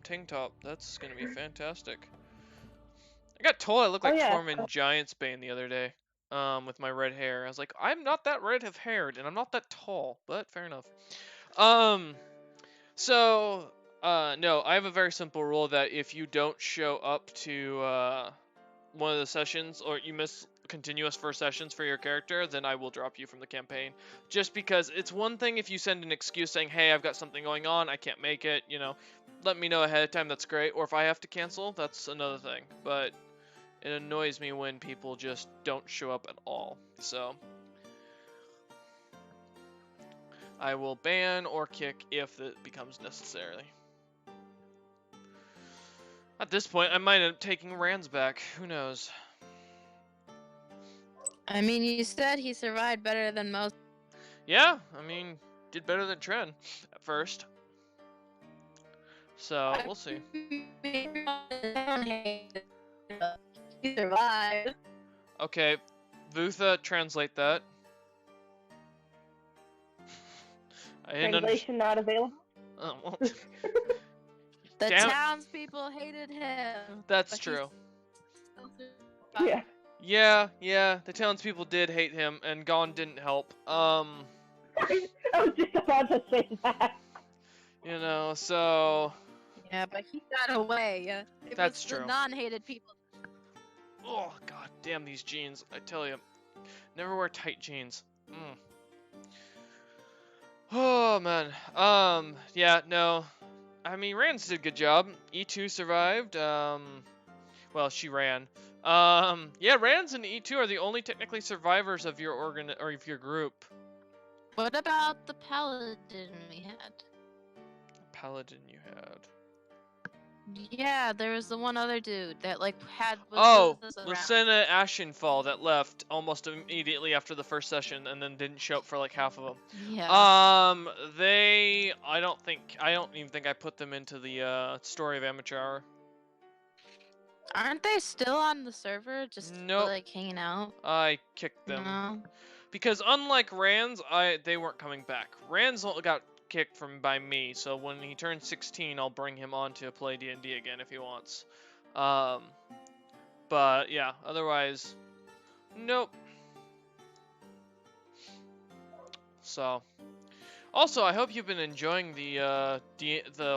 tank top. That's gonna be fantastic. I got told I look like yeah. Tormund Giantsbane the other day. With my red hair. I was like, I'm not that red of haired, and I'm not that tall, but fair enough. So, no, I have a very simple rule that if you don't show up to, one of the sessions, or you miss continuous first sessions for your character, then I will drop you from the campaign. Just because it's one thing if you send an excuse saying, hey, I've got something going on, I can't make it, let me know ahead of time, that's great. Or if I have to cancel, that's another thing. But it annoys me when people just don't show up at all. So I will ban or kick if it becomes necessary. At this point, I might end up taking Rand's back. Who knows? I mean, you said he survived better than most. Yeah, I mean, did better than Tren at first. So, we'll see. He survived. Okay, Vutha, translate that. I didn't Translation not available. well, The Damn it. townspeople hated him. That's but he true. still survived. Yeah. The townspeople did hate him, and Gon didn't help. I was just about to say that. So... Yeah, but he got away. It That's was true. The non-hated people. Oh, god damn these jeans, I tell you. Never wear tight jeans. Oh, man. Yeah, no. I mean, Rand did a good job. E2 survived. Well, she ran. Yeah, Rand and E2 are the only technically survivors of your or of your group. What about the paladin we had? Paladin you had. Yeah, there was the one other dude that had. Oh, Lucina Ashenfall that left almost immediately after the first session and then didn't show up for like half of them. Yeah. I don't even think I put them into the story of Amateur Hour. Aren't they still on the server, just Nope. like hanging out? I kicked them. No. Because unlike Rand's, they weren't coming back. Rand's got kicked by me, so when he turns 16, I'll bring him on to play D&D again if he wants. But yeah, otherwise, nope. So, also, I hope you've been enjoying the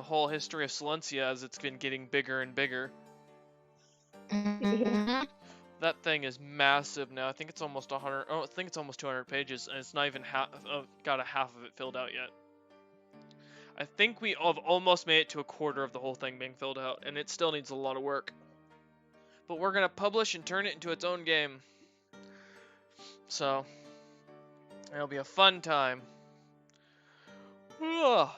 whole history of Silencia as it's been getting bigger and bigger. Mm-hmm. That thing is massive now. I think it's almost 100. Oh, I think it's almost 200 pages, and it's not even got a half of it filled out yet. I think we have almost made it to a quarter of the whole thing being filled out, and it still needs a lot of work. But we're gonna publish and turn it into its own game. So it'll be a fun time. Ugh.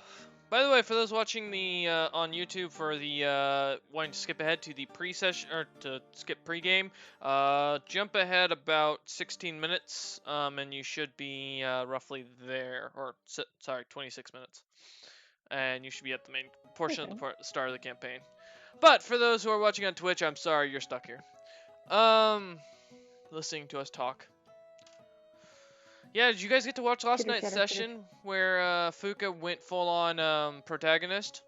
By the way, for those watching the on YouTube for the wanting to skip ahead to the pre-session or to skip pre-game, jump ahead about 16 minutes, and you should be roughly there, or sorry, 26 minutes, and you should be at the main portion of the start of the campaign. But for those who are watching on Twitch, I'm sorry you're stuck here, listening to us talk. Yeah, did you guys get to watch last night's session where Fuka went full-on protagonist?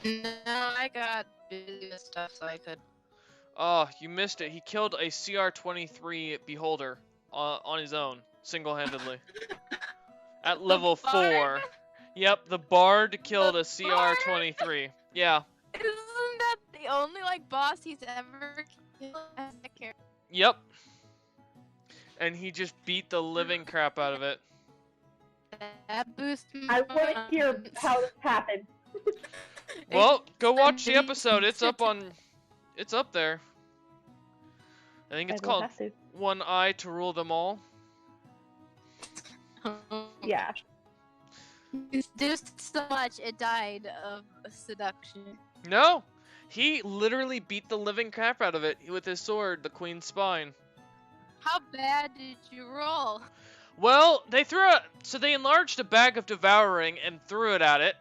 No, I got busy with stuff, so I could. Oh, you missed it. He killed a CR-23 Beholder on his own, single-handedly. At level 4. Yep, the Bard killed a CR-23. Yeah. Isn't that the only boss he's ever killed as a character? Yep. And he just beat the living crap out of it. That boosts I want to hear how this happened. Well, go watch the episode. It's up there. I think it's called One Eye to Rule Them All. Yeah. He's just so much it died of seduction. No! He literally beat the living crap out of it with his sword, the Queen's Spine. How bad did you roll? Well, they enlarged a Bag of Devouring and threw it at it.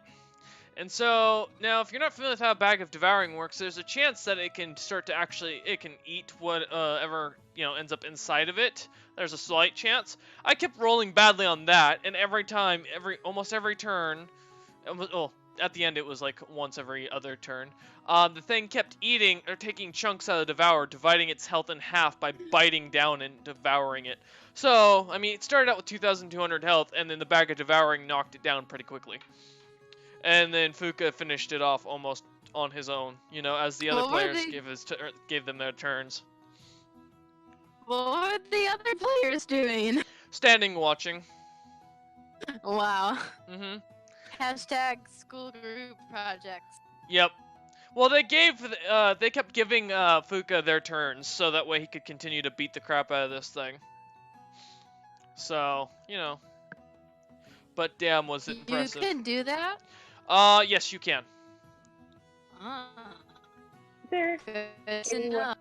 And so, now if you're not familiar with how a Bag of Devouring works, there's a chance that it can it can eat whatever, ends up inside of it. There's a slight chance. I kept rolling badly on that, and almost every turn, at the end it was like once every other turn. The thing kept eating or taking chunks out of the Devour, dividing its health in half by biting down and devouring it. So, I mean, it started out with 2,200 health, and then the bag of devouring knocked it down pretty quickly. And then Fuka finished it off almost on his own, you know, as the other What were players they- gave them their turns. What were the other players doing? Standing watching. Wow. Mm-hmm. Hashtag school group projects. Yep. Well, they kept giving Fuka their turns, so that way he could continue to beat the crap out of this thing. So, you know. But damn, was it impressive. You can do that? Yes, you can. Ah. There. Good to Anyone, know.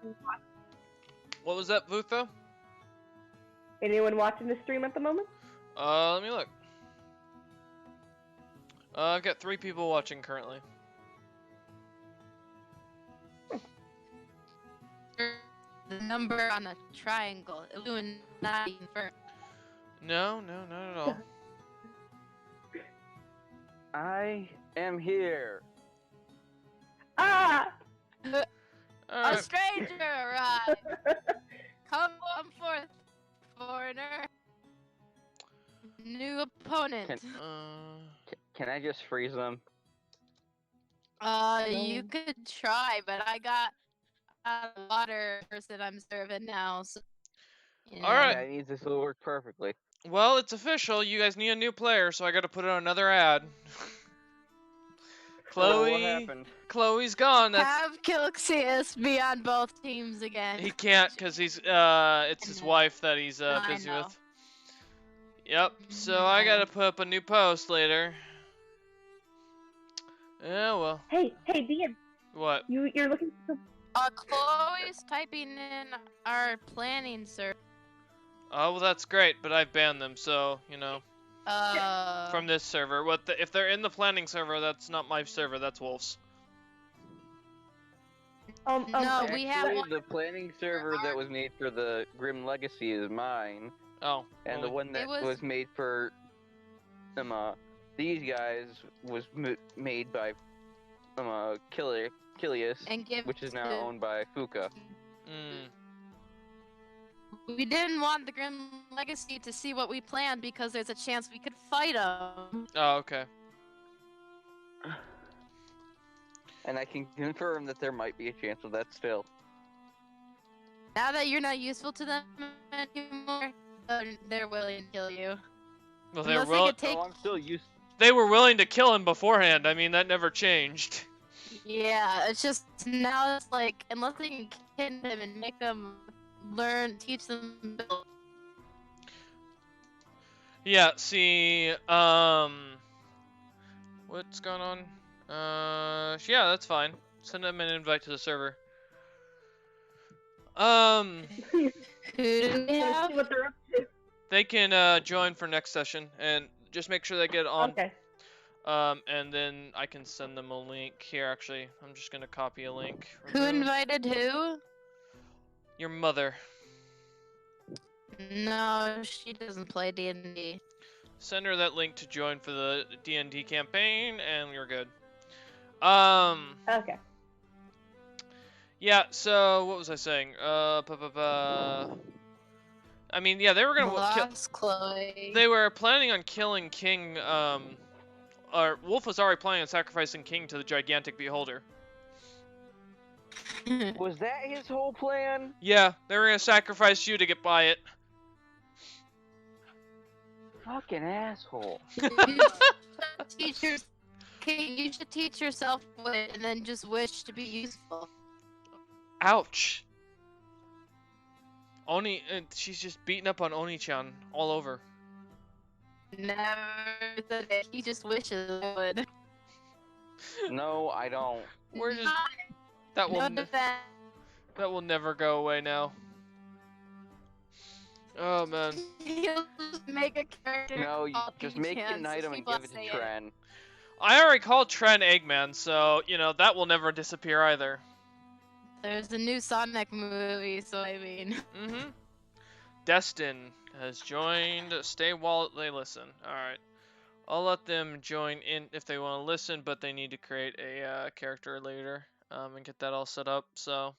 What was that, Vutho? anyone watching the stream at the moment? Let me look. I've got 3 people watching currently. The number on a triangle. Illuminati first. No, not at all. I am here. Ah! A Alright. stranger arrived. Come forth, foreigner. New opponent. Can I just freeze them? You could try, but I got a water person I'm serving now. So, yeah. Alright. That means this will work perfectly. Well, it's official. You guys need a new player, so I gotta put out another ad. So what Chloe, happened? Chloe's gone. That's Have Kilxius be on both teams again. he can't because he's it's his wife that he's I busy know. with. Yep. So I gotta put up a new post later. Yeah. Well. Hey, Dean, What? you're looking for Chloe's typing in our planning, sir. Oh well, that's great, but I've banned them, so you know, from this server. If they're in the planning server, that's not my server. That's Wolf's. No, we have Actually, one the planning server that was made for the Grim Legacy is mine, Oh. and well, the one that was- was made for these guys was made by Kilius, and give which is now to- owned by Fuka. Mm. We didn't want the Grim Legacy to see what we planned because there's a chance we could fight them. Oh, okay. And I can confirm that there might be a chance of that still. Now that you're not useful to them anymore, they're willing to kill you. Well, Unless they could take. Oh, I'm still used. they were willing to kill him beforehand. I mean, that never changed. Yeah, it's just now it's like unless they can kidnap them and make them learn, teach them. Build. Yeah. See. What's going on? Yeah, that's fine. Send them an invite to the server. Who do we see have? what they're up to. They can join for next session, and just make sure they get on. Okay. And then I can send them a link here. Actually, I'm just gonna copy a link. Who Remove. invited who? Your mother. No, she doesn't play D&D. Send her that link to join for the D&D campaign, and we're good. Okay. Yeah. So what was I saying? I mean, yeah, they were gonna kill. Lost Chloe. They were planning on killing King. Or Wolf was already planning on sacrificing King to the gigantic beholder. Was that his whole plan? Yeah, they were gonna sacrifice you to get by it. Fucking asshole. Teachers, you should teach yourself wit and then just wish to be useful. Ouch. Oni, she's just beating up on Oni-chan all over. Never said it. He just wishes I would. No, I don't. We're just that will No ne- defense. that will never go away now. Oh man. He'll just make a character. No, you called just make Chance, an item and people give it say to Tren. I already called Tren Eggman, so you know that will never disappear either. There's a new Sonic movie, so I mean. Mm-hmm. Destin has joined. Stay while they listen. All right. I'll let them join in if they want to listen, but they need to create a character later and get that all set up. So,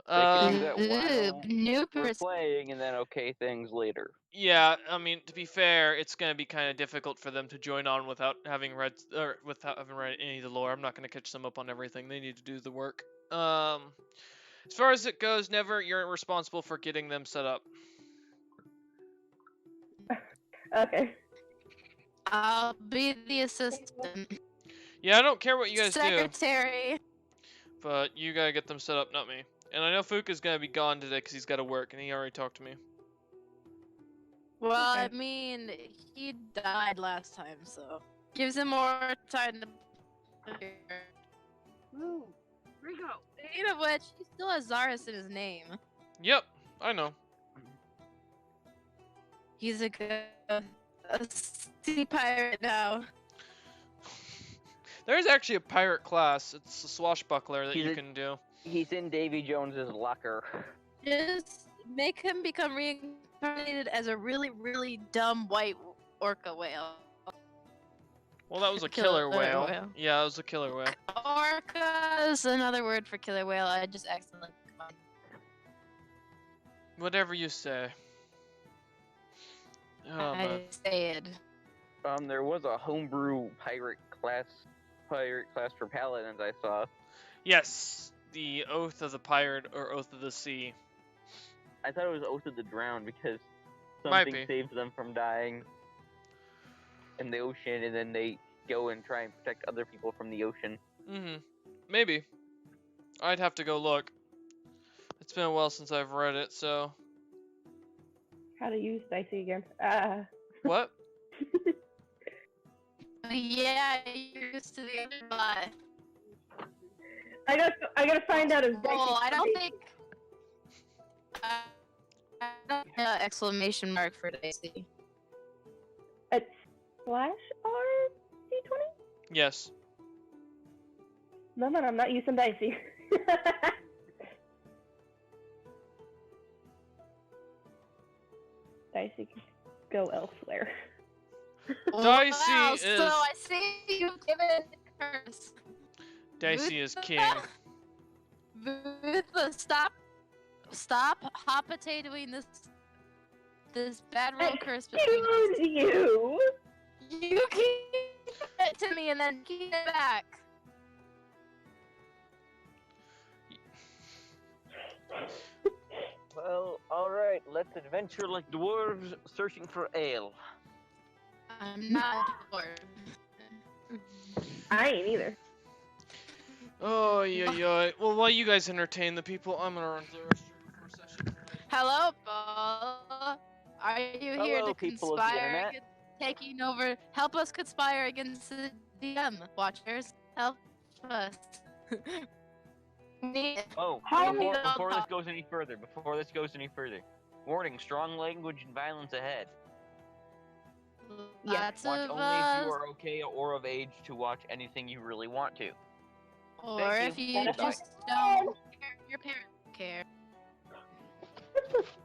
They can do that Ooh, while new we're person. playing, and then okay things later. yeah, I mean, to be fair, it's gonna be kind of difficult for them to join on without having read any of the lore. I'm not gonna catch them up on everything. They need to do the work. As far as it goes, Never, you're responsible for getting them set up. Okay. I'll be the assistant. Yeah, I don't care what you guys do, Secretary. but you gotta get them set up, not me. And I know Fuka's gonna be gone today because he's gotta work, and he already talked to me. Well, I Okay. mean, he died last time, so gives him more time to. Ooh, Rico. Speaking of which, he still has Zaris in his name. Yep, I know. He's a sea pirate now. There's actually a pirate class. It's a swashbuckler that He's you a- can do. He's in Davy Jones's locker. Just make him become reincarnated as a really, really dumb white orca whale. Well, that was a Killer killer whale. whale. Yeah, that was a killer whale. Orca is another word for killer whale. I just accidentally. Whatever you say. Oh, I man. said. There was a homebrew pirate class for paladins I saw. Yes, the Oath of the Pirate or Oath of the Sea. I thought it was Oath of the Drowned because Might something be. saves them from dying in the ocean, and then they go and try and protect other people from the ocean. Mm-hmm. Maybe. I'd have to go look. It's been a while since I've read it, so... How to use Dicey again? What? Yeah, you're used to the other bot. I gotta find out if Dicey. Oh, I don't think. I don't know exclamation mark for Daisy. It's slash R D20. Yes. No, man, I'm not using Dicey. Dicey can go elsewhere. Dicey wow, is- So I see you've given a curse. Dicey is king. Vutha, stop hot potatoing this bad roll curse between us. Excuse you. You keep it to me and then keep it back. Well, alright, let's adventure like dwarves searching for ale. I'm not a dwarf. I ain't either. Oh, yeah. Well, while you guys entertain the people, I'm gonna run to the restroom for a session. Hello, Paul. Are you here Hello, to people of the conspire internet. against taking over? Help us conspire against the DM watchers. Help us. Need- Oh, How many- before this goes any further, warning, strong language and violence ahead. Lots Watch of only if you are okay or of age to watch anything you really want to. or Thank if you. you Bye-bye. just don't care, your parents don't care.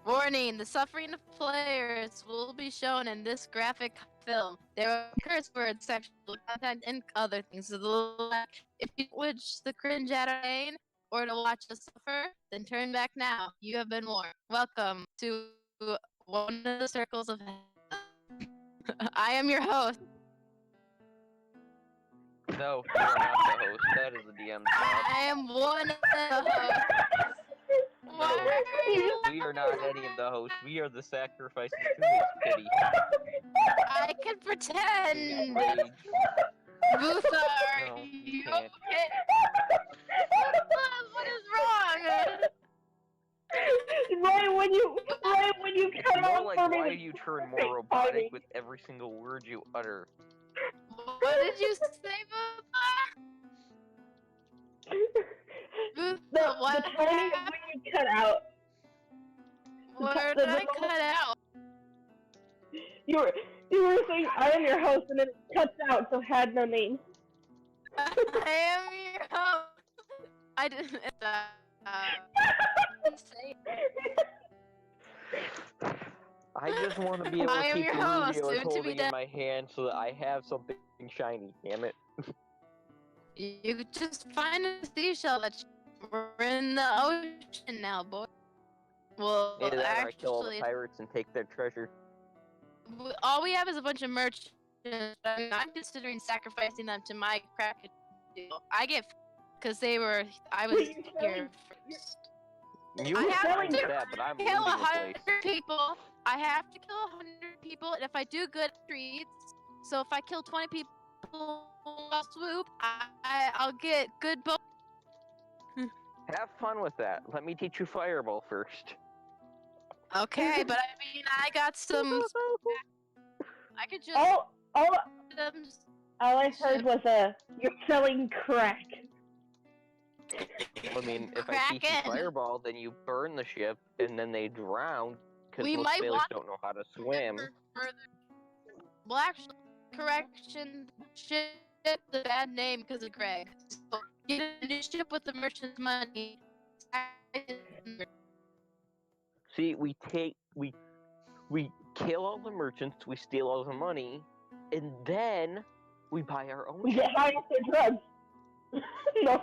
Warning: the suffering of players will be shown in this graphic film. There are curse words, sexual content, and other things. If you wish the cringe at our pain or to watch us suffer, then turn back now. You have been warned. Welcome to one of the circles of hell. I am your host. No, you are not the host. That is the DM's job. I am one of the hosts. Why are you? We are not any of the hosts. We are the sacrifices to his pity. I can pretend. Rage. Vutha, No, are you you can't. okay? What is wrong? Right when you cut More off like, for me why to do you turn fake more robotic fighting. with every single word you utter? What did you say, Vutha? the Vutha, what timing of happened? when you cut out. Where did I cut out? You were saying I am your host, and then it cuts out, so had no name. I am your host. I didn't say it. I just want to be able I to am keep your the host, Ruby I was soon to be holding in dead. my hand so that I have something shiny. Damn it. You could just find a seashell that we're in the ocean now, boy. Well, Either that or I kill all the actually, pirates and take their treasure. all we have is a bunch of merchants. I'm considering sacrificing them to my crack deal. I get because I was Wait, you're here first. You I were have fine to with that, but I'm kill looting the 100 place. people. I have to kill 100 people, and if I do good treats, so if I kill 20 people while swoop, I'll get good bonus. Have fun with that. Let me teach you Fireball first. Okay, but I mean, I got some. I could just. all them I heard was you're selling crack. I mean, if I teach you Kraken. Fireball, then you burn the ship, and then they drown, because We most might sailors want don't know how to swim. further. Well, actually, correction. Ship the bad name because of Greg. So get a new ship with the merchant's money. See, we kill all the merchants, we steal all the money, and then we buy our own We ship. get high off their drugs. No.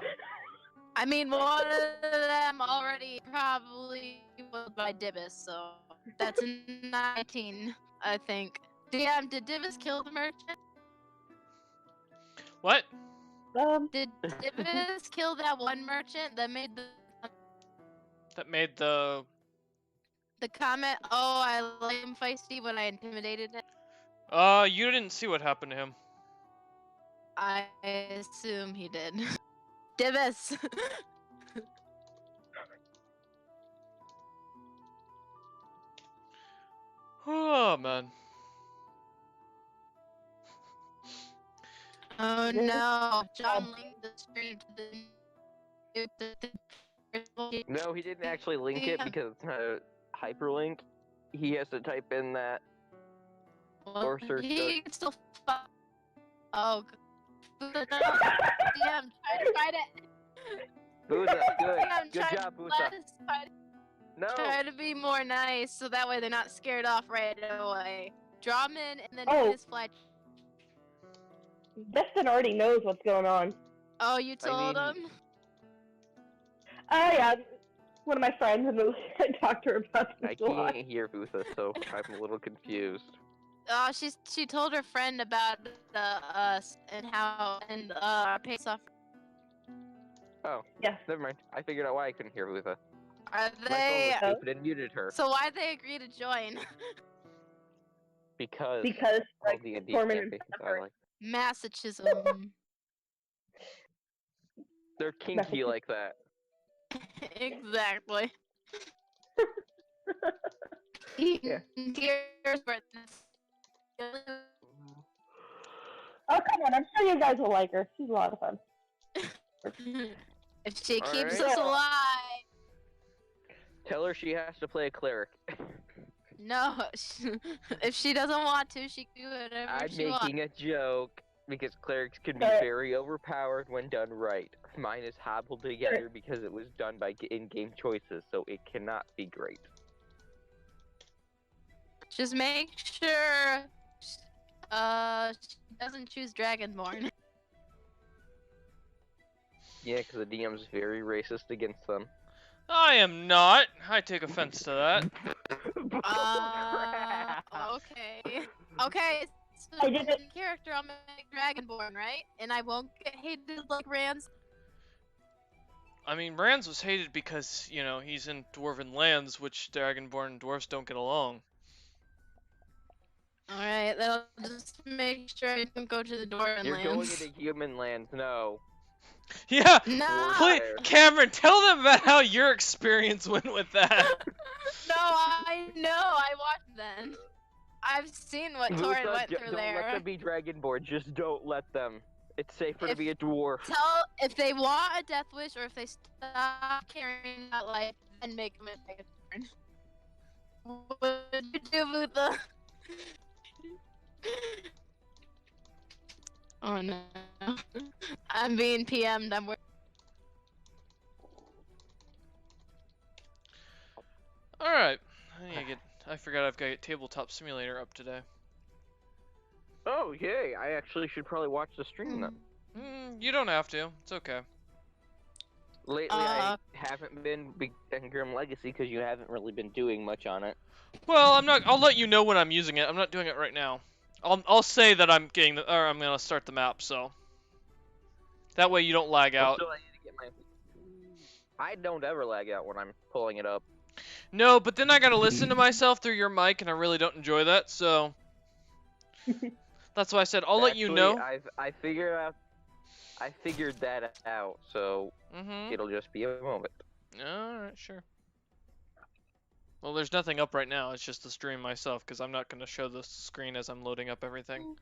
I mean, one of them already probably was by Dibus, so that's a 19, I think. DM, did Dibus kill the merchant? What? Did Dibus kill that one merchant that made That made the. the comment, oh, I like him feisty when I intimidated it? You didn't see what happened to him. I assume he did. Dibus! Oh man. Oh no, John linked the stream to the No, he didn't actually link it Yeah. because it's not a hyperlink. He has to type in that. Or search he can still oh, no. DM, try to fight it. Booza, good. DM, Good try job, to Booza. let us fight it. No! Try to be more nice, so that way they're not scared off right away. Draw 'em in, and then Oh. his fly. Destin already knows what's going on. Oh, you told mean- him? Yeah, one of my friends, and I talked to her about I this a lot. can't hear Booza, so I'm a little confused. Oh, she told her friend about us and how our pace off. Oh, Yes. never mind. I figured out why I couldn't hear Booza. Are My they? phone was stupid and muted her. So why'd they agree to join? Because Because all D&D Torment campaigns I Pepper. like. Masochism. They're kinky like that. Exactly. Yeah. Here's where Oh, come on, I'm sure you guys will like her. She's a lot of fun. if she keeps Alright. us alive. Tell her she has to play a cleric. No, if she doesn't want to, she can do whatever I'm she wants. making a joke because clerics can be Uh, very overpowered when done right. Mine is hobbled together because it was done by in-game choices, so it cannot be great. Just make sure she doesn't choose Dragonborn. Yeah, because the DM's very racist against them. I am not. I take offense to that. Okay. Okay, so I did it. in character I'll make Dragonborn, right? And I won't get hated like Rand's. I mean, Rands was hated because, you know, he's in dwarven lands, which Dragonborn dwarves don't get along. Alright, then I'll just make sure I don't go to the Dwarven You're going lands. into human lands, no. Yeah! No! Please, Cameron, tell them about how your experience went with that. No, I know, I watched then. I've seen what Torin Lusa, went through don't let there. them be Dragonborn, just don't let them. It's safer to If- be a dwarf. Tell if they want a death wish or if they stop carrying that life, then make them a Dragonborn. What did you do, Vutha? Oh no. I'm being PM'd, I'm worried. Alright. I forgot I've got Tabletop Simulator up today. Oh, yay! I actually should probably watch the stream then. You don't have to. It's okay. Lately, I haven't been in Grim Legacy because you haven't really been doing much on it. Well, I'm not. I'll let you know when I'm using it. I'm not doing it right now. I'll say that I'm getting the, or I'm gonna start the map, so that way you don't lag out. Still, I need to get my. I don't ever lag out when I'm pulling it up. No, but then I gotta listen to myself through your mic, and I really don't enjoy that. So that's why I said I'll let you know. I figured that out, so it'll just be a moment. Alright, sure. Well, there's nothing up right now. It's just the stream myself, because I'm not going to show the screen as I'm loading up everything.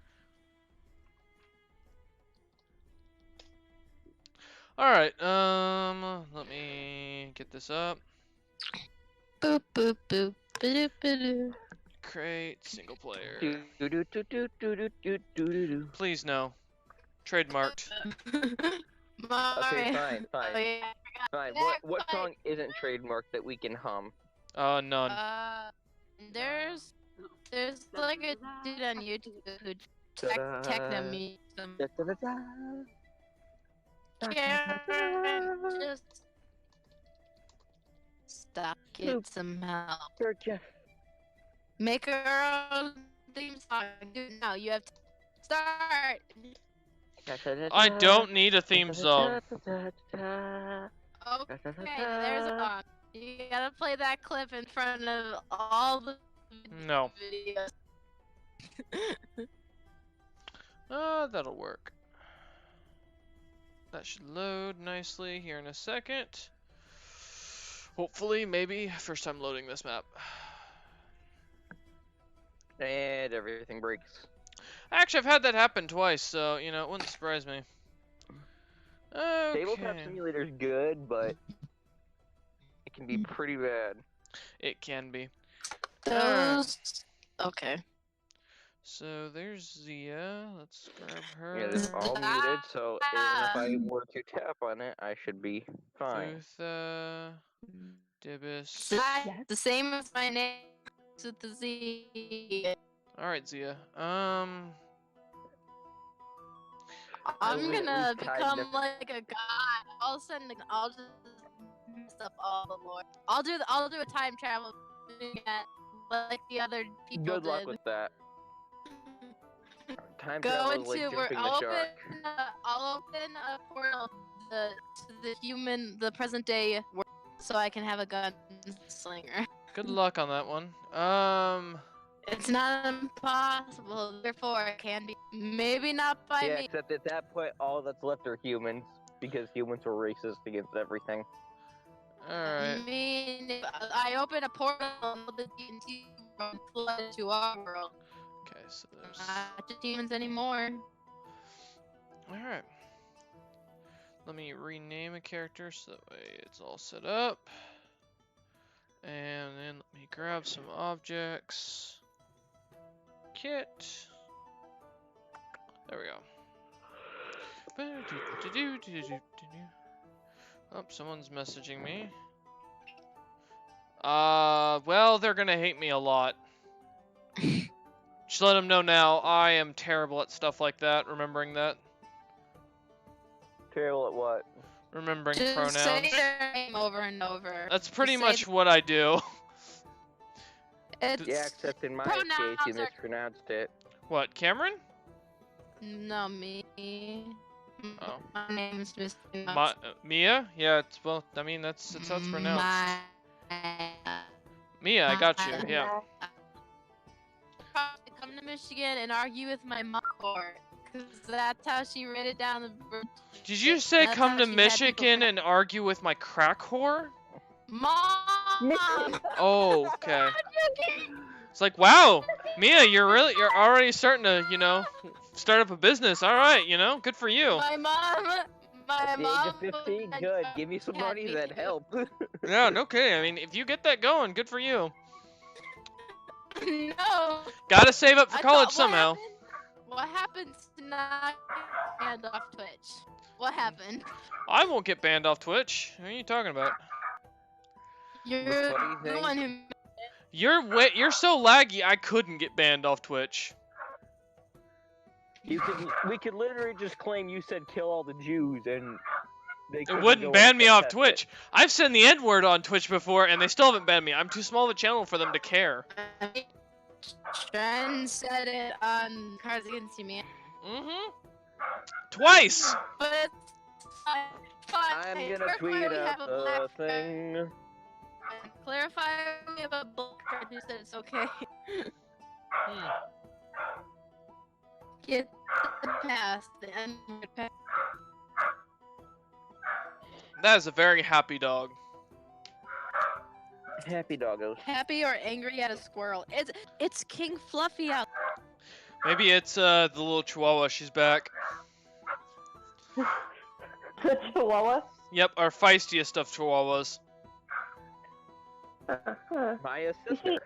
Alright, let me get this up. Boop boop boop boop boop. Create single player. Do-do-do-do-do-do-do-do-do. Please no. Trademarked. Okay, fine. Oh, yeah. Fine. What song isn't trademarked that we can hum? None. There's like a dude on YouTube who techno me some. Karen, just stop, get some help. Make her own theme song. Do it now. You have to start. I don't need a theme song. Okay, there's a song. You gotta play that clip in front of all the No. videos. That'll work. That should load nicely here in a second. Hopefully, maybe. First time loading this map. And everything breaks. Actually, I've had that happen twice, so, you know, it wouldn't surprise me. Okay. Tabletop Simulator's good, but it can be pretty bad. It can be. Those. Okay. So there's Zia. Let's grab her. Yeah, they're all muted, so even if I were to tap on it, I should be fine. Thutha, Dibus. The same as my name with the Z. Alright, Zia. I'm was at gonna least become kinda- like a god. All of a sudden, I'll just mess up all the lore. I'll do a time travel doing it like the other people Good did. luck with that. Time Go travel is into like where jumping the shark. I'll open a portal to the present day world so I can have a gunslinger. Good luck on that one. It's not impossible, therefore it can be. Maybe not by Yeah, me. except at that point, all that's left are humans, because humans were racist against everything. Alright. I mean, if I open a portal, the D&T world flood into our world. Okay, so there's... Not just humans anymore. Alright. Let me rename a character so that way it's all set up. And then let me grab some objects. Kit. There we go. Oh, someone's messaging me. Well, they're gonna hate me a lot. Just let them know now, I am terrible at stuff like that, remembering that. Terrible at what? Remembering Just pronouns. say their name over and over. That's pretty Just say much what I do. It's Yeah, except in my pronouns case, you are- mispronounced it. What, Cameron? No, me. Oh. My name's Miss. Mia? Yeah, it's, well, I mean, that's how it's pronounced. Mia, I got you, yeah. Come to Michigan and argue with my mom court, because that's how she wrote it down. Did you say That's come how to she had people Michigan cry. and argue with my crack whore? Mom! Oh, okay. It's like, wow, Mia, you're already starting to, you know, start up a business. All right, you know, good for you. My mom. At the age of 15, good. Give me some had money, me that'd too. help. Yeah, no kidding. I mean, if you get that going, good for you. No. Gotta save up for I college thought- somehow. What happened to not banned off Twitch? What happened? I won't get banned off Twitch. What are you talking about? You're funny the thing- one who. You're so laggy. I couldn't get banned off Twitch. We could literally just claim you said kill all the Jews and they It couldn't wouldn't go ban and me off protest Twitch. it. I've said the N word on Twitch before, and they still haven't banned me. I'm too small of a channel for them to care. Trent said it on Cards Against Humanity. Mm-hmm. Twice. But it's fine. I'm gonna Clarify tweet we have out a the black thing. Clarify we have a black card who said it's okay. Hmm. Get the pass. The N-word pass. That is a very happy dog. Happy doggos. Happy or angry at a squirrel. It's King Fluffy out. Maybe it's the little chihuahua. She's back. The Chihuahua. Yep, our feistiest of chihuahuas. Maya's sister.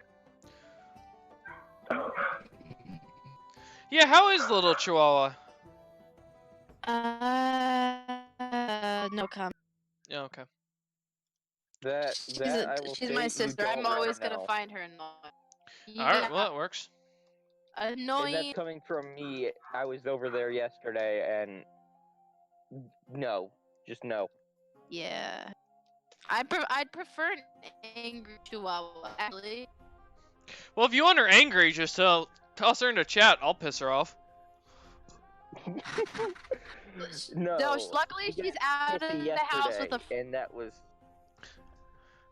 Yeah, how is little chihuahua? No comment. Yeah, okay. She's my sister. I'm always gonna find her annoying. Alright, well, that works. And Annoying. that's coming from me. I was over there yesterday, and no, just no. Yeah. I'd prefer an angry chihuahua, actually. Well, if you want her angry, just toss her into chat. I'll piss her off. No. Luckily we she's got out of pissy the house with yesterday, a. and that was.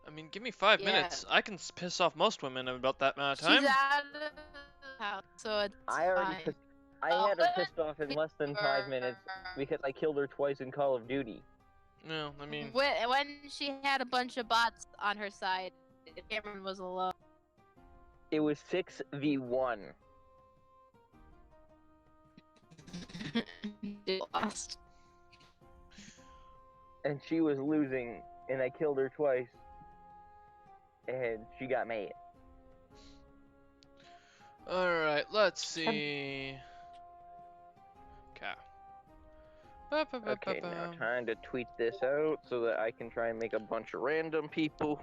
I mean, give me 5 Yeah. minutes. I can piss off most women in about that amount of She's time. out of the house, so it's fine. I had her pissed off in less than 5 minutes because I killed her twice in Call of Duty. No, I mean, When she had a bunch of bots on her side, Cameron was alone. It was 6v1. They lost. And she was losing, and I killed her twice. And she got mad. alright, let's see. Okay, now trying to tweet this out so that I can try and make a bunch of random people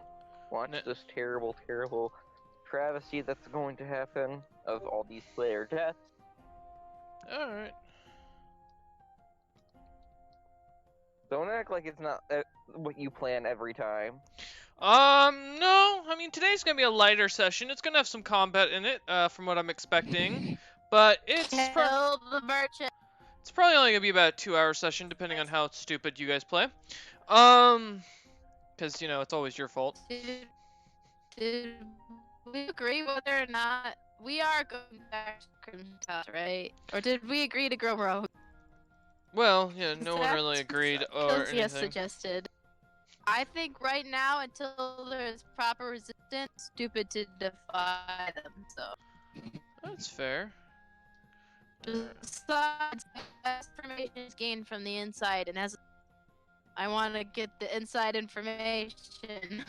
watch this terrible, terrible travesty that's going to happen of all these player deaths. Alright. Don't act like it's not what you plan every time. No, I mean, today's gonna be a lighter session. It's gonna have some combat in it, from what I'm expecting. But it's Kill the merchant. it's probably only gonna be about a 2-hour session, depending on how stupid you guys play. Because, you know, it's always your fault. Did we agree whether or not we are going back to Crimson House, right? Or did we agree to grow rogue? Well, yeah, no one really agreed or Yes, anything. suggested. I think right now, until there's proper resistance, stupid to defy them. So. That's fair. Besides, information is gained from the inside, and as I want to get the inside information.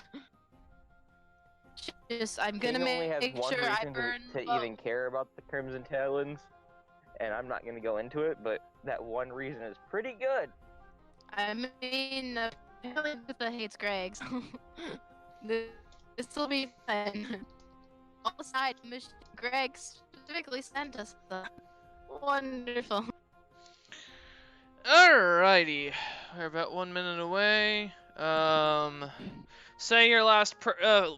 I'm gonna King only has make one sure I reason burn. to even care about the Crimson Talons, and I'm not gonna go into it, but that one reason is pretty good. I mean, apparently Luther hates Greg, so this will be fun. All side mission, Greg specifically sent us the wonderful. Alrighty, we're about 1 minute away. Say your last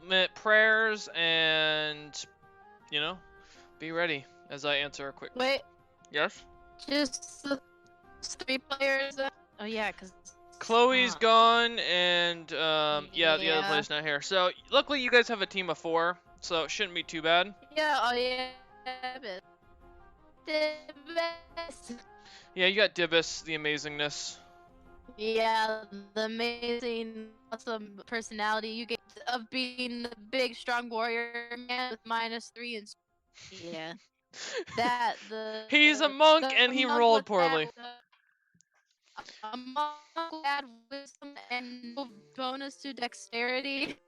minute prayers and, you know, be ready as I answer a quick. Wait, Yes? just the 3 players. Oh yeah, cause Chloe's gone and, yeah, the other Yeah. player's not here. So, luckily you guys have a team of 4, so it shouldn't be too bad. Yeah, oh yeah, the best. Yeah, you got Dibus, the amazingness. Yeah, the amazing, awesome personality you get of being the big, strong warrior man with -3 and yeah, that the. He's a the- monk the and he monk rolled with poorly. a monk who had wisdom and bonus to dexterity.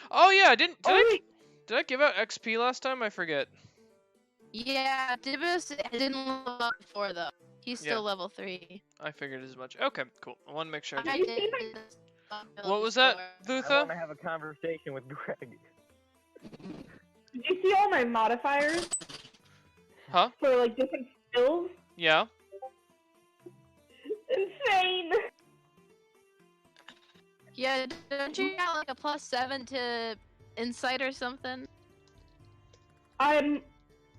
Oh yeah, did I give out XP last time? I forget. Yeah, Dibus didn't level up before though. He's still Yeah. level 3. I figured as much. Okay, cool. I want to make sure I I did. did. What was that, I Luther? want to have a conversation with Greg. Did you see all my modifiers Huh? for like different skills? Yeah. Insane. Yeah, don't you got like a +7 to insight or something?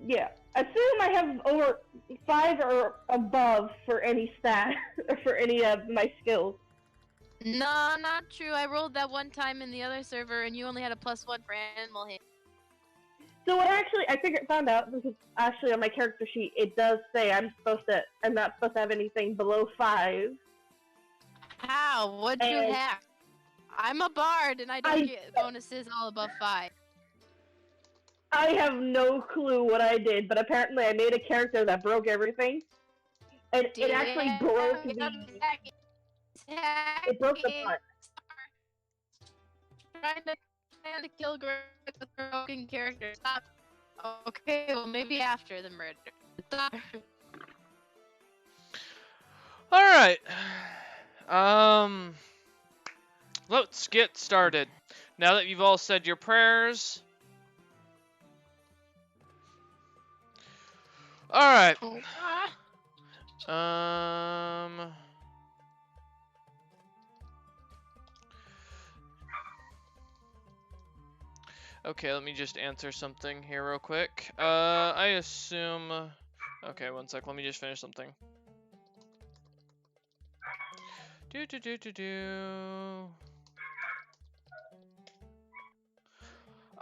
Yeah. Assume I have over 5 or above for any stat or for any of my skills. No, not true. I rolled that one time in the other server, and you only had a +1 for animal handling. So what found out because actually on my character sheet it does say I'm not supposed to have anything below 5. How? What'd you And- have? I'm a bard, and I don't get bonuses all above 5. I have no clue what I did, but apparently I made a character that broke everything. And it actually broke the part. Trying to kill Greg with broken character. Stop. Okay, well maybe after the murder. Stop. All right. Let's get started. Now that you've all said your prayers. All right. Okay, let me just answer something here real quick. I assume... Okay, one sec, let me just finish something.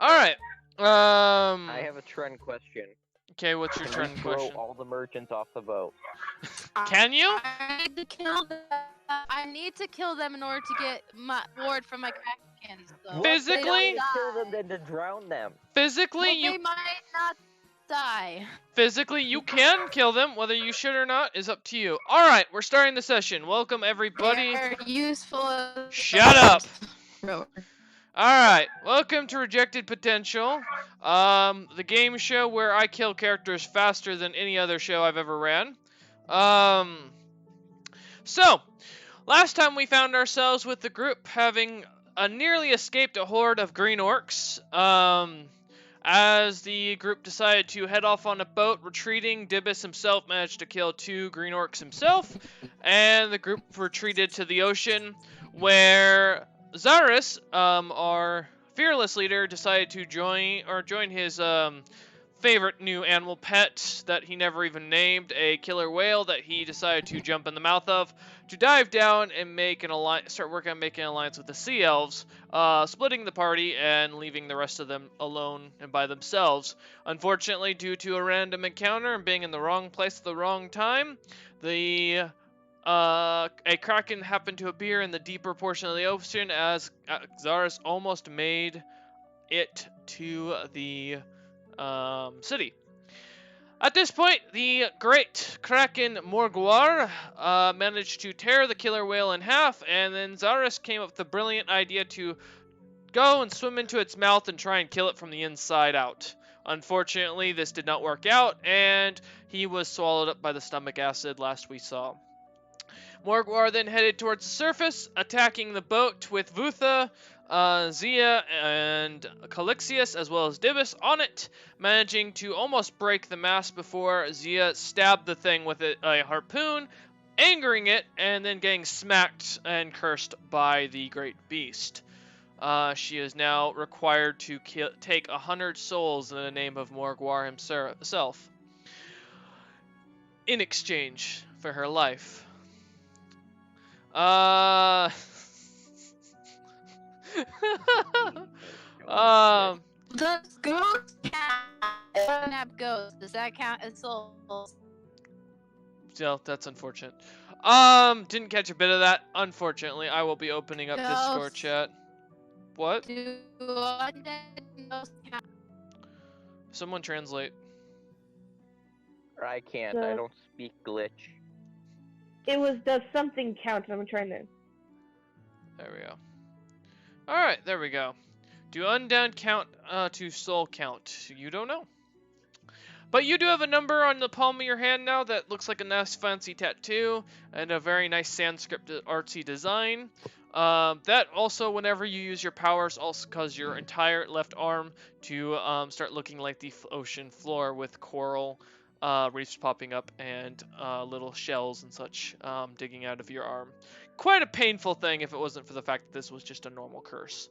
Alright, I have a trend question. Okay, what's your Can trend we throw question? all the merchants off the boat? Can you? I need to kill them. I need to kill them in order to get my ward from my Kraken. So Physically? they don't Kill die. them than to drown them. Physically, Well, they might not die. Physically, you can kill them. Whether you should or not is up to you. Alright, we're starting the session. Welcome, everybody. They're useful. Shut up! Rower. Alright, welcome to Rejected Potential, the game show where I kill characters faster than any other show I've ever ran. So, last time we found ourselves with the group having nearly escaped a horde of green orcs. As the group decided to head off on a boat retreating, Dibus himself managed to kill 2 green orcs himself, and the group retreated to the ocean, where Zarus, our fearless leader, decided to join his favorite new animal pet that he never even named, a killer whale that he decided to jump in the mouth of, to dive down and start working on making an alliance with the Sea Elves, splitting the party and leaving the rest of them alone and by themselves. Unfortunately, due to a random encounter and being in the wrong place at the wrong time, a kraken happened to appear in the deeper portion of the ocean as Zarus almost made it to the city. At this point, the great kraken Morgwar managed to tear the killer whale in half, and then Zarus came up with the brilliant idea to go and swim into its mouth and try and kill it from the inside out. Unfortunately, this did not work out, and he was swallowed up by the stomach acid last we saw. Morgwar then headed towards the surface, attacking the boat with Vutha, Zia, and Calixius, as well as Dibus on it, managing to almost break the mast before Zia stabbed the thing with a harpoon, angering it, and then getting smacked and cursed by the great beast. She is now required to take 100 souls in the name of Morgwar himself, in exchange for her life. Does ghosts count? It doesn't have ghosts. Does that count as souls? Still, that's unfortunate. Didn't catch a bit of that. Unfortunately, I will be opening up Discord Ghosts. chat. What? Do undead ghosts count? Someone translate. I can't. I don't speak glitch. It was does something count? I'm trying to. There we go. Alright, there we go. Do undead count to soul count? You don't know. But you do have a number on the palm of your hand now that looks like a nice fancy tattoo and a very nice Sanskrit artsy design. That also, whenever you use your powers, also cause your entire left arm to start looking like the ocean floor with coral reefs popping up and little shells and such digging out of your arm. Quite a painful thing if it wasn't for the fact that this was just a normal curse.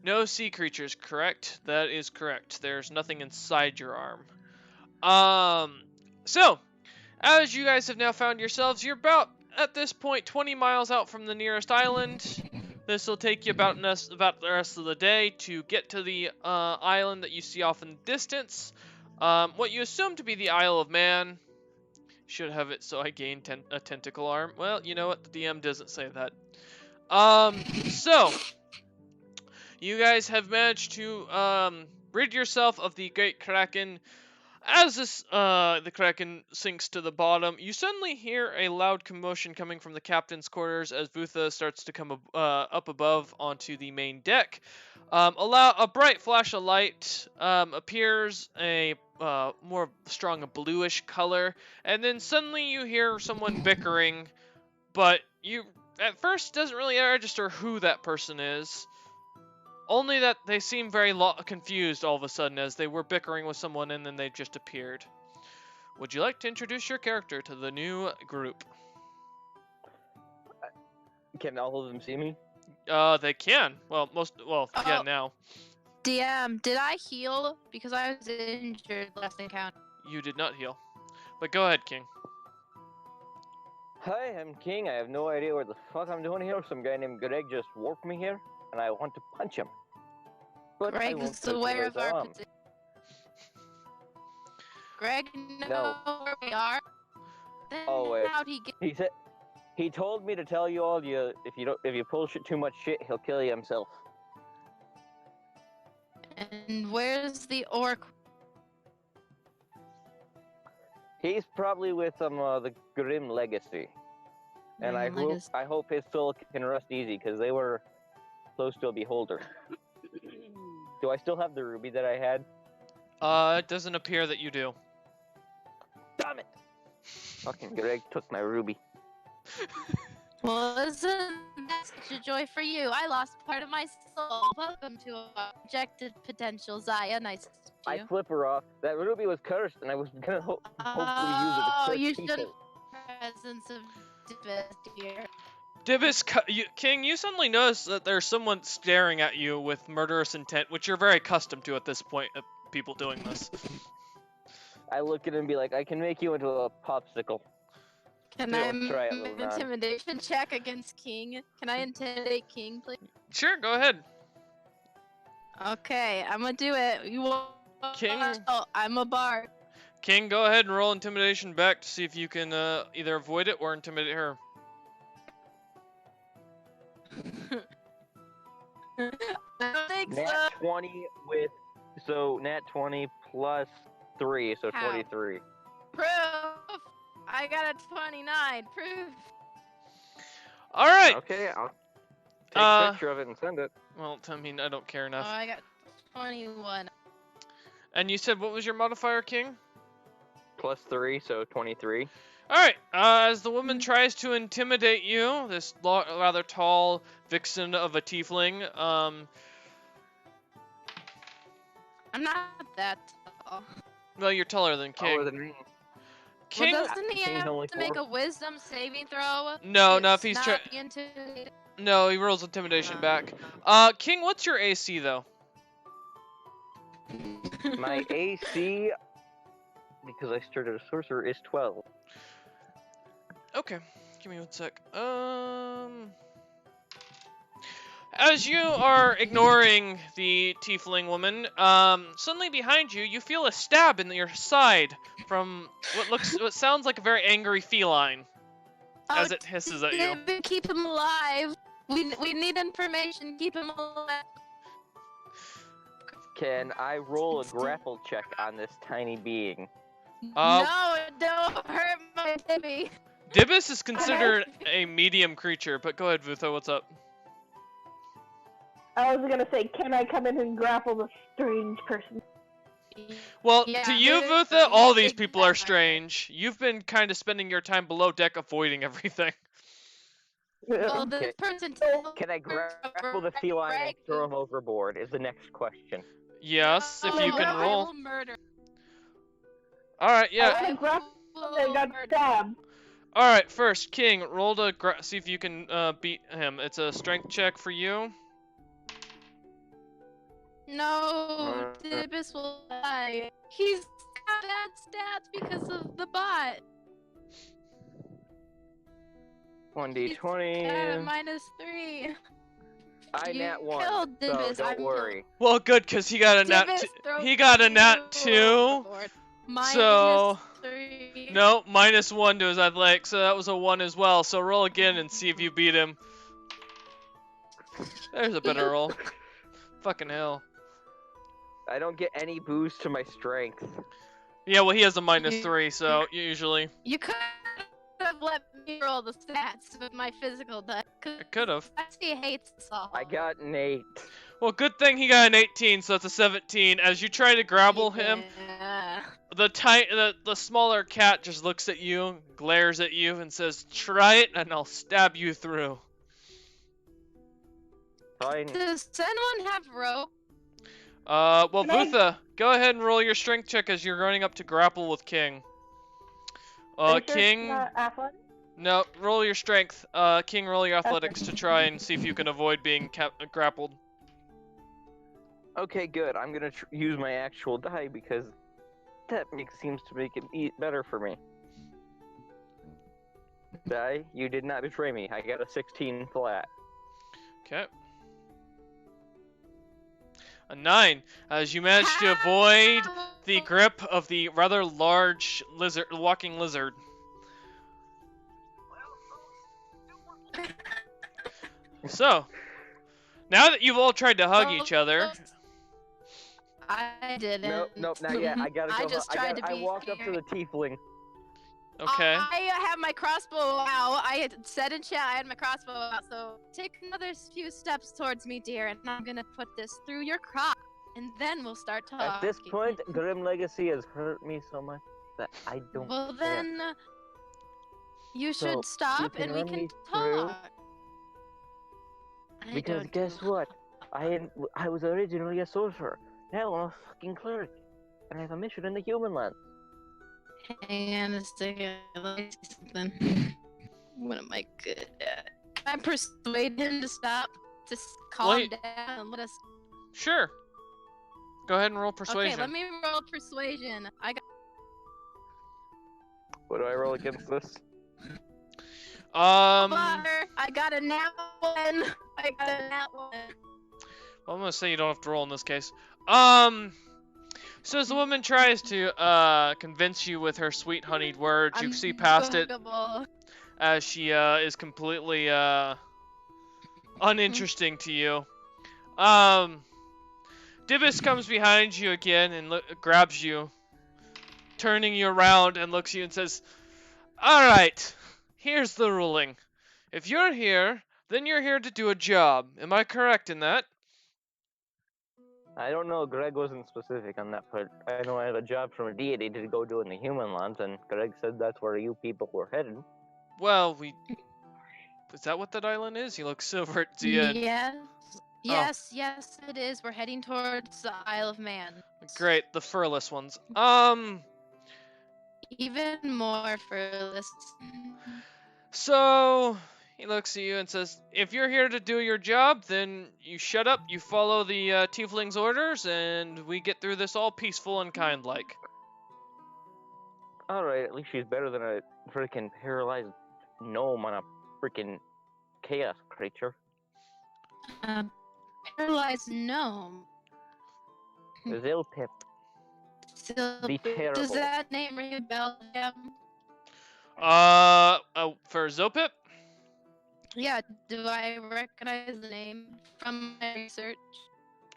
No sea creatures, correct? That is correct. There's nothing inside your arm. So, as you guys have now found yourselves, you're about, at this point, 20 miles out from the nearest island. This will take you about the rest of the day to get to the island that you see off in the distance. What you assume to be the Isle of Man. Should have it so I gain a tentacle arm. Well, you know what? The DM doesn't say that. So... You guys have managed to rid yourself of the Great Kraken. As the Kraken sinks to the bottom, you suddenly hear a loud commotion coming from the captain's quarters as Vutha starts to come up above onto the main deck. A bright flash of light appears, a more strong bluish color, and then suddenly you hear someone bickering, but you at first doesn't really register who that person is. Only that they seem very confused all of a sudden as they were bickering with someone and then they just appeared. Would you like to introduce your character to the new group? Can all of them see me? They can. Well, yeah, now. DM, did I heal? Because I was injured last encounter. You did not heal. But go ahead, King. Hi, I'm King. I have no idea what the fuck I'm doing here. Some guy named Greg just warped me here, and I want to punch him. But Greg is aware of our position. Greg knows where we are. Then Oh wait. how'd he get? He told me to tell you all if you pull too much shit, he'll kill you himself. And where's the orc? He's probably with the Grim Legacy, and I hope his soul can rest easy because they were close to a beholder. Do I still have the ruby that I had? It doesn't appear that you do. Damn it! Fucking Greg took my ruby. Well, isn't that such a joy for you? I lost part of my soul. Welcome to a rejected potential, Zaya. Nice to meet I you. flip her off. That ruby was cursed, and I was gonna hopefully use it to Oh, curse you people. shouldn't. Presence of Dibis here. Dibis, King, you suddenly notice that there's someone staring at you with murderous intent, which you're very accustomed to at this point, people doing this. I look at him and be like, I can make you into a popsicle. Can Yeah, I try it, make little an man. intimidation check against King? Can I intimidate King, please? Sure, go ahead. Okay, I'm gonna do it. You want? King? Oh, I'm a bard. King, go ahead and roll intimidation back to see if you can either avoid it or intimidate her. I don't think Nat so. 20 Nat 20 plus 3, so How? 23. Proof. I got a 29. Proof. All right. Okay, I'll take Uh, a picture of it and send it. Well, I mean, I don't care Oh, enough. I got 21. And you said what was your modifier, King? Plus 3, so 23. All right. As the woman tries to intimidate you, this rather tall vixen of a tiefling, I'm not that tall. well, you're taller than King. Taller than me. King, Well, doesn't he King's have only to make 4. a wisdom saving throw? No, to no, if he's not try- be intimidated? no, he rolls intimidation back. King, what's your AC though? My AC, because I started a sorcerer, is 12. Okay, give me one sec. As you are ignoring the tiefling woman, suddenly behind you, you feel a stab in your side from what sounds like a very angry feline as it hisses at you. David, keep him alive. We need information. Keep him alive. Can I roll a grapple check on this tiny being? No, don't hurt my baby. Dibis is considered a medium creature, but go ahead, Vutha, what's up? I was gonna say, can I come in and grapple the strange person? Well, Yeah, to you, Vutha, all these people are strange. You've been kind of spending your time below deck avoiding everything. Well, Okay. this person Can I grapple the feline and throw him overboard? Is the next question. Yes, if you No, can I roll. will murder. Alright, I yeah. wanna grab and got stabbed. Alright, first, King, roll to see if you can beat him. It's a strength check for you. No, Dibus will die. He's got bad stats because of the bot. 1d20. Got a -3. I You nat 1, killed so Dibus, don't I'm worry. Well, good, because he got a nat Dibus, two. throw He got a nat you 2. overboard. So- -3. No, -1 to his athletic, so that was a 1 as well. So roll again and see if you beat him. There's a better roll. Fucking hell. I don't get any boost to my strength. Yeah, well, he has a -3, so usually. You could have let me roll the stats with my physical die. I could have. He hates us all. I got an 8. Well, good thing he got an 18, so it's a 17. As you try to grapple him, Yeah. the smaller cat just looks at you, glares at you, and says, "Try it, and I'll stab you through." Fine. Does anyone have rope? Well, Can I- Vutha, go ahead and roll your strength check as you're running up to grapple with King. Are you sure it's King, not athletic? no, roll your strength. King, roll your athletics to try and see if you can avoid being grappled. Okay, good. I'm gonna use my actual die because that seems to make it better for me. Die, you did not betray me. I got a 16 flat. Okay. A 9, as you manage to avoid the grip of the rather large walking lizard. So, now that you've all tried to hug each other, I didn't. Nope, not yet. I gotta go. I just tried to I be walked up to fair. the tiefling. okay. I have my crossbow out. I had said in chat I had my crossbow out, so take another few steps towards me, dear, and I'm gonna put this through your crop, and then we'll start talking. At this point, Grim Legacy has hurt me so much that I don't Well care. then, you So, should stop can and we run can me through? talk. I Because don't guess know. what? I was originally a sorcerer. Now I'm a fucking cleric. And I have a mission in the human land. Hang on a second. Let me see something. What am I good at? Can I persuade him to stop? To calm Wait. down and let us. Sure. Go ahead and roll persuasion. Okay, let me roll persuasion. I got. What do I roll against this? Butter. I got a nat 1. I got a nat 1. Well, I'm gonna say you don't have to roll in this case. So as the woman tries to convince you with her sweet honeyed words, you see past it Unbuggable. as she is completely uninteresting to you. Dibus comes behind you again and grabs you, turning you around and looks at you and says, "Alright, here's the ruling. If you're here, then you're here to do a job. Am I correct in that?" I don't know. Greg wasn't specific on that part. I know I had a job from a deity to go do in the human lands, and Greg said that's where you people were headed. Well, is that what that island is? He looks over at Zia. and- Yes. Yes, it is. We're heading towards the Isle of Man. Great, the furless ones. Even more furless. So he looks at you and says, "If you're here to do your job, then you shut up, you follow the tiefling's orders, and we get through this all peaceful and kind-like." Alright, at least she's better than a freaking paralyzed gnome on a freaking chaos creature. Paralyzed gnome. Zilpip. Be terrible. Does that name ring a bell? Yeah. For Zopip? Yeah, do I recognize the name from my research?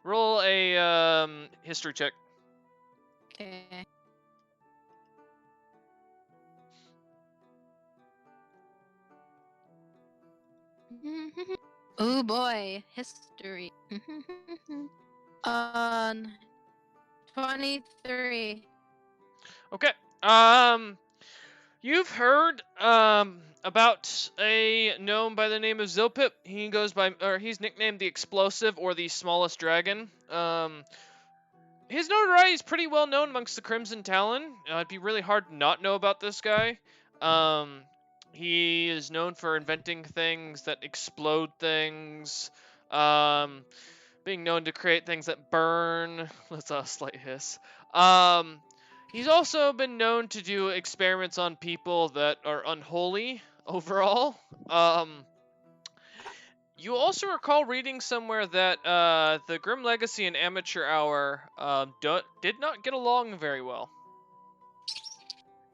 Roll a history check. Okay. Oh boy, history. 23. Okay. You've heard about a gnome by the name of Zilpip. He goes by, or he's nicknamed the Explosive or the Smallest Dragon. His notoriety is pretty well known amongst the Crimson Talon. It'd be really hard to not know about this guy. He is known for inventing things that explode things. Being known to create things that burn. That's a slight hiss. He's also been known to do experiments on people that are unholy overall. You also recall reading somewhere that the Grim Legacy and Amateur Hour did not get along very well.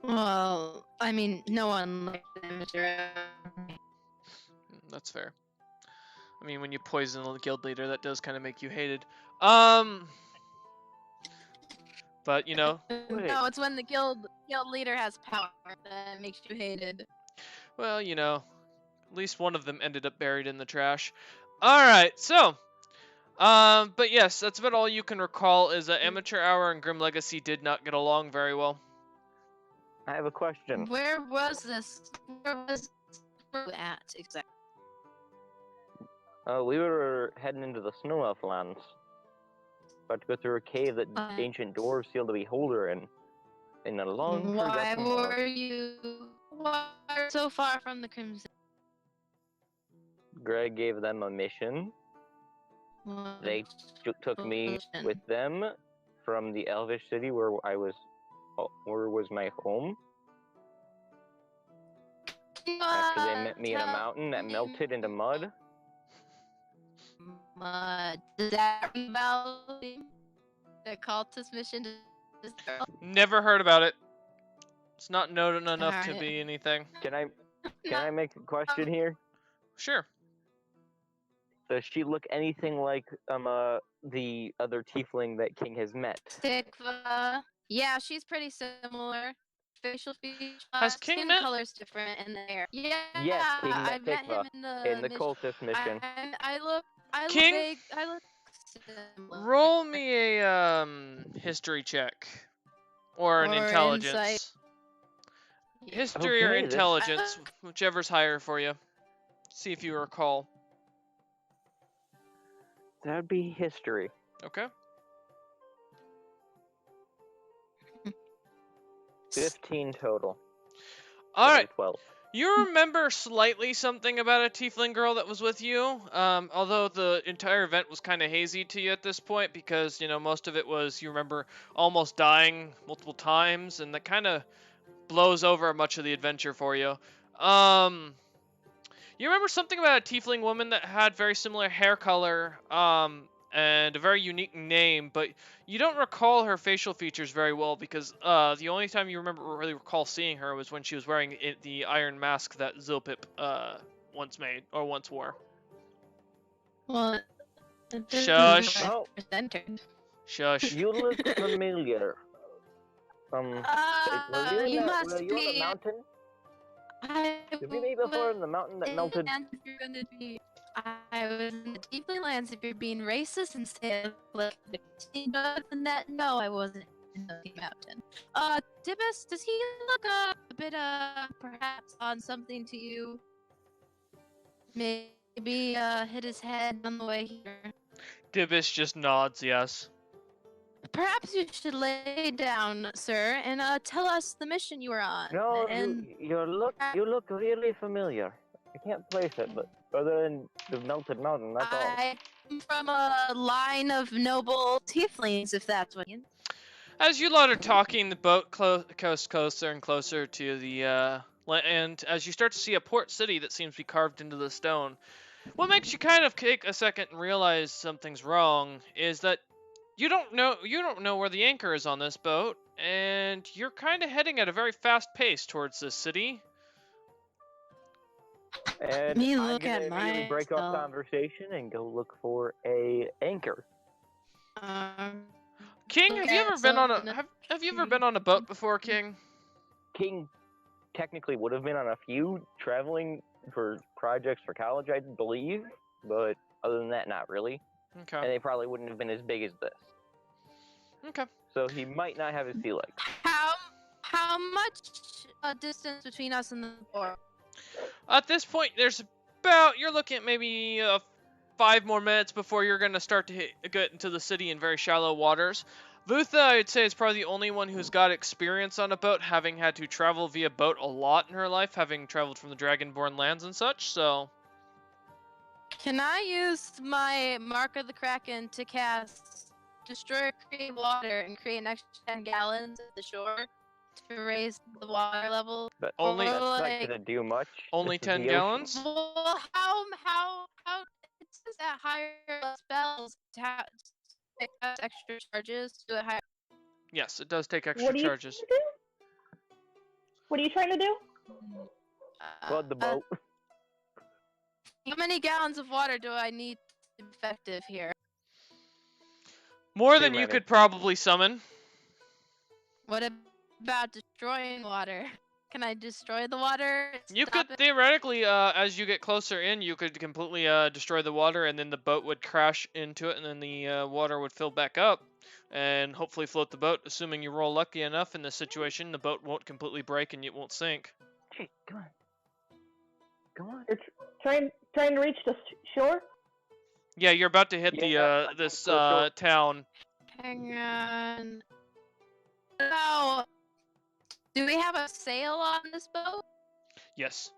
Well, I mean, no one likes amateur. That's fair. I mean, when you poison the guild leader, that does kind of make you hated. But you know. No, it's when the guild leader has power that makes you hated. Well, you know, at least one of them ended up buried in the trash. Alright, so. But yes, that's about all you can recall is that Amateur Hour and Grim Legacy did not get along very well. I have a question. Where was this? Where was it at exactly? We were heading into the Snow Elf lands. About to go through a cave that ancient dwarves sealed the beholder in a long Why forgotten were you so far from the Crimson? Greg gave them a mission. They took me with them from the Elvish city where was my home. After they met me in a mountain that melted into mud. Does that ring a bell? The cultist mission? Never heard about it. It's not known enough to be anything. Can I make a question here? Sure. Does she look anything like the other tiefling that King has met? Tikva. Yeah, she's pretty similar. Facial features, Has King skin met? color's different in the hair. Yeah, Yes, King I met met Tikva him in the cultist mission. I look King? I look similar. Roll me a history check. Or an Or intelligence. insight. History or Okay, that's- intelligence, whichever's higher for you. See if you recall. That would be history. Okay. 15 total. Alright. 12. You remember slightly something about a tiefling girl that was with you, although the entire event was kind of hazy to you at this point because, you know, most of it was you remember almost dying multiple times, and that kind of blows over much of the adventure for you. You remember something about a tiefling woman that had very similar hair color, and a very unique name, but you don't recall her facial features very well because the only time you really recall seeing her was when she was wearing the iron mask that Zilpip once wore. Well, Shush. Oh. Shush. You look familiar. Were you You on must the be. mountain? I Did we meet before in the mountain that melted? I was in the Tiefling lands. If you're being racist and say like that, no, I wasn't in the mountain. Dibus, does he look a bit perhaps on something to you? Maybe hit his head on the way here. Dibis just nods, yes. Perhaps you should lay down, sir, and tell us the mission you were on. No, and you look really familiar. I can't place it, but other than the melted mountain, that's all. I'm from a line of noble tieflings, if that's what you mean. As you lot are talking, the boat coasts closer and closer to the land as you start to see a port city that seems to be carved into the stone. What makes you kind of take a second and realize something's wrong is that you don't know where the anchor is on this boat, and you're kind of heading at a very fast pace towards this city. And Me I'm look gonna at immediately break off myself. conversation and go look for a anchor. King, have you ever been on a have you ever been on a boat before, King? King technically would have been on a few traveling for projects for college, I believe, but other than that, not really. Okay. And they probably wouldn't have been as big as this. Okay. so he might not have his sea legs. How much distance between us and the port? At this point, you're looking at maybe 5 more minutes before you're going to start to get into the city in very shallow waters. Vutha, I'd say, is probably the only one who's got experience on a boat, having had to travel via boat a lot in her life, having traveled from the Dragonborn lands and such, so... Can I use my Mark of the Kraken to cast Destroy or Create Water and create an extra 10 gallons at the shore to raise the water level? But Only- that's not like- gonna do much. Only This is 10 the ocean. gallons? Well, how it says that higher spells it has extra charges to a higher. Yes, it does take extra What are you charges. trying to do? What are you trying to do? Flood the boat. How many gallons of water do I need to be effective here? More Too than you many. could probably summon. What about destroying water? Can I destroy the water? You Stop could it? theoretically, as you get closer in, you could completely destroy the water, and then the boat would crash into it, and then the water would fill back up, and hopefully float the boat. Assuming you roll lucky enough in this situation, the boat won't completely break and it won't sink. Gee, come on. Come on. You're trying to reach the shore? Yeah, you're about to hit Yeah, the this go short. town. Hang on. Now, do we have a sail on this boat? Yes.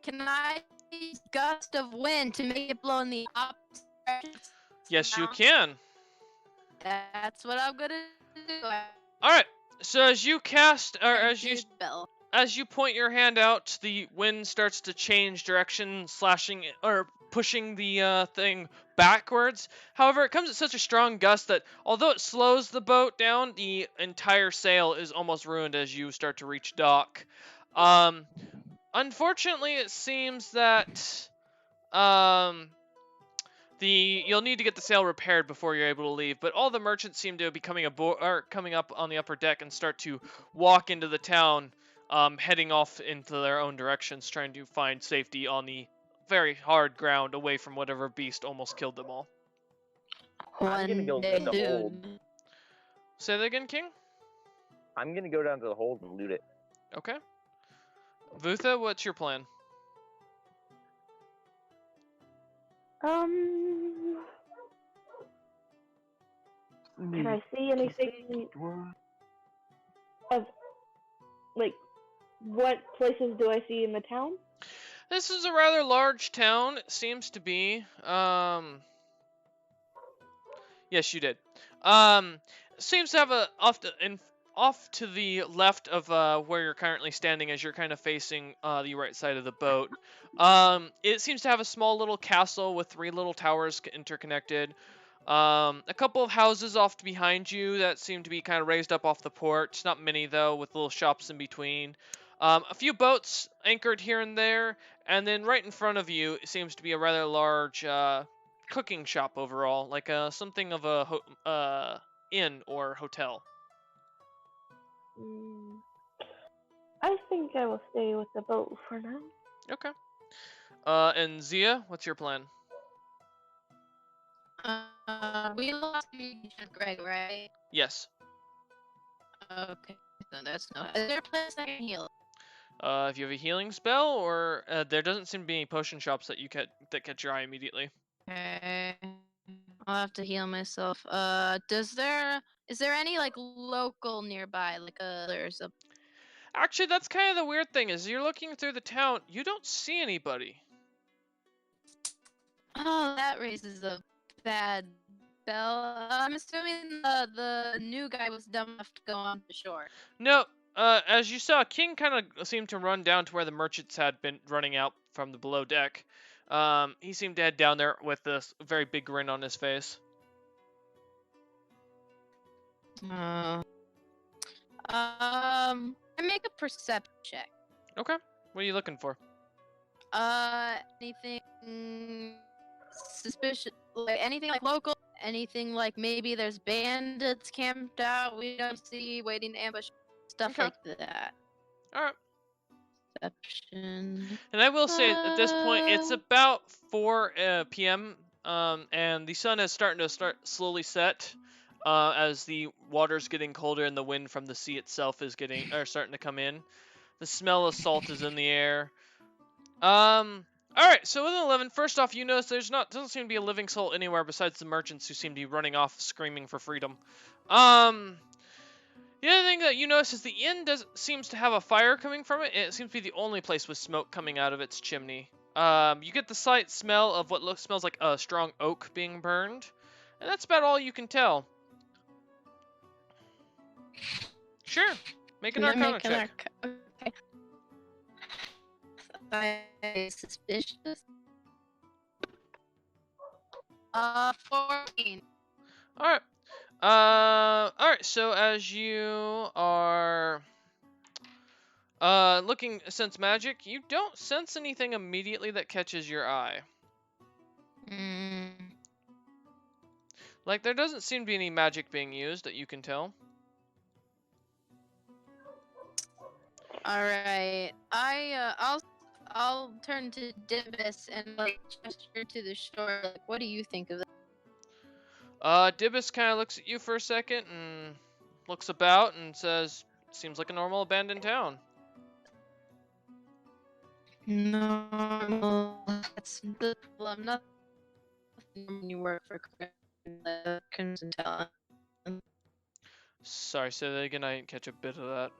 Can I use gust of wind to make it blow in the opposite direction? Yes, you Now, can. That's what I'm gonna do. All right. So as you cast, or as you point your hand out, the wind starts to change direction, slashing or pushing the thing backwards. However, it comes at such a strong gust that although it slows the boat down, the entire sail is almost ruined as you start to reach dock. Unfortunately, it seems that you'll need to get the sail repaired before you're able to leave, but all the merchants seem to be coming up on the upper deck and start to walk into the town, heading off into their own directions, trying to find safety on the very hard ground away from whatever beast almost killed them all. I'm gonna go One in the day hold. soon. Say that again, King? I'm gonna go down to the hold and loot it. Okay. Vutha, what's your plan? Can I see anything of, like, what places do I see in the town? This is a rather large town, it seems to be. Yes, you did. Seems to have a off to the left of where you're currently standing, as you're kind of facing the right side of the boat. It seems to have a small little castle with 3 little towers interconnected. A couple of houses off behind you that seem to be kind of raised up off the port. Not many though, with little shops in between. A few boats anchored here and there, and then right in front of you seems to be a rather large cooking shop overall, like something of a inn or hotel. I think I will stay with the boat for now. Okay. And Zia, what's your plan? We lost Agent Greg, right? Yes. Okay, so that's no. Is there a place I can heal? If you have a healing spell, or there doesn't seem to be any potion shops that that catch your eye immediately. Okay. I'll have to heal myself. Is there any like local nearby, like there's a? Actually, that's kind of the weird thing, is you're looking through the town, you don't see anybody. Oh, that raises a bad bell. I'm assuming the new guy was dumb enough to go on the shore. No, as you saw, King kind of seemed to run down to where the merchants had been running out from the below deck. He seemed to head down there with a very big grin on his face. I make a perception check. Okay, what are you looking for? Anything suspicious, like anything like local, anything like maybe there's bandits camped out we don't see, waiting to ambush, stuff Okay. like that. Alright. Perception. And I will say, at this point, it's about 4 p.m., and the sun is starting to slowly set. as the water's getting colder and the wind from the sea itself is starting to come in. The smell of salt is in the air. Alright, so with 11, first off, you notice doesn't seem to be a living soul anywhere besides the merchants who seem to be running off screaming for freedom. The other thing that you notice is the inn seems to have a fire coming from it, and it seems to be the only place with smoke coming out of its chimney. You get the slight smell of what smells like a strong oak being burned, and that's about all you can tell. Sure, make an Arcana check. Okay. Suspicious. 14. Alright. Alright, so as you are looking to sense magic, you don't sense anything immediately that catches your eye. Like, there doesn't seem to be any magic being used that you can tell. Alright. I'll turn to Dibus and like gesture to the shore. Like, what do you think of that? Dibus kind of looks at you for a second and looks about and says, "Seems like a normal abandoned town." Normal. That's I'm not. You work for Crimson Talon. Sorry, say that again. I didn't catch a bit of that.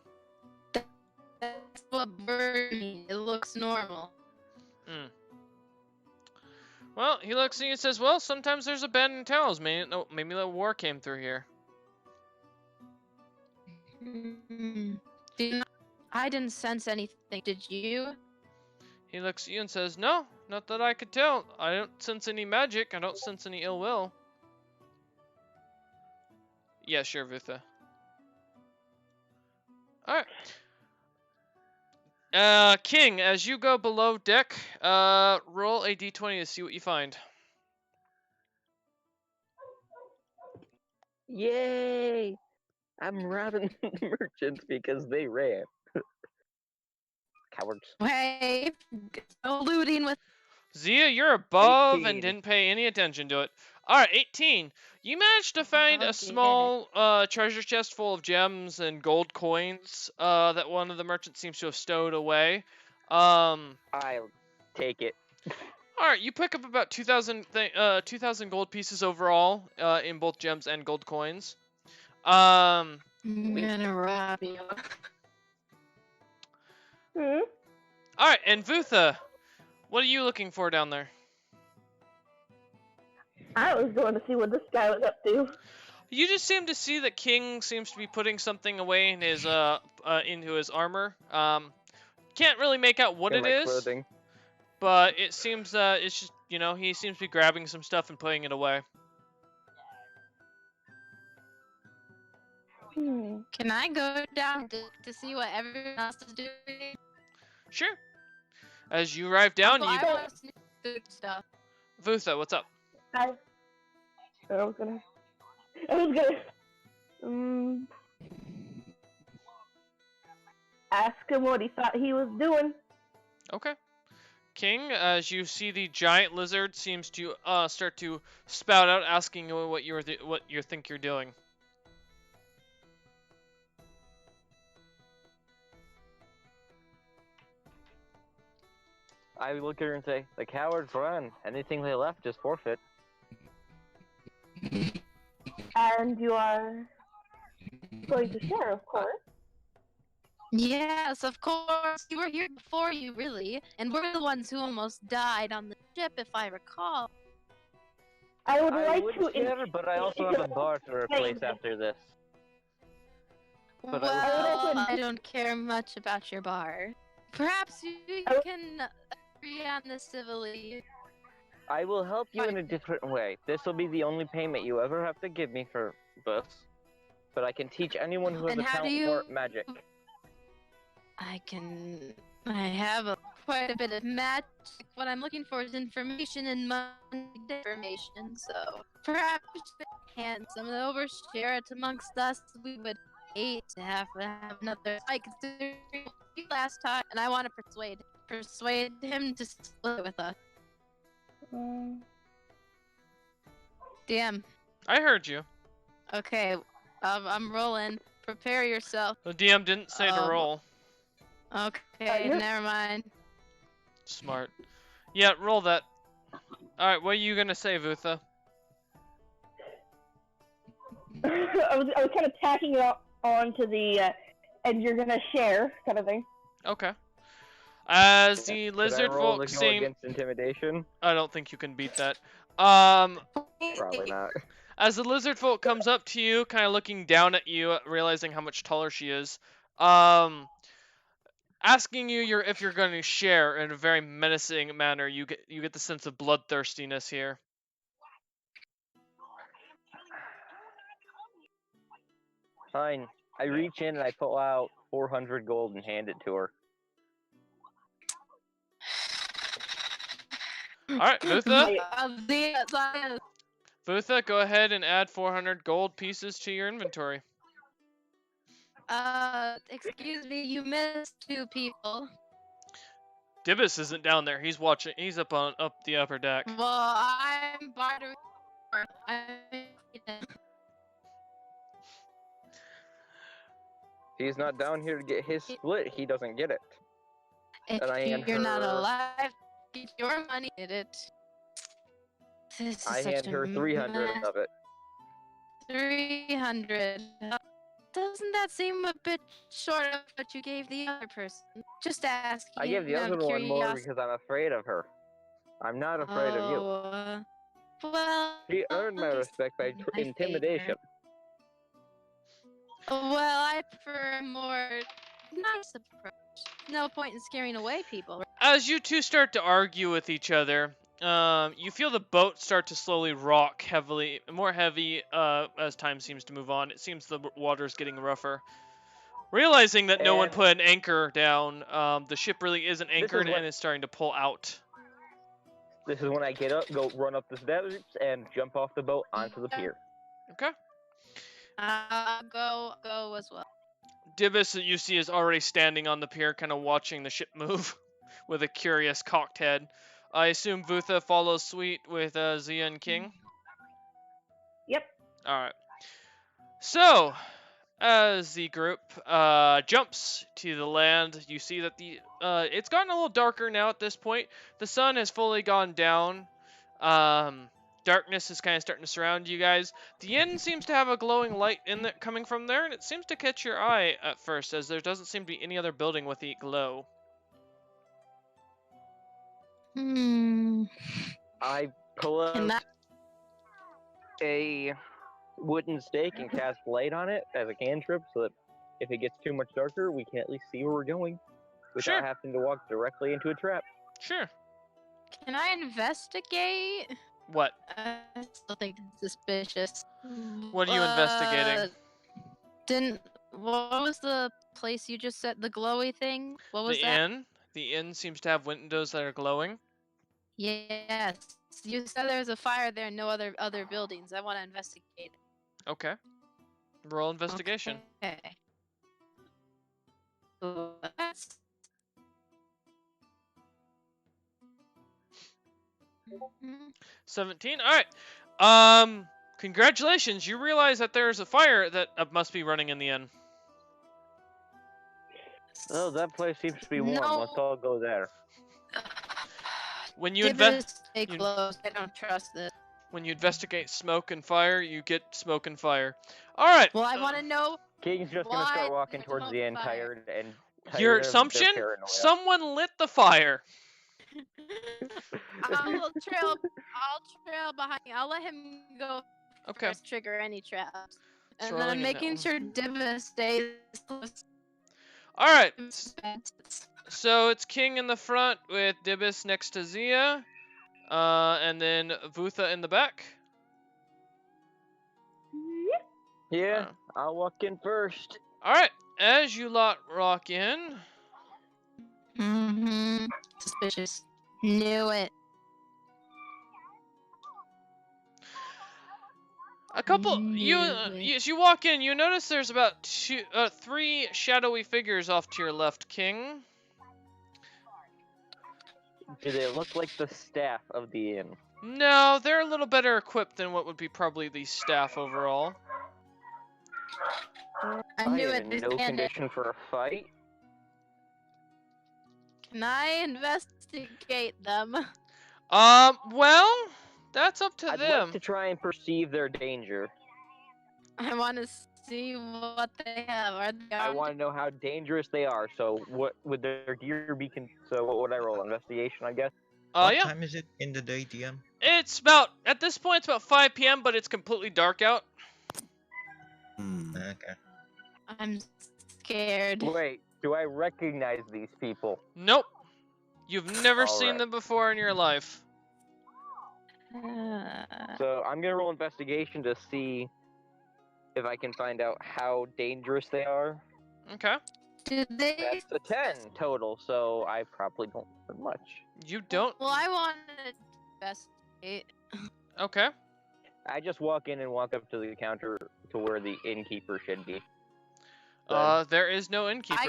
That's what bird means. It looks normal. Well, he looks at you and says, "Well, sometimes there's abandoned towns. Maybe the war came through here." I didn't sense anything. Did you? He looks at you and says, "No, not that I could tell. I don't sense any magic. I don't sense any ill will." Yeah, sure, Vutha. Alright. King, as you go below deck, roll a d20 to see what you find. Yay! I'm robbing the merchants because they ran. Cowards. Hey, no looting with. Zia, you're above 18. and didn't pay any attention to it. Alright, 18. You managed to find a Okay. small treasure chest full of gems and gold coins that one of the merchants seems to have stowed away. I'll take it. Alright, you pick up about 2,000 gold pieces overall in both gems and gold coins. I'm gonna rob you. Alright, and Vutha, what are you looking for down there? I was going to see what this guy was up to. You just seem to see that King seems to be putting something away in his into his armor. Can't really make out what it is, Clothing. but it seems it's just, he seems to be grabbing some stuff and putting it away. Can I go down to see what everyone else is doing? Sure. As you arrive down, Also, you I want to sneak food stuff. Vutha, what's up? I was gonna ask him what he thought he was doing. Okay. King, as you see the giant lizard seems to start to spout out, asking you what you think you're doing. I look at her and say, "The cowards run. Anything they left is forfeit." And you are going to share, of course. Yes, of course. You were here before you, really. And we're the ones who almost died on the ship, if I recall. I would I like would to share, but I also have a bar to replace after this. But I don't care much about your bar. Perhaps you can agree on this civilly. I will help you in a different way. This will be the only payment you ever have to give me for this. But I can teach anyone who has And a how talent do you- for magic. I have quite a bit of magic. What I'm looking for is information and money information, so perhaps we should hand some of it over, share it amongst us. We would hate to have another fight considering you last time, and I want to persuade him to split it with us. Damn. I heard you. Okay, I'm rolling. Prepare yourself. The DM didn't say to roll. Okay, you're- never mind. Smart. Yeah, roll that. Alright, what are you gonna say, Vutha? I was kind of tacking it onto the, and you're gonna share kind of thing. Okay. As the Should I lizard roll folk to go seem... against intimidation? I don't think you can beat that. Probably not. As the lizard folk comes up to you, kind of looking down at you, realizing how much taller she is, asking you if you're going to share in a very menacing manner. You get the sense of bloodthirstiness here. Fine. I reach in and I pull out 400 gold and hand it to her. All right, Vutha. The Vutha, go ahead and add 400 gold pieces to your inventory. excuse me, you missed 2 people. Dibus isn't down there. He's watching. He's up the upper deck. Well, I'm bartering. He's not down here to get his split. He doesn't get it. If And I hand you're not her- alive, get your money. Did it? This is I such hand a her 300 mess. of it. 300. Doesn't that seem a bit short of what you gave the other person? Just asking. I gave the out other of one more curiosity. because I'm afraid of her. I'm not afraid of you. Well, She earned my just respect by my intimidation. favor. Well, I prefer a more nice approach. No point in scaring away people. As you two start to argue with each other, you feel the boat start to slowly rock more heavy as time seems to move on. It seems the water's getting rougher. Realizing that no one And- put an anchor down, the ship really isn't anchored what- and is starting to pull out. This is when I get up, go run up the steps, and jump off the boat onto the pier. Okay. Go as well. Dibus, that you see, is already standing on the pier, kind of watching the ship move with a curious cocked head. I assume Vutha follows suit with Zia and King? Yep. Alright. So, as the group jumps to the land, you see that it's gotten a little darker now at this point. The sun has fully gone down. Darkness is kind of starting to surround you guys. The inn seems to have a glowing light coming from there, and it seems to catch your eye at first, as there doesn't seem to be any other building with the glow. I pull out Can that- a wooden stake and cast light on it as a cantrip so that if it gets too much darker, we can at least see where we're going without Sure. having to walk directly into a trap. Sure. Can I investigate? What? I still think it's suspicious. What are you investigating? What was the place you just said? The glowy thing? What was The that? inn? The inn seems to have windows that are glowing. Yes. You said there was a fire there and no other buildings. I want to investigate. Okay. Roll investigation. Okay. So that's... 17. All right. Congratulations. You realize that there's a fire that must be running in the inn. Oh, that place seems to be warm. No. Let's all go there. When you Stay you- close. I don't trust this. when you investigate smoke and fire, you get smoke and fire. All right. Well, I want to know. King's just gonna Why start walking there's towards no the end, fire? tired and Your tired of their assumption? paranoia. Someone lit the fire. I'll trail behind. I'll let him go Okay. first. Trigger any traps, and Throwing then I'm in that making one. sure Diva stays close All right. to fences. So it's King in the front with Dibus next to Zia, and then Vutha in the back. Yeah, I'll walk in first. All right. As you lot rock in, Mm-hmm. Suspicious. Knew it. a couple Knew as you walk in, you notice there's about 3 shadowy figures off to your left, King. Do they look like the staff of the inn? No, they're a little better equipped than what would be probably the staff overall. I I knew am it. in There's no bandit. condition for a fight. Can I investigate them? Well, that's up to I'd them. like to try and perceive their danger. I want to see what they have. Are they I armed? want to know how dangerous they are. So what would their gear be? So what would I roll? Investigation, I guess. What Yeah. time is it in the day, DM? It's about, at this point, it's about 5 p.m., but it's completely dark out. Okay. I'm scared. Wait, do I recognize these people? Nope. You've never seen Alright. them before in your life. So I'm gonna roll investigation to see if I can find out how dangerous they are. Okay. Do they? That's a 10 total, so I probably don't learn much. You don't? Well, I want to investigate. Okay. I just walk in and walk up to the counter to where the innkeeper should be. There is no innkeeper.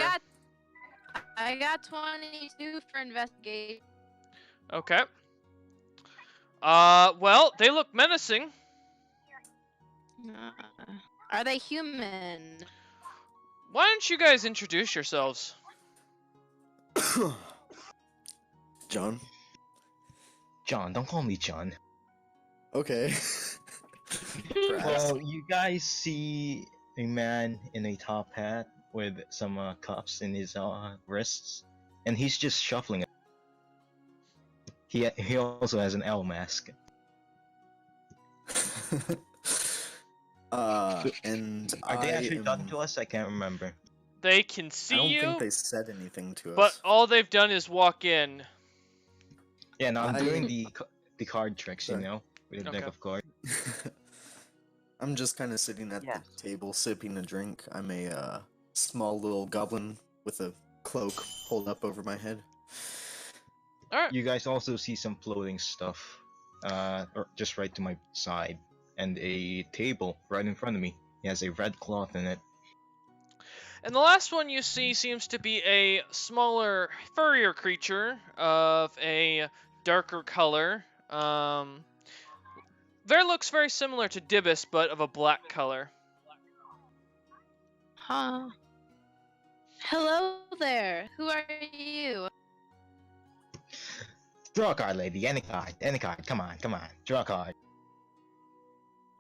I got 22 for investigate. Okay. Well, they look menacing. Are they human? Why don't you guys introduce yourselves? John? John, don't call me John. Okay. Well, you guys see a man in a top hat with some cuffs in his wrists, and he's just shuffling it. He also has an L mask. And Are they actually am- talking to us? I can't remember. They can I see don't you, think they said anything to but us. all they've done is walk in. Yeah, no, I'm I- doing the card tricks, you Sorry. know, with a deck Okay. of cards. I'm just kind of sitting at Yes. the table sipping a drink. I'm a small little goblin with a cloak pulled up over my head. Alright. You guys also see some floating stuff, or just right to my side, and a table right in front of me. It has a red cloth in it. And the last one you see seems to be a smaller, furrier creature of a darker color. Looks very similar to Dibus, but of a black color. Huh. Hello there. Who are you? Draw a card, lady. Any card. Come on. Draw a card.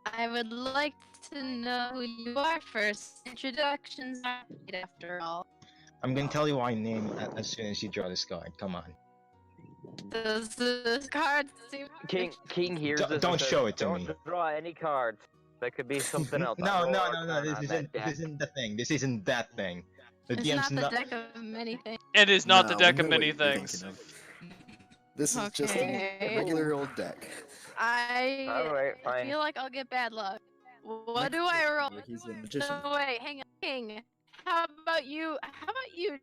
I would like to know who you are first. Introductions are made after all. I'm gonna tell you my name as soon as you draw this card. Come on. Does this card seem King hears Don't- this. don't and says, show it to "Don't me." draw any cards. That could be something else. No. This This isn't the thing. This isn't that thing. The It's DM's not the deck of many things. It is not the Nah, deck we of know what many you're things. thinking of. This is just Okay. a regular old deck. Alright, fine. feel like I'll get bad luck. What do I roll? He's a magician. No, wait, hang on, King. How about you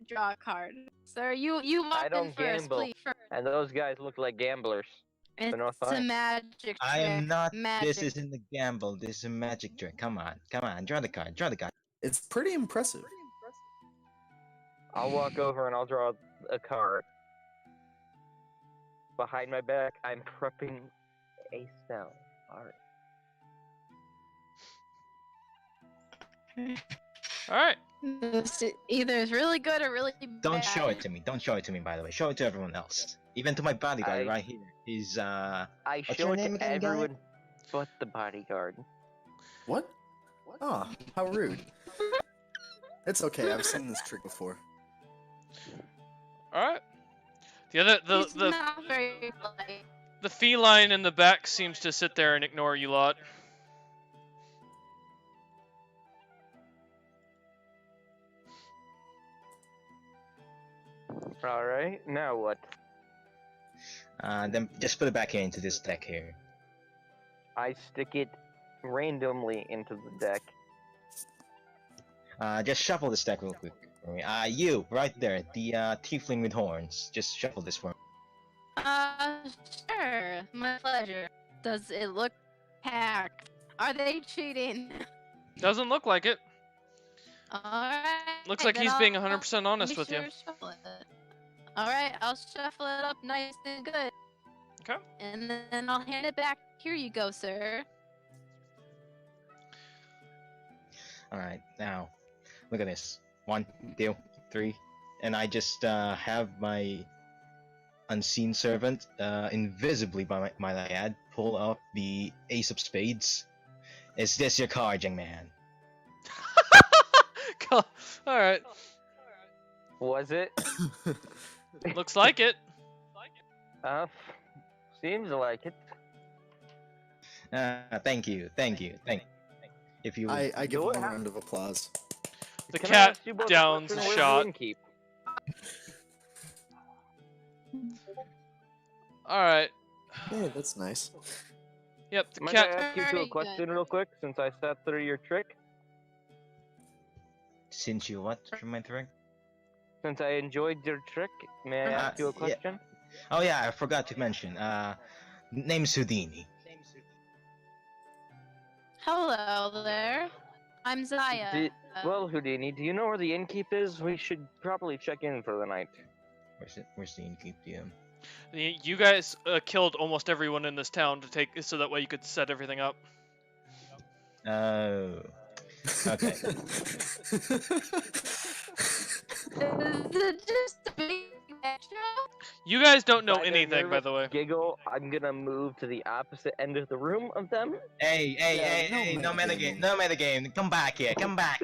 draw a card, sir? You walk in don't first, gamble. please. And those guys look like gamblers. It's no, a fine. magic trick. I am not. Magic. This isn't a gamble. This is a magic trick. Come on. Draw the card. It's pretty impressive. I'll walk over and I'll draw a card. Behind my back, I'm prepping a spell. Alright. Alright. This either is really good or really bad. Don't show it to me. Don't show it to me. By the way, show it to everyone else. Even to my bodyguard I- right here. He's I What's show your it name to again, guy? everyone but the bodyguard. What? Ah, how rude. It's okay, I've seen this trick before. Alright. The He's not very polite. the feline in the back seems to sit there and ignore you lot. Alright, now what? then just put it back here into this deck here. I stick it randomly into the deck. Just shuffle this deck real quick for me. You right there, the tiefling with horns. Just shuffle this for me. Sure. My pleasure. Does it look packed? Are they cheating? Doesn't look like it. Alright. Looks like then he's I'll being 100% honest be with you. sure to shuffle it. Alright, I'll shuffle it up nice and good. Okay. And then I'll hand it back. Here you go, sir. Alright, now, look at this. 1, 2, 3. And I just have my unseen servant, invisibly by my ad, pull up the Ace of Spades. Is this your card, young man? All right. Was it? Looks like it. Seems like it. Thank you. If you I give him a round of applause. The Can I cat ask you both a downs question? a Where's shot. the innkeep? All right. Hey, that's nice. Yep. The Might I cat. ask you two a Very question good. real quick, since I sat through your trick? since you what from my trick? Since I enjoyed your trick, may I ask you a yeah. question? Oh yeah, I forgot to mention. Name's Houdini. Hello there. I'm Zaya. Well, Houdini, do you know where the innkeep is? We should probably check in for the night. Where's the innkeep, DM? You guys killed almost everyone in this town to take so that way you could set everything up. Oh. Okay. Is it just a big extra? You guys don't know By their anything, by nervous the way. Giggle, I'm gonna move to the opposite end of the room of them. Hey, no no metagame. metagame. Come back here. Come on.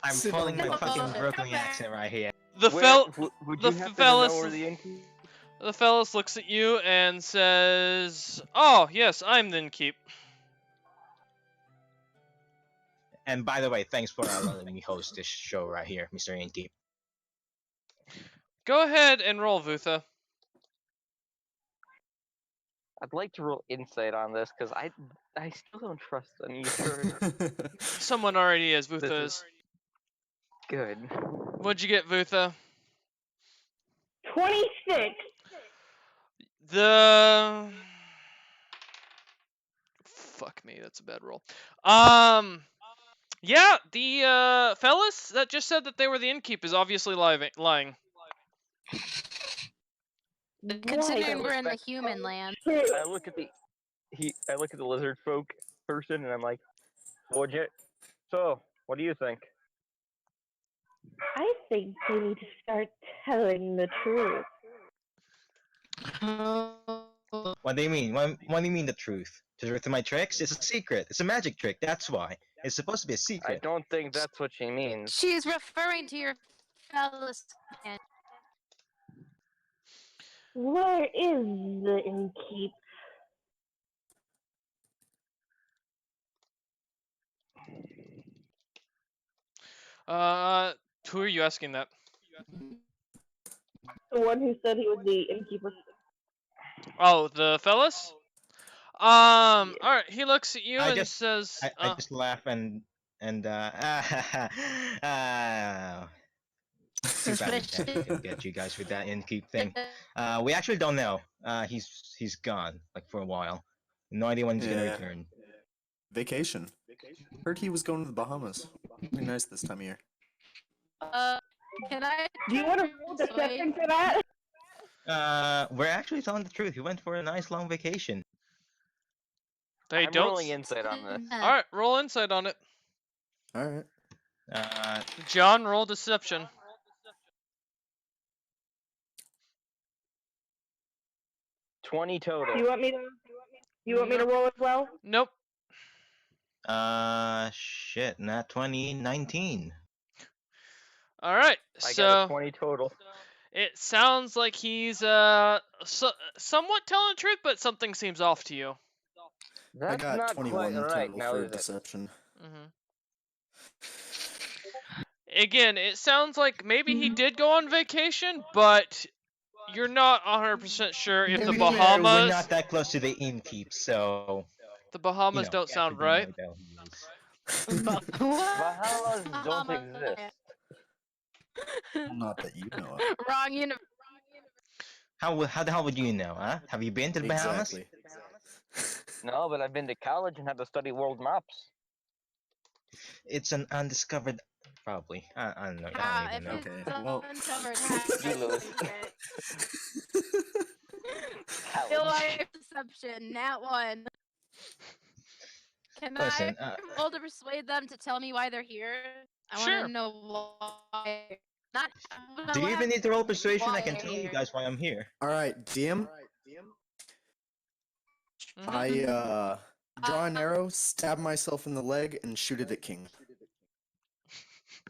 I'm Sit pulling on my the fucking phone. Brooklyn Come back. accent right here. The Would the you happen fellas- to know where the innkeep? The fellas looks at you and says, "Oh, yes, I'm the innkeep." And by the way, thanks for letting me host this show right here, Mr. Innkeep. Go ahead and roll, Vutha. I'd like to roll insight on this because I still don't trust on either. Someone already is. Vutha This is. Good. What'd you get, Vutha? 26. The fuck me, that's a bad roll. Yeah, the fellas that just said that they were the innkeep is obviously lying. Considering we're in the respect- human land. I look at the lizard folk person and I'm like, Wojit, so what do you think? I think they need to start telling the truth. What do you mean? What do you mean the truth? To my tricks? It's a secret. It's a magic trick. That's why. It's supposed to be a I secret. don't think that's what she means. She's referring to your fellas. Where is the innkeep? Who are you asking that? The one who said he was the innkeeper. Oh, the fellas? Alright, he looks at you I and just- says, I just laugh and too bad I didn't get you guys with that innkeep thing. We actually don't know. He's gone like for a while. No idea when he's gonna Yeah. return. Vacation. Heard he was going to the Bahamas. Be nice this time of year. Can I? Do you want to roll deception for that? We're actually telling the truth. He went for a nice long vacation. they I'm don't. rolling insight on this. Alright, roll insight on it. Alright. John, roll deception. $20 total. Do you want me to? You want me to roll as well? Nope. Shit, not 2019. Alright, I got so a 20 total. it sounds like he's somewhat telling the truth, but something seems off to you. I That's got not 21 quite right total now, for is it? deception. Again, it sounds like maybe he did go on vacation, but you're not 100% sure if To the be fair, we're Bahamas not that close to the innkeep, so the Bahamas you know, don't we sound actually right. don't know where he is. Bahamas don't Bahamas, exist. Not that you know of. Wrong universe. How the hell would you know, huh? Have you been to the Bahamas? Exactly. No, but I've been to college and had to study world maps. It's an undiscovered, probably. I don't know. I Ah, don't if even know. it's Okay, well- uncovered, how You do lose. Real College. life deception, nat one. Can Listen, I roll to persuade them to tell me why they're here? I want Sure. to know why. Not. do you even need to roll persuasion? I why can they're tell you here. guys why I'm here. Alright, DM. Mhm. I draw an arrow, stab myself in the leg, and shoot it at King.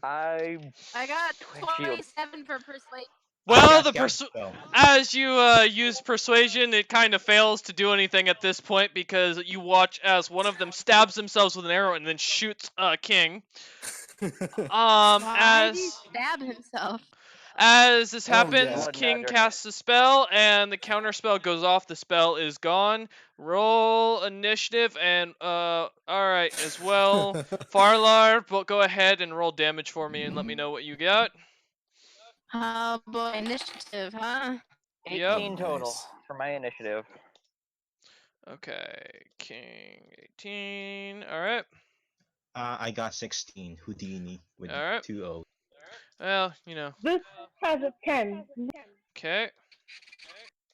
I I got Shield. 27 for persuade. Well, I the cast spell. as you use persuasion, it kind of fails to do anything at this point because you watch as one of them stabs themselves with an arrow and then shoots King. Why did he stab himself? As this Oh, happens, yeah. Blood King magic. casts a spell, and the counter spell goes off. The spell is gone. Roll initiative, and all right as well. Farlar, go ahead and roll damage for me, and let me know what you got. Oh boy, initiative, huh? 18 Yep. total Nice. for my initiative. Okay, King 18. All right. I got 16 Houdini with Alright. 2 O's. Well, you know. This has a 10. Okay.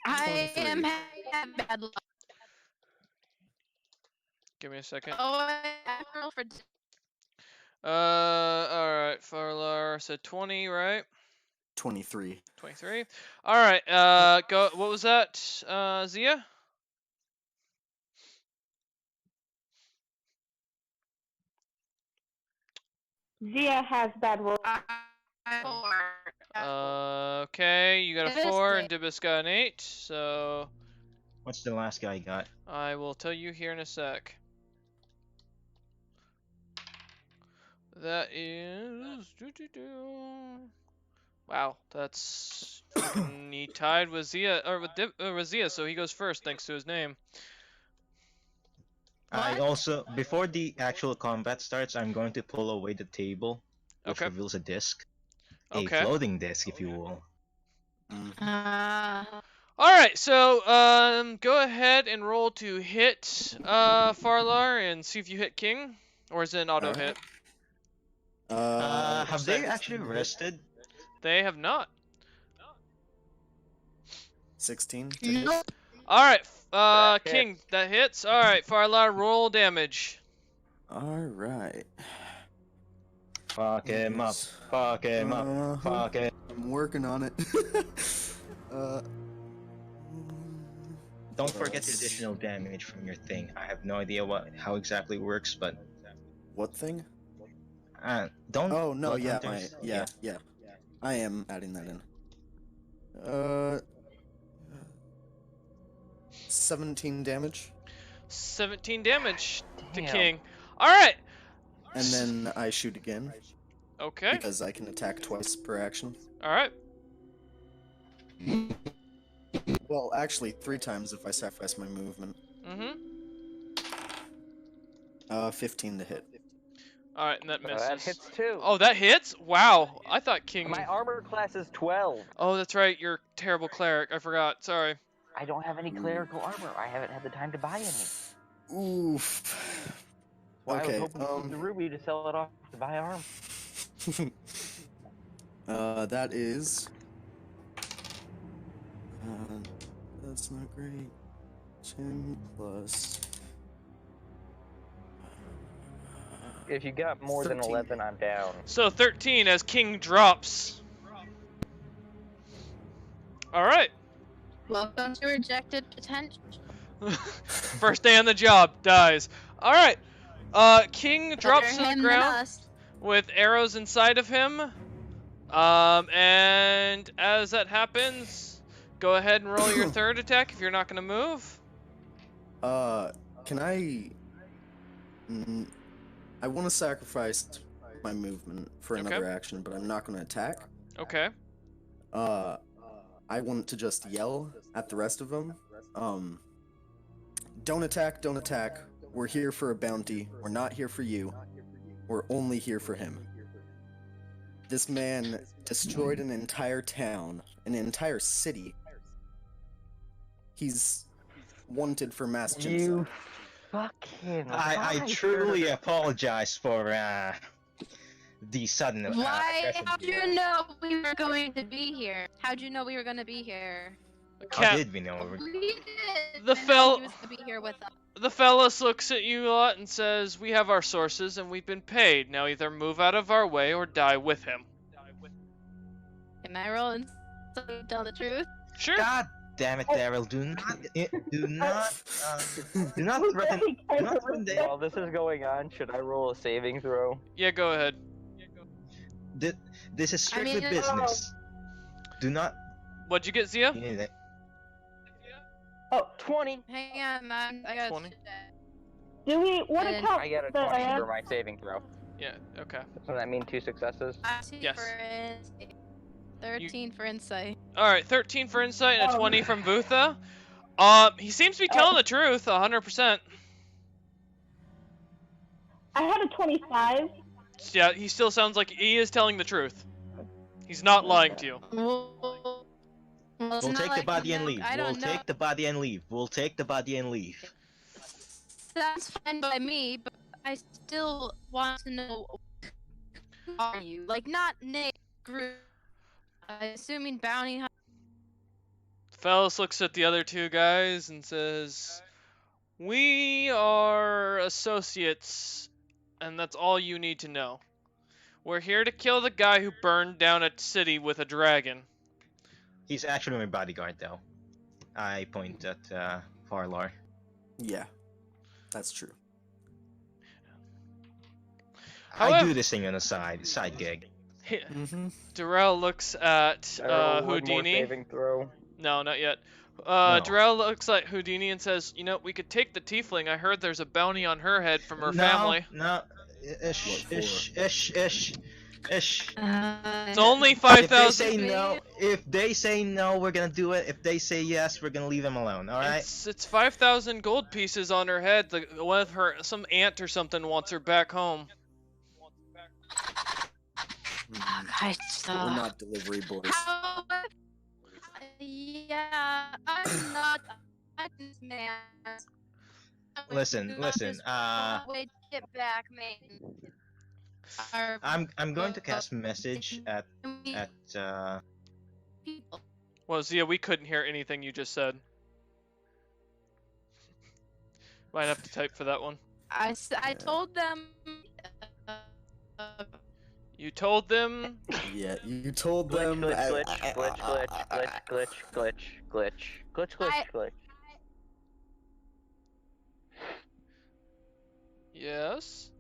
I 23. am have bad luck. Give me a second. Oh, I roll for. Alright. Farlar said 20, right? 23. 23. Alright, go. What was that, Zia? Zia has bad roll. Okay, you got a Dibus 4 did. and Dibus got an 8, so What's the last guy got? I will tell you here in a sec. That is. Wow, that's. He tied with Zia, or with Zia, so he goes first thanks to his name. I What? also, before the actual combat starts, I'm going to pull away the table, which Okay. reveals a disc. Okay. A floating disc, if you will. Alright, so go ahead and roll to hit Farlar and see if you hit King. Or is it an auto Alright. hit? Have they actually rested? They have not. 16 to hit. Nope. Alright, That King, that hits. Alright, Farlar, roll damage. Alright. Fuck him up. Yes. Fuck him up. Uh-huh. Fuck him. I'm working on it. Don't forget the additional damage from your thing. I have no idea how exactly it works, but What thing? don't. Oh no, Blood yeah, Hunters- yeah. I am adding that in. 17 damage, 17 damage to Damn. King. Alright. and then I shoot again Okay. because I can attack twice per action. Alright. Well, actually, 3 times if I sacrifice my movement. Mm-hmm. 15 to hit. Alright, and that misses. That hits too. Oh, that hits? Wow. I thought King. My armor class is 12. Oh, that's right. You're a terrible cleric. I forgot. Sorry. I don't have any clerical armor. I haven't had the time to buy any. Oof. Well, Okay, I was hoping to use the ruby to sell it off to buy armor. That is. That's not great. 10 plus. If you got more than 13. 11, I'm down. So 13 as King drops. Alright. Welcome to rejected potential. First day on the job, dies. Alright. King drops to the ground with arrows inside of him. And as that happens, go ahead and roll your third attack if you're not gonna move. Can I? I want to sacrifice my movement for Okay. another action, but I'm not going to attack. Okay. I want to just yell at the rest of them. Don't attack, don't attack. We're here for a bounty. We're not here for you. We're only here for him. This man destroyed an entire town, an entire city. He's wanted for mass genocide. You fucking I truly apologize for the sudden. Why? aggressive How'd you know we were going to be here? How'd you know we were going to be here? How did we know? We did. The I know fel- he was gonna be here with us. The fellas looks at you lot and says, "We have our sources and we've been paid. Now either move out of our way or die with him." Can I roll and tell the truth? Sure. God damn it, Daryl! Do not threaten. Do not threaten Daryl. While this is going on, should I roll a saving throw? Yeah, go ahead. This is strictly mean, business. Do not. What'd you get, Zia? You need it. Oh, 20. Hang on, I got 20. do we? What And- account? I got a that 20 I for my saving throw. Yeah, okay. Doesn't that mean 2 successes? Yes. For insight. 13 for insight. Alright, 13 for insight and a 20 from Vutha. He seems to be telling the truth, 100%. I had a 25. Yeah, he still sounds like he is telling the truth. He's not lying to you. Well, it's We'll not take the like body and no- leave. I We'll don't know. take the body and leave. We'll take the body and leave. That's fine by me, but I still want to know who are you? Like, not name, group. Assuming bounty hunter. Phallus looks at the other two guys and says, "We are associates, and that's all you need to know. We're here to kill the guy who burned down a city with a dragon." He's actually my bodyguard, though. I point at Farlar. Yeah, that's true. I However- do this thing on the side gig. Mm-hmm. Darrell looks at Should I roll one more Houdini. saving throw. No, not yet. No. Darrell looks at Houdini and says, "You know, we could take the tiefling. I heard there's a bounty on her head from her family." No, ish, What ish, ish, ish, ish. It's only If they 5,000. say no, we're gonna do it. If they say yes, we're gonna leave them alone. All right. It's 5,000 gold pieces on her head. The one of her, some aunt or something wants her back home. I We're not delivery boys. Yeah, I'm not. I'm this man. Listen, Wait, get back, man. Our I'm going to cast message at people. Well, Zia, we couldn't hear anything you just said. Might have to type for that one. I told them. You told them. Yeah, you told Glitch, them. glitch, glitch, glitch, glitch, glitch, glitch, glitch, glitch, glitch. Yes.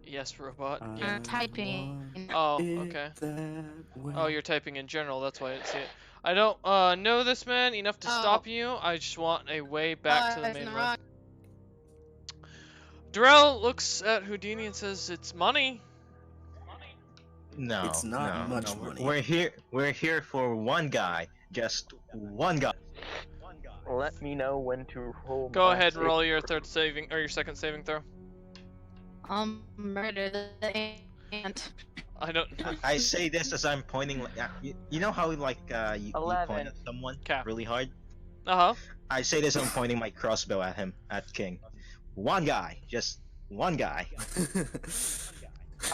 Yes, robot. Yeah. Typing. Oh, okay. Oh, you're typing in general. That's why I didn't see it. I don't know this man enough to stop you. I just want a way back to the main road. Darrell looks at Houdini and says, "It's money." No, It's not no, much no. money. We're here for one guy, just one guy. Let me know when to roll. Go my ahead and roll saving your throw. third saving or your second saving throw. Murder the ant. I don't. I say this as I'm pointing. Like, you know how like you 11. point at someone Cap. really hard. Uh huh. I say this. I'm pointing my crossbow at him, at King. One guy, just one guy.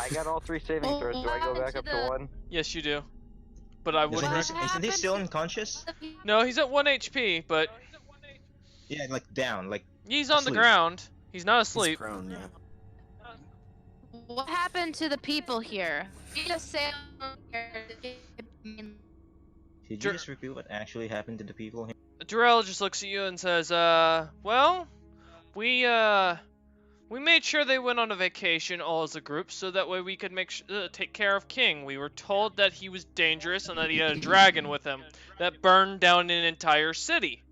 I got all 3 saving throws. Do I go back up to 1? Yes, you do. But I wouldn't. Isn't he still unconscious? No, he's at 1 HP, but Yeah, like down, like he's on the Asleep. ground. He's not He's asleep. prone, yeah. What happened to the people here? We just sailed here. Did you Sure. just repeat what actually happened to the people here? Darrell just looks at you and says, well, we made sure they went on a vacation all as a group so that way we could take care of King. We were told that he was dangerous and that he had a dragon with him that burned down an entire city.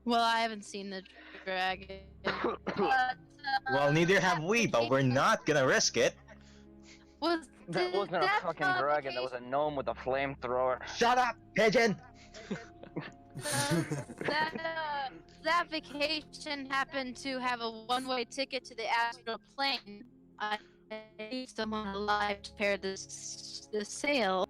Well, I haven't seen the dragon. Well, neither have we, but we're not gonna risk it. That wasn't a fucking dragon, that was a gnome with a flamethrower. Shut up, pigeon! That vacation happened to have a one-way ticket to the astral plane. I need someone alive to pair the sail.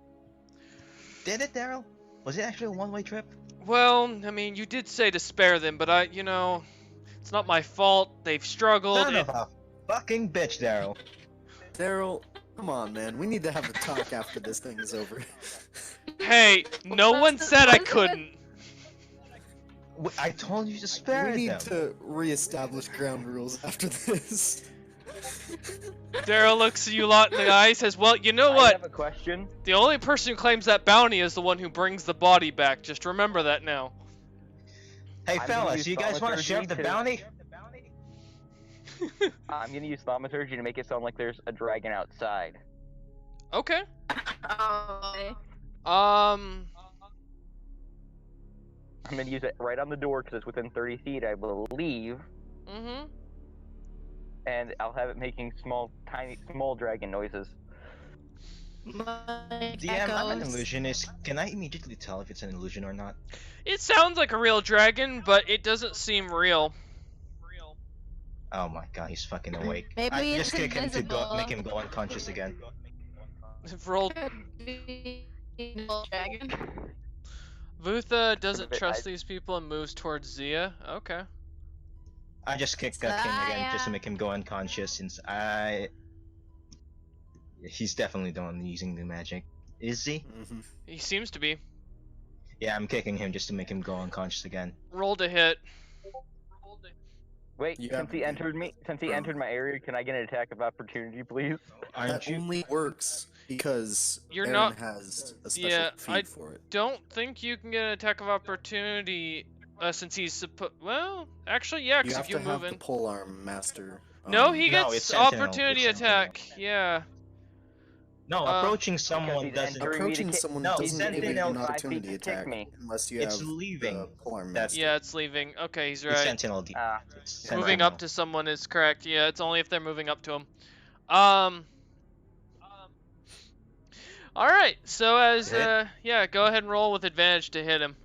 Did it, Daryl? Was it actually a one-way trip? Well, I mean, you did say to spare them, but it's not my fault. They've struggled. Son of a fucking bitch, Daryl. Daryl, Come on, man. We need to have a talk after this thing is over. Hey, no one said I couldn't. I told you to spare We need them. to reestablish ground rules after this. Daryl looks you lot in the eye, says, "Well, you know I what? have a question. The only person who claims that bounty is the one who brings the body back. Just remember that now." Hey, I'm gonna fellas, use you guys want to share thaumaturgy the to- bounty? I'm gonna use thaumaturgy to make it sound like there's a dragon outside. Okay. Oh, Um. I'm gonna use it right on the door because it's within 30 feet, I believe, Mhm. and I'll have it making small dragon noises. my DM, I'm an echoes. illusionist. Can I immediately tell if it's an illusion or not? It sounds like a real dragon, but it doesn't seem real. Oh my god, he's fucking awake. Maybe I it's just kick him to go, invisible. make him go unconscious again. Roll. Could be evil dragon. Vutha doesn't But trust I- these people and moves towards Zia. Okay. I just kick King again just to make him go unconscious since he's definitely the one using the magic. Is he? Mhm. He seems to be. Yeah, I'm kicking him just to make him go unconscious again. Roll to hit. Wait, You since have- he entered my area, can I get an attack of opportunity, please? Aren't That you? only works because You're Aaron not- has a special Yeah, feat for it. Don't think you can get an attack of opportunity since he's well, actually, yeah, You because have if you to move have in. the polearm master. No, he No, gets it's Sentinel, opportunity it's Sentinel. attack. Yeah. No, approaching someone he's doesn't. entering- Approaching someone No, doesn't give you Sentinel an 5 feet opportunity to kick attack me. unless you It's have leaving. the polearm That's- master. Yeah, it's leaving. Okay, he's It's right. Sentinel. Ah, It's Moving Sentinel. up to someone is correct. Yeah, it's only if they're moving up to him. All right. So as Hit. yeah, go ahead and roll with advantage to hit him.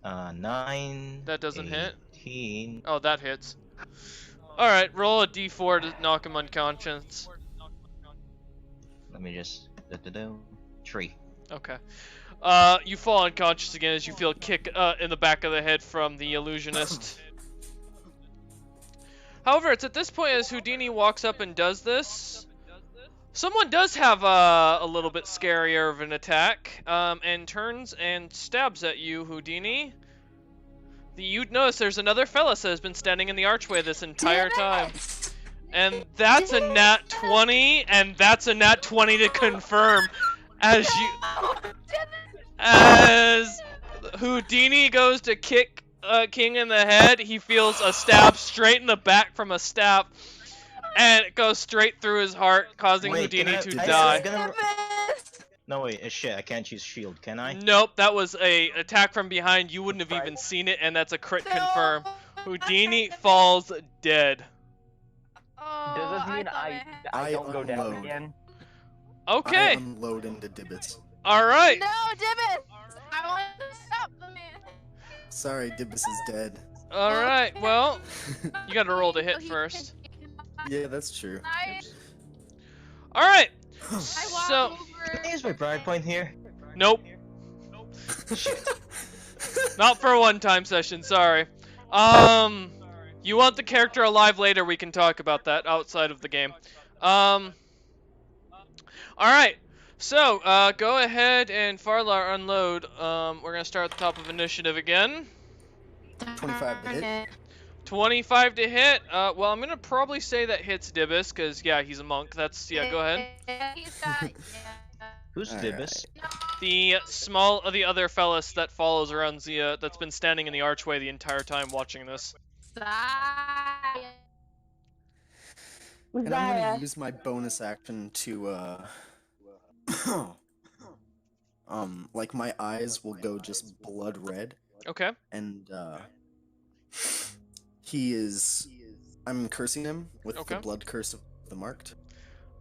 9. That doesn't hit. 18. Oh, that hits. All right, roll a d4 to knock him unconscious. Let me just. 3. Okay. You fall unconscious again as you feel a kick in the back of the head from the illusionist. However, it's at this point as Houdini walks up and does this. Someone does have a little bit scarier of an attack, and turns and stabs at you, Houdini. You'd notice there's another fellas that has been standing in the archway this entire time. And that's a nat 20, and that's a nat 20 to confirm. As Houdini goes to kick King in the head, he feels a stab straight in the back from a staff, and it goes straight through his heart, causing Wait, Houdini can I- to I- die. I'm gonna- No, wait, shit, I can't use shield, can I? Nope, that was a attack from behind. You wouldn't have even seen it, and that's a crit confirm. Houdini falls dead. does this mean I don't go down unload. again? I Okay, unload into Dibbits. all right. No, Dibbit! I want to stop the man. Sorry, Dibbits is dead. All right. Well, you got to roll to hit first. Yeah, that's true. All right. I walk So, over. Can I use my bride point here? nope, not for a one-time session. Sorry. You want the character alive later? We can talk about that outside of the game. All right. So, go ahead and Farlar unload. We're gonna start at the top of initiative again. 25 to hit. 25 to hit. Well, I'm gonna probably say that hits Dibus, cause yeah, he's a monk. That's yeah. Go ahead. Yeah, he's got, yeah. Who's Alright. Dibus? The other fellas that follows around Zia, that's been standing in the archway the entire time watching this. And I'm Zaya. gonna use my bonus action to like my eyes will go just blood red, Okay. and I'm cursing him with Okay. the blood curse of the marked.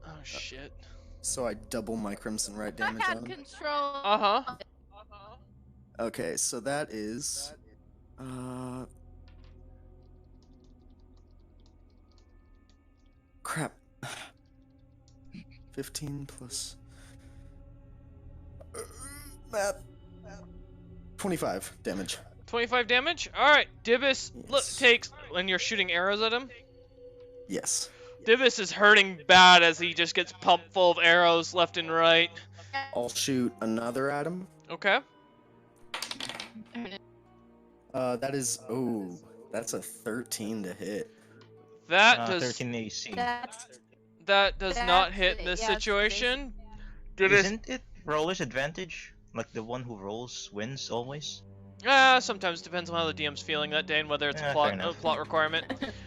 Oh shit. So I double my crimson right I damage had on him. control. Uh huh. Okay, so that is crap. 15 plus math. 25 damage. 25 damage. All right. Dibus Yes. takes when you're shooting arrows at him. Yes. Divis is hurting bad as he just gets pumped full of arrows left and right. I'll shoot another at him. Okay. That is that's a 13 to hit. That does 13 AC. that does not That's hit it, in this yeah, it's situation. Divis, Isn't it roller's advantage? Like the one who rolls wins always? sometimes depends on how the DM's feeling that day and whether it's a Fair plot enough. requirement.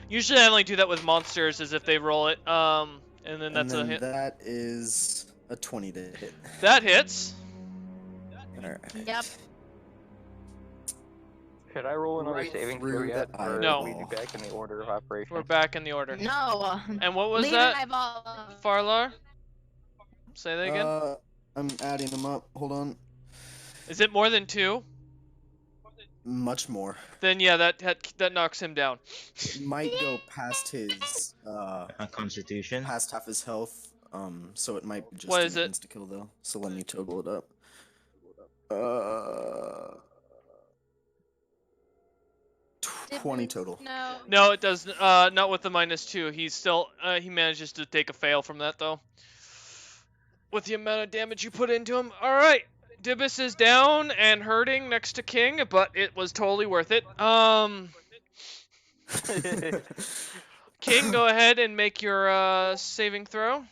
Usually, I only do that with monsters, as if they roll it. And then that's and a then hit. that is a 20 to hit. That hits. Alright. Yep. Should I roll another Right saving through throw yet? the Or No. are we back in the order of operation? We're back in the order. No. And what was Leave that, an eyeball. Farlar? Say that again. I'm adding them up. Hold on. Is it more than 2? Much more. Then yeah, that knocks him down. Might go past his Constitution. past half his health. So it might just What is it? insta kill though. So let me total it up. 20 total. No. No, it does. Not with the -2. He's still. He manages to take a fail from that though. With the amount of damage you put into him. All right, Dibus is down and hurting next to King, but it was totally worth it. King, go ahead and make your saving throw.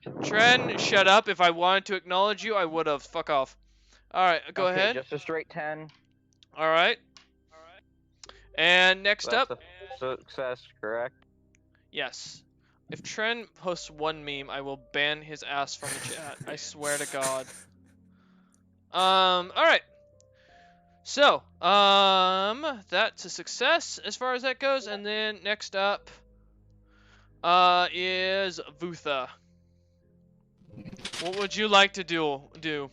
Tren, shut up. If I wanted to acknowledge you, I would have. Fuck off. All right, go Okay, ahead. Just a straight 10. All right. And next That's up, a success, correct? yes. If Tren posts one meme, I will ban his ass from the chat. I swear to God. All right. So, that's a success as far as that goes. And then next up, is Vutha. What would you like to do?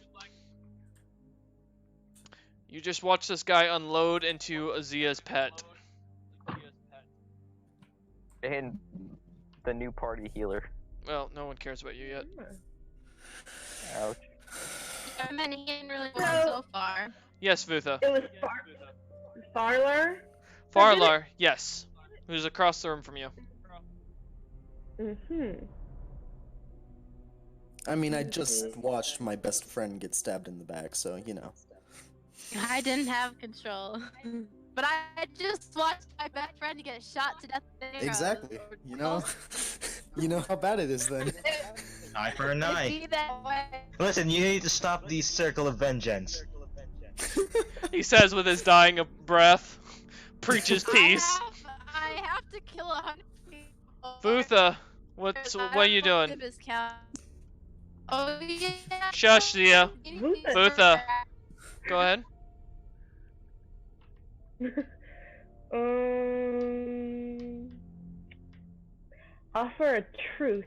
You just watch this guy unload into Azia's pet. And the new party healer. Well, no one cares about you yet. Ouch. I mean, he didn't really go so far. Yes, Vutha. It was Farlar. Farlar, yes. Who's across the room from you. I mean, I just watched my best friend get stabbed in the back, so you know. I didn't have control. But I just watched my best friend get shot to death. with arrows. Exactly. You know, you know how bad it is then. Eye for an It'd eye. be that way. Listen, you need to stop the circle of vengeance. He says with his dying breath. Preaches peace. I have to kill 100 people. Vutha, what are you doing? Goodness count. Oh yeah. Shush, Zia. Vutha. Go ahead. Offer a truce.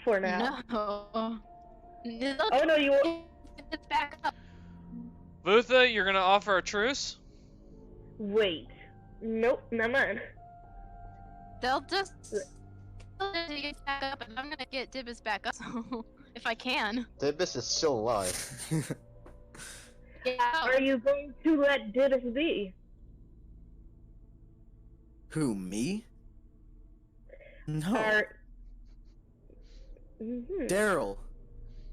For now. No. Oh no, you won't. It's back up. Vutha, you're gonna offer a truce? Wait. Nope, never mind. They'll just get back up, and I'm gonna get Dibus back up, so if I can. Dibus is still alive. Yeah. Are you going to let Didus be? Who, me? No. Daryl.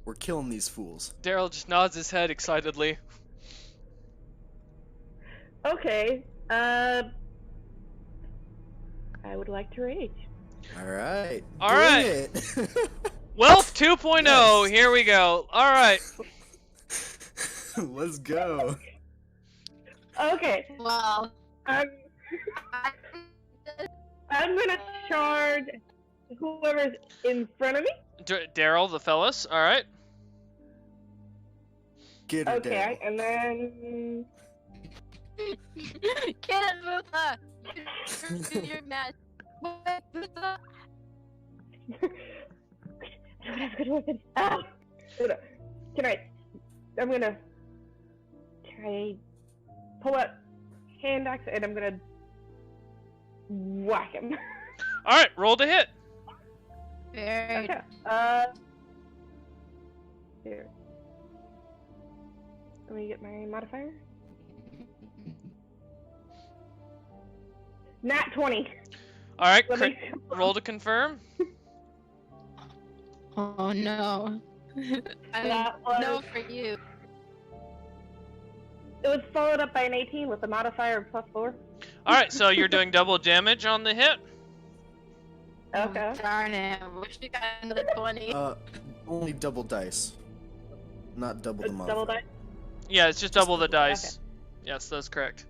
We're killing these fools. Daryl just nods his head excitedly. Okay. I would like to rage. Alright. Alright. Welp 2.0, Yes. here we go. Alright. Let's go. Okay. Well. I'm gonna charge whoever's in front of me. Daryl, the fellas, alright. Get her, Okay, Daryl. and then Get it, Vutha! You're mad. Wait, Vutha! Ah! Can I'm gonna try pull out hand axe and I'm gonna whack him. Alright, roll to hit. Very Okay. Here. Let me get my modifier. Nat 20. All right, Let me- roll to confirm. Oh no. I mean, That was- no for you. It was followed up by an 18 with a modifier of +4. All right, so you're doing double damage on the hit. Okay. Oh, darn it. I wish we got another 20. Only double dice, not double the modifier. Double die. Yeah, it's just double the dice. Yes, that's correct.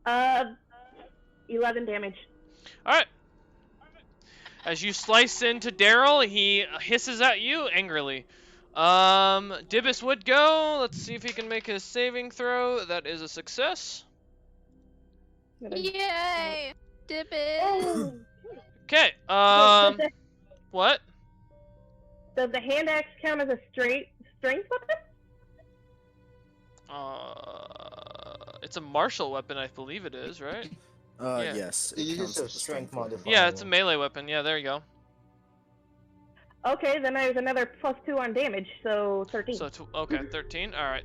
11 damage. All right. As you slice into Daryl, he hisses at you angrily. Dibus would go. Let's see if he can make his saving throw. That is a success. Yay! Dip it! Oh. Okay. What? Does the hand axe count as a strength weapon? It's a martial weapon, I believe it is, right? Yeah. Yes. You counts use a as a strength weapon. modifier. Yeah, it's a melee weapon. Yeah, there you go. Okay, then there's another +2 on damage, so 13. So, okay, 13. All right.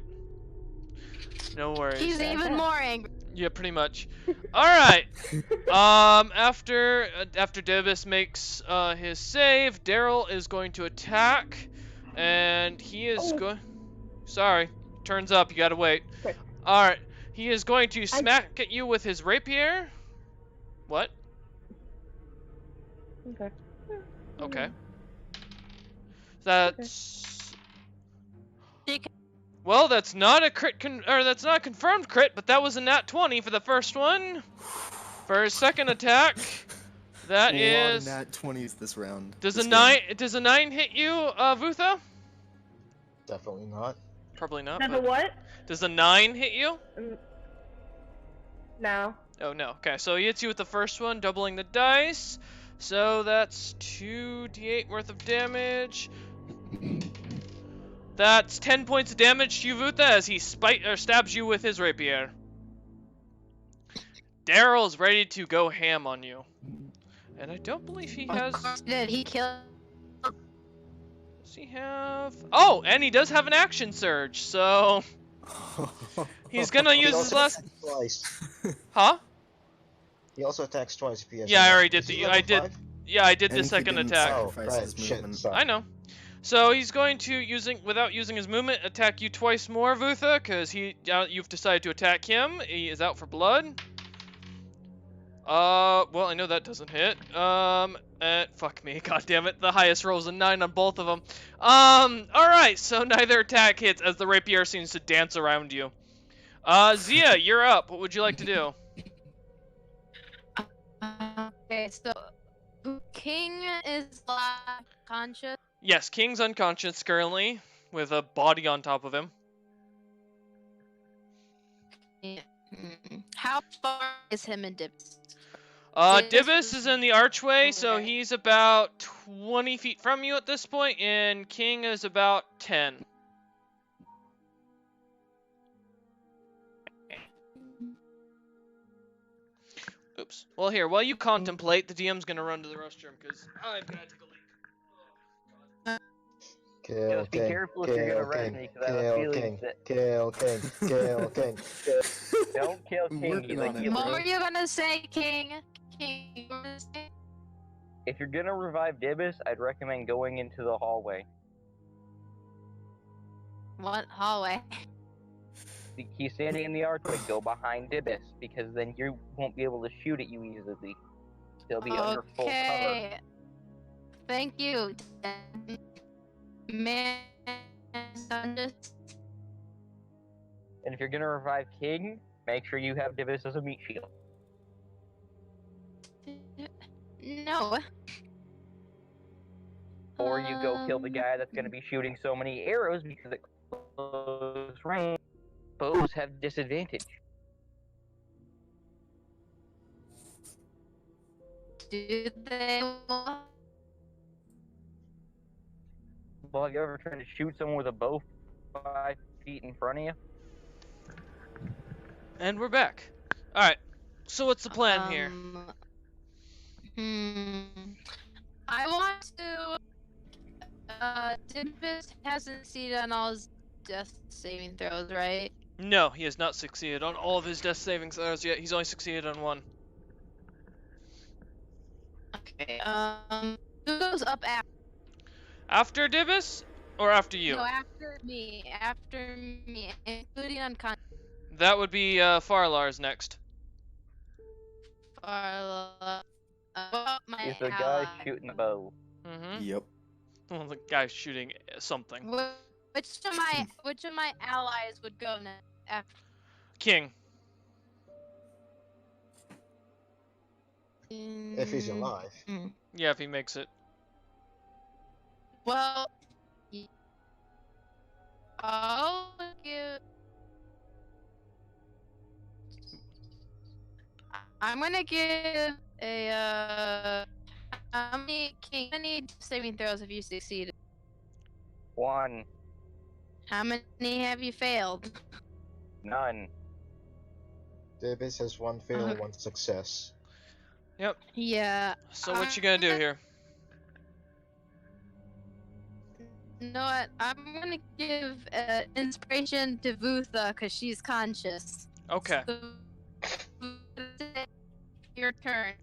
No worries. He's even more angry. Yeah, pretty much. All right. After Dibus makes his save, Daryl is going to attack, and he is going. Sorry, turns up. You gotta wait. Okay. All right. He is going to smack at you with his rapier. What? Okay. Okay. That's. Well, that's not a crit, or that's not a confirmed crit, but that was a nat 20 for the first one. For his second attack, that is. Nat 20s this round. Does this a game. 9? Does a 9 hit you, Vutha? Definitely not. Probably not. Does a But what? does a 9 hit you? No. Oh no. Okay, so he hits you with the first one, doubling the dice. So that's 2d8 worth of damage. That's 10 points of damage to you, Vutha, as he stabs you with his rapier. Daryl's ready to go ham on you. And I don't believe he has... Did he kill? Does he have... Oh, and he does have an action surge, so... He's gonna He use his also last... attacks twice. Huh? He also attacks twice if he has Yeah, I an already action. did Is the... he I level did... 5? Yeah, I did And the he second didn't attack. Oh, sacrifice right, his shit, movement. sorry. I know. So he's going to, without using his movement, attack you twice more, Vutha, because you've decided to attack him. He is out for blood. Well, I know that doesn't hit. Fuck me, god damn it. The highest roll is a 9 on both of them. Alright, so neither attack hits as the rapier seems to dance around you. Zia, you're up. What would you like to do? Okay, so King is conscious. Yes, King's unconscious currently, with a body on top of him. How far is him and Dibs? Dibus is in the archway, so Okay. he's about 20 feet from you at this point, and King is about 10. Oops. Well, here, while you contemplate, the DM's gonna run to the restroom, because I've gotta take a leak. Kill Be King. careful if you're Kill gonna res King. me, 'cause I have a Kill feeling King. that- Kill King. Kill King. Don't kill I'm King. working He's on like, it, you What bro. were you gonna say, King? King, you were gonna say? if you're gonna revive Dibus, I'd recommend going into the hallway. What hallway? He's standing in the archway. Go behind Dibus, because then you won't be able to shoot at you easily. He'll be under full cover. Okay. Thank you. Man, I'm just And if you're gonna revive King, make sure you have Dibus as a meat shield. no. Or you go kill the guy that's gonna be shooting so many arrows because at close range, bows have disadvantage. Do they? Well, have you ever tried to shoot someone with a bow 5 feet in front of you? And we're back. Alright, so what's the plan here? I want to. Dibus hasn't seen on all his death saving throws, right? No, he has not succeeded on all of his death saving throws yet. He's only succeeded on one. Okay. Who goes up after? After Dibus or after you? No, after me. After me, including unconscious. That would be Farlar's next. My He's the guy ally. shooting the bow. Mm-hmm. Yep. Well, the guy shooting something. Which of my allies would go next after? King. If he's alive. Yeah, if he makes it. Well, I'll give. I'm gonna give a how many saving throws have you succeeded? 1. How many have you failed? None. Davis has 1 fail, Okay. 1 success. Yeah. So what you gonna do here? You know what? I'm gonna give inspiration to Vutha because she's conscious. Okay. So, your turn.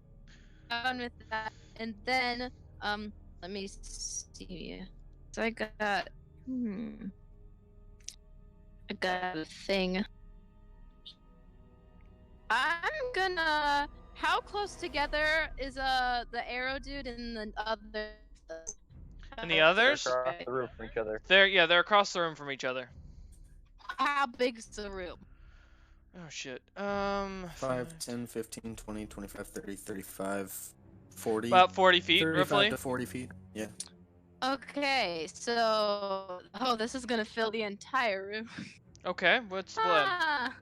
On with that, and then let me see. So I got I got a thing. I'm gonna. How close together is the arrow dude and the other? And the others? They're across the room from each other. They're across the room from each other. How big's the room? Oh shit. 5, 10, 15, 20, 25, 30, 35, 40. About 40 feet, 35 roughly. to 40 feet. Yeah. Okay, so this is gonna fill the entire room. Okay, what's the plan?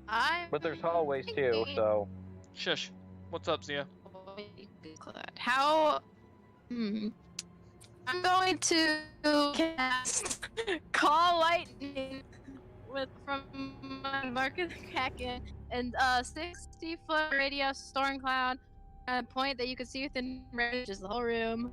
I'm But there's hallways too, thinking- so. Shush. What's up, Zia? How? I'm going to cast Call Lightning from my Marcus Kraken and 60-foot radius storm cloud at a point that you can see within range, is the whole room.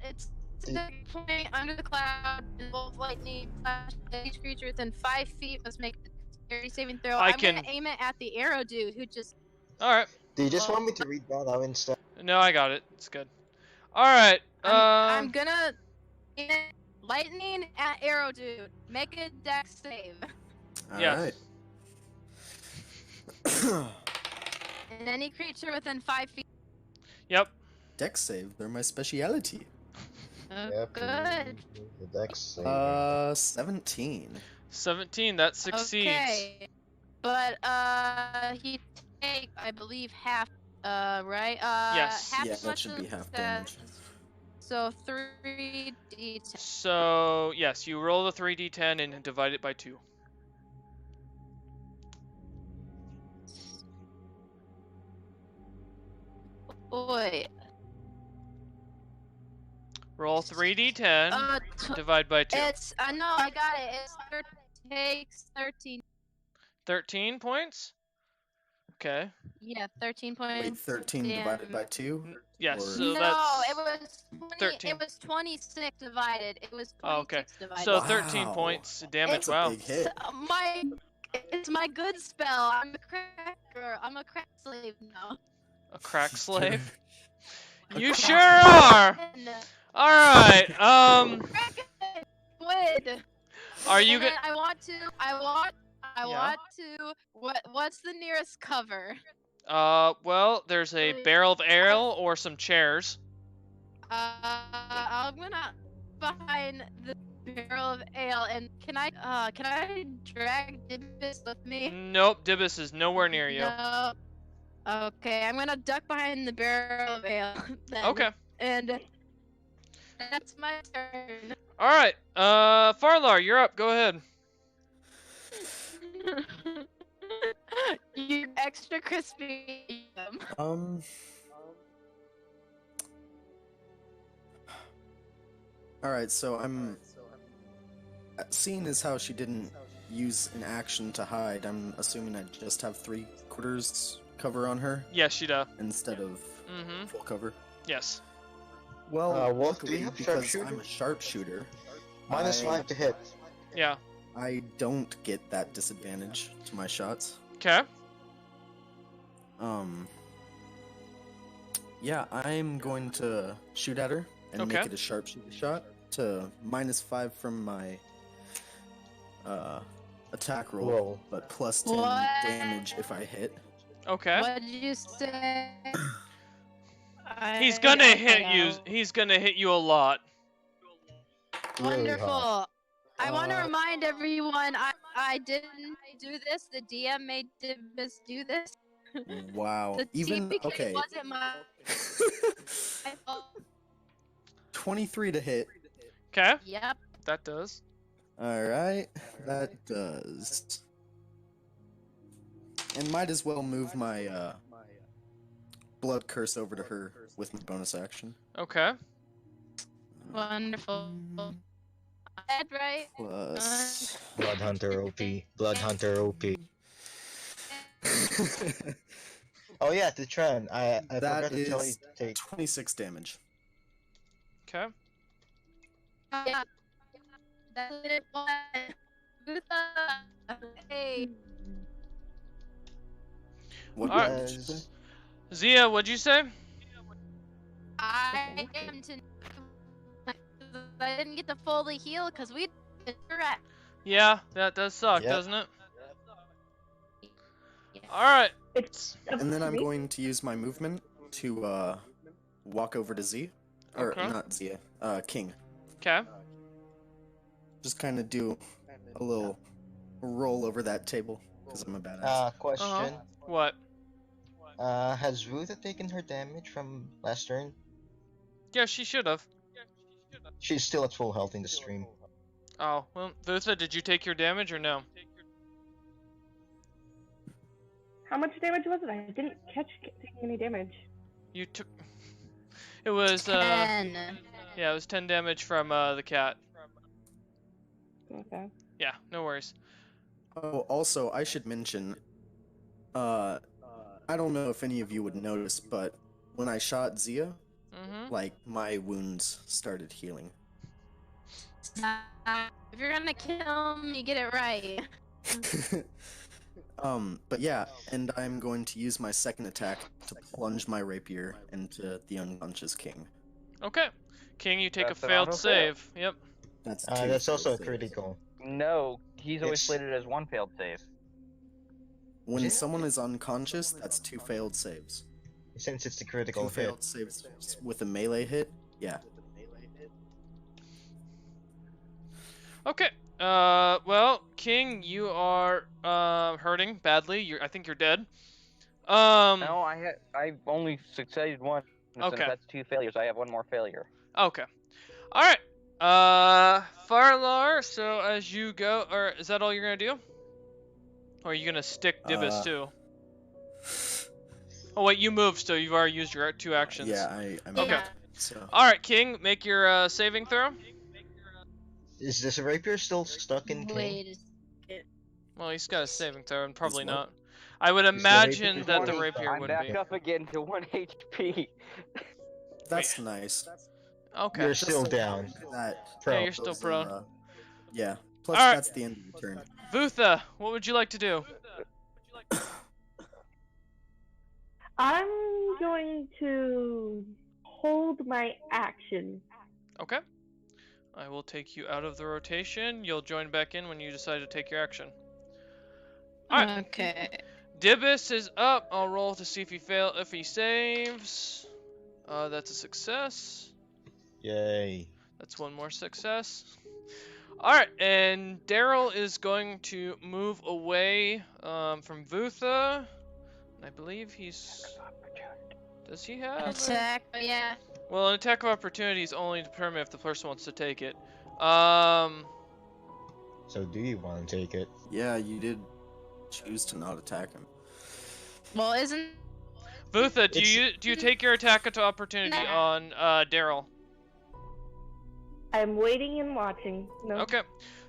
It's a point under the cloud, involve lightning flash. Each creature within 5 feet must make a dexterity saving throw. I'm gonna aim it at the arrow dude who just. Alright. Do you just want me to read that out instead? No, I got it. It's good. Alright. I'm gonna aim it lightning at arrow dude. Make a dex save. Yes. Alright. And any creature within 5 feet. Yep. Dex save, they're my speciality. Yep, Good. The dex save. 17. 17, that succeeds. Okay. But he take, I believe, half. Right? Yes. Half Yeah, as that much should as be half the- damage. So 3d10. So, yes, you roll the 3d10 and divide it by 2. Boy. Roll 3d10, divide by 2. It's no, I got it. Takes 13. 13 points? Okay. Yeah, 13 Wait, points. 13 divided by 2? Yes, Or- so No, that's... it was 20, 13. It was 26 divided. It was 26 Oh, okay. divided. So 13 Wow. points damage, It's That's wow. a big hit. It's my good spell. I'm a cracker. I'm a crack slave now. A crack slave? A You crack sure are! Alright, Kraken wood. are you And good? then I want to. Yeah. Want to. What's the nearest cover? Well, there's a barrel of ale or some chairs. I'm gonna behind the barrel of ale, and can I drag Dibus with me? Nope, Dibus is nowhere near you. No. Okay, I'm gonna duck behind the barrel of ale. Then. Okay. And that's my turn. Alright, Farlar, you're up, go ahead. You extra crispy. Alright, so I'm... Seeing as how she didn't use an action to hide, I'm assuming I just have 3/4 cover on her Yes, she does. instead of Mm-hmm. full cover. Yes. Well, Wolf, do you luckily, have because sharpshooter? I'm a sharpshooter, -5 to hit. Yeah. I don't get that disadvantage to my shots. Okay. Yeah, I'm going to shoot at her and Okay. make it a sharpshooter shot to -5 from my attack roll, but plus 10 What? damage if I hit. Okay. What did you say? He's gonna hit you. He's gonna hit you a lot. Really Wonderful. hard. I want to Uh, remind everyone I didn't do this. The DM made Dibus do this. Wow. The Even TPK okay. wasn't my fault. 23 to hit. Okay. Yep. That does. All right, that does. And might as well move my blood curse over to her with my bonus action. Okay. Wonderful. Dead, right? Plus. Blood Hunter OP. Blood Hunter OP. Oh yeah, to Tran. I That forgot to tell you is to take. 26 damage. Okay. Yeah. That's it. Hey. What Alright. damage did you say? Zia, what'd you say? I am to. I didn't get to fully heal because we did correct. Yeah, that does suck, Yep. doesn't it? Alright. It's And then I'm going to use my movement to walk over to Z. Or Okay. not Zia, King. Okay. Just kind of do a little roll over that table because I'm a badass. Question. What? Has Rutha taken her damage from last turn? Yeah, she should have. She's still at full health in the stream. Oh, well, Vutha, did you take your damage or no? how much damage was it? I didn't catch taking any damage. You took. It was, 10. yeah, it was 10 damage from, the cat. Okay. Yeah, no worries. Oh, also, I should mention, I don't know if any of you would notice, but when I shot Zia, Mm-hmm. like, my wounds started healing. If you're gonna kill me, you get it right. But yeah, and I'm going to use my second attack to plunge my rapier into the unconscious king. Okay. King, you take That's a an failed auto-fail. save. Yep. That's That's also a failed saves. critical. No, he's always It's- played it as one failed save. When Yeah. someone is unconscious, that's 2 failed saves. Since it's the 2 critical hit. failed saves with a melee hit. Yeah. Okay. Well, King, you are hurting badly. I think you're dead. No, I've only succeeded one. Since Okay. that's 2 failures, I have 1 more failure. Okay. All right. Farlar. So as you go, or is that all you're gonna do? Or are you gonna stick Dibus too? Oh wait, you moved, so you've already used your 2 actions. Yeah, I'm Okay. Yeah. So All right, King, make your saving throw. Is this rapier still stuck in King? Wait. Well, he's got a saving throw, and probably what? not. I would the rapier imagine is that the 1 rapier I'm wouldn't back be. up again to 1 HP. that's nice. Okay. You're still down. That Pro. Yeah, you're still those, prone. yeah. Plus, Alright. that's the end of your turn. Vutha, what would you like to do? I'm going to hold my action. Okay. I will take you out of the rotation. You'll join back in when you decide to take your action. Alright. Okay. Dibus is up. I'll roll to see if he saves. That's a success. Yay. That's 1 more success. Alright, and Daryl is going to move away from Vutha. I believe he's... Does he have... Attack. Oh, yeah. Well, an attack of opportunity is only determined if the person wants to take it. So do you want to take it? Yeah, you did choose to not attack him. Well, isn't Vutha, do It's- you take your attack of opportunity on Daryl? I'm waiting and watching. No. Okay.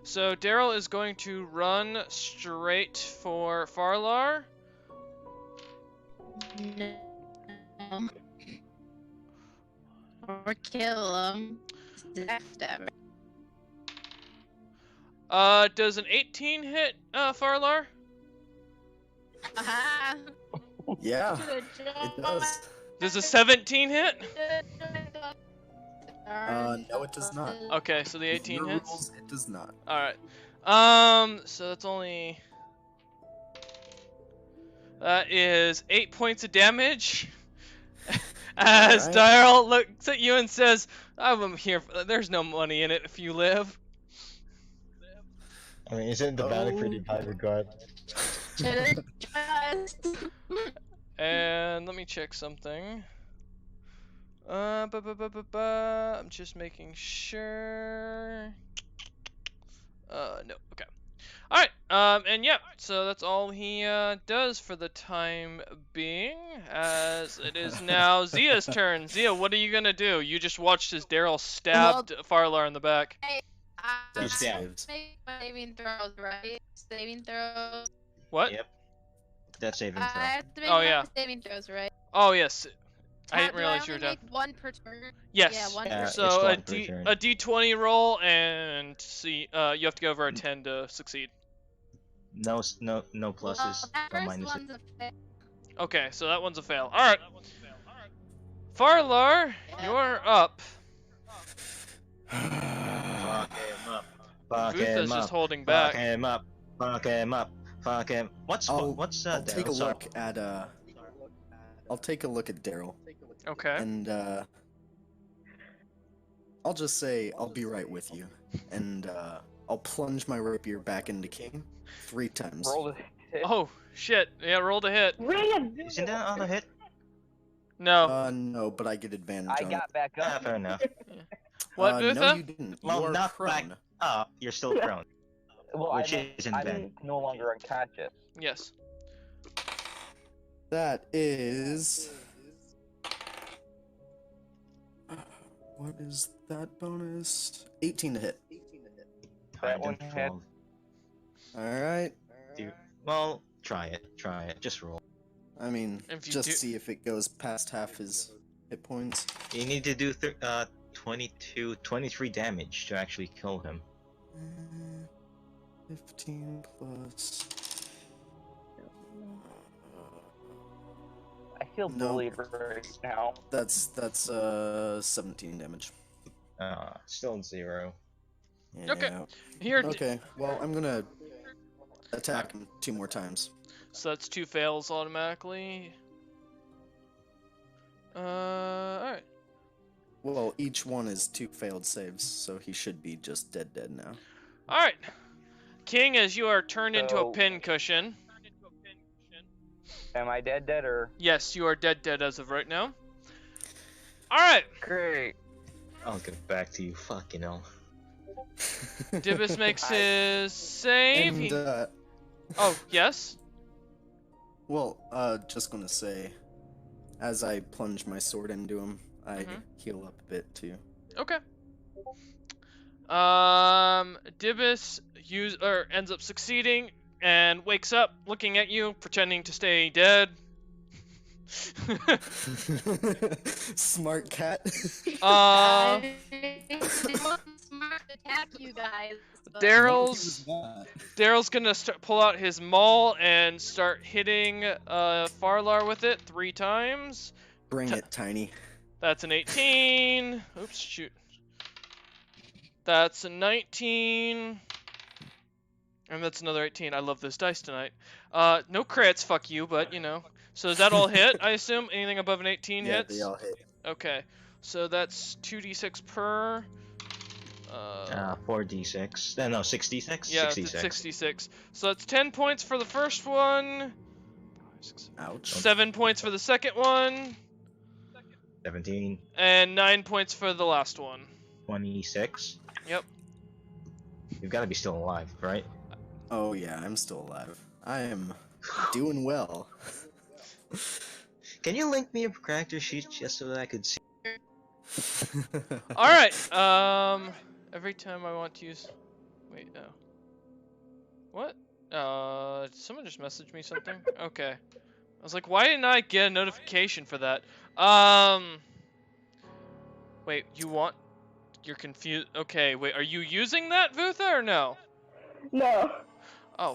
So Daryl is going to run straight for Farlar. no. Or kill him. Backstabber. Does an 18 hit, Farlar? Aha. Yeah, Good it job. does. Does a 17 hit? No, it does not. Okay, so the With 18 your hits. rules, it does not. All right. So that's only. That is 8 points of damage. As Alright. Daryl looks at you and says, "I'm here. There's no money in it if you live." I mean, isn't the bounty pretty high regard? And let me check something. I'm just making sure. No. Okay. All right. And yeah. So that's all he does for the time being. As it is now Zia's turn. Zia, what are you gonna do? You just watched as Daryl stabbed Farlar in the back. That's down. saves. Make saving throws, right? Saving throws. What? Yep. That's saving I throw. have to make Oh, my yeah. saving throws, right? Oh yes. I didn't Do realize you were only done. make one per turn? Yes. Yeah, one Yeah, per it's So a one per turn. D20 roll and see. You have to go over a 10 to succeed. No pluses. That No first minuses. one's a fail. Okay, so that one's a fail. All right. Farlar, you're up. Fuck him up. Fuck Vutha's him just up. holding Fuck back. him up. Fuck him up. Fuck him. I'll Daryl? take a Sorry. look at I'll take a look at Daryl, Okay. and I'll just say I'll be right with you, and I'll plunge my rapier back into King 3 times. Roll the hit. Oh shit! Yeah, roll to hit. Ring of Isn't that on a hit? No. No, but I get advantage I on got back Ah, up. fair enough. What, No, Vutha? you didn't. Well, you are not prone. back. Up, you're still prone. Well, Which I'm, isn't I'm bad. no longer unconscious. Yes. That is. What is that bonus? 18 to hit. That one hit. 112. Alright. Well, try it. Try it. Just roll. I mean, If you just do- see if it goes past half his hit points. You need to do 23 damage to actually kill him. 15 plus. I feel No. bullied right now. That's 17 damage. Still 0. Yeah. Okay. Here. Okay. Well, I'm gonna attack him 2 more times. So that's 2 fails automatically. Alright. Well, each one is 2 failed saves, so he should be just dead now. Alright. King, as you are turned into a So- pincushion. Am I dead or? Yes, you are dead as of right now. Alright. Great. I'll get back to you. Fucking hell. Dibus makes his save. And, He... Oh, yes? well, just gonna say, as I plunge my sword into him, I Mhm. heal up a bit too. Okay. Dibus ends up succeeding and wakes up looking at you, pretending to stay dead. Smart cat. I didn't want to smart attack you guys. but- Daryl's gonna pull out his maul and start hitting Farlar with it 3 times. Bring it, Tiny. That's an 18. Oops, shoot. That's a 19. And that's another 18. I love this dice tonight. No crits, fuck you, but you know. So is that all hit, I assume? Anything above an 18 Yeah, hits? they all hit. Okay. So that's 2d6 per. 4d6. No, 66? Yeah, 66. 66. So that's 10 points for the first one. Ouch. 7 points for the second one. 17. And 9 points for the last one. 26. Yep. You've got to be still alive, right? Oh yeah, I'm still alive. I am doing well. Can you link me a character sheet just so that I could see? Alright, every time I want to use... Wait, no. What? Someone just messaged me something? Okay. I was like, why didn't I get a notification for that? Wait, you want... You're confused... Okay, wait, are you using that, Vutha, or no? No. Oh,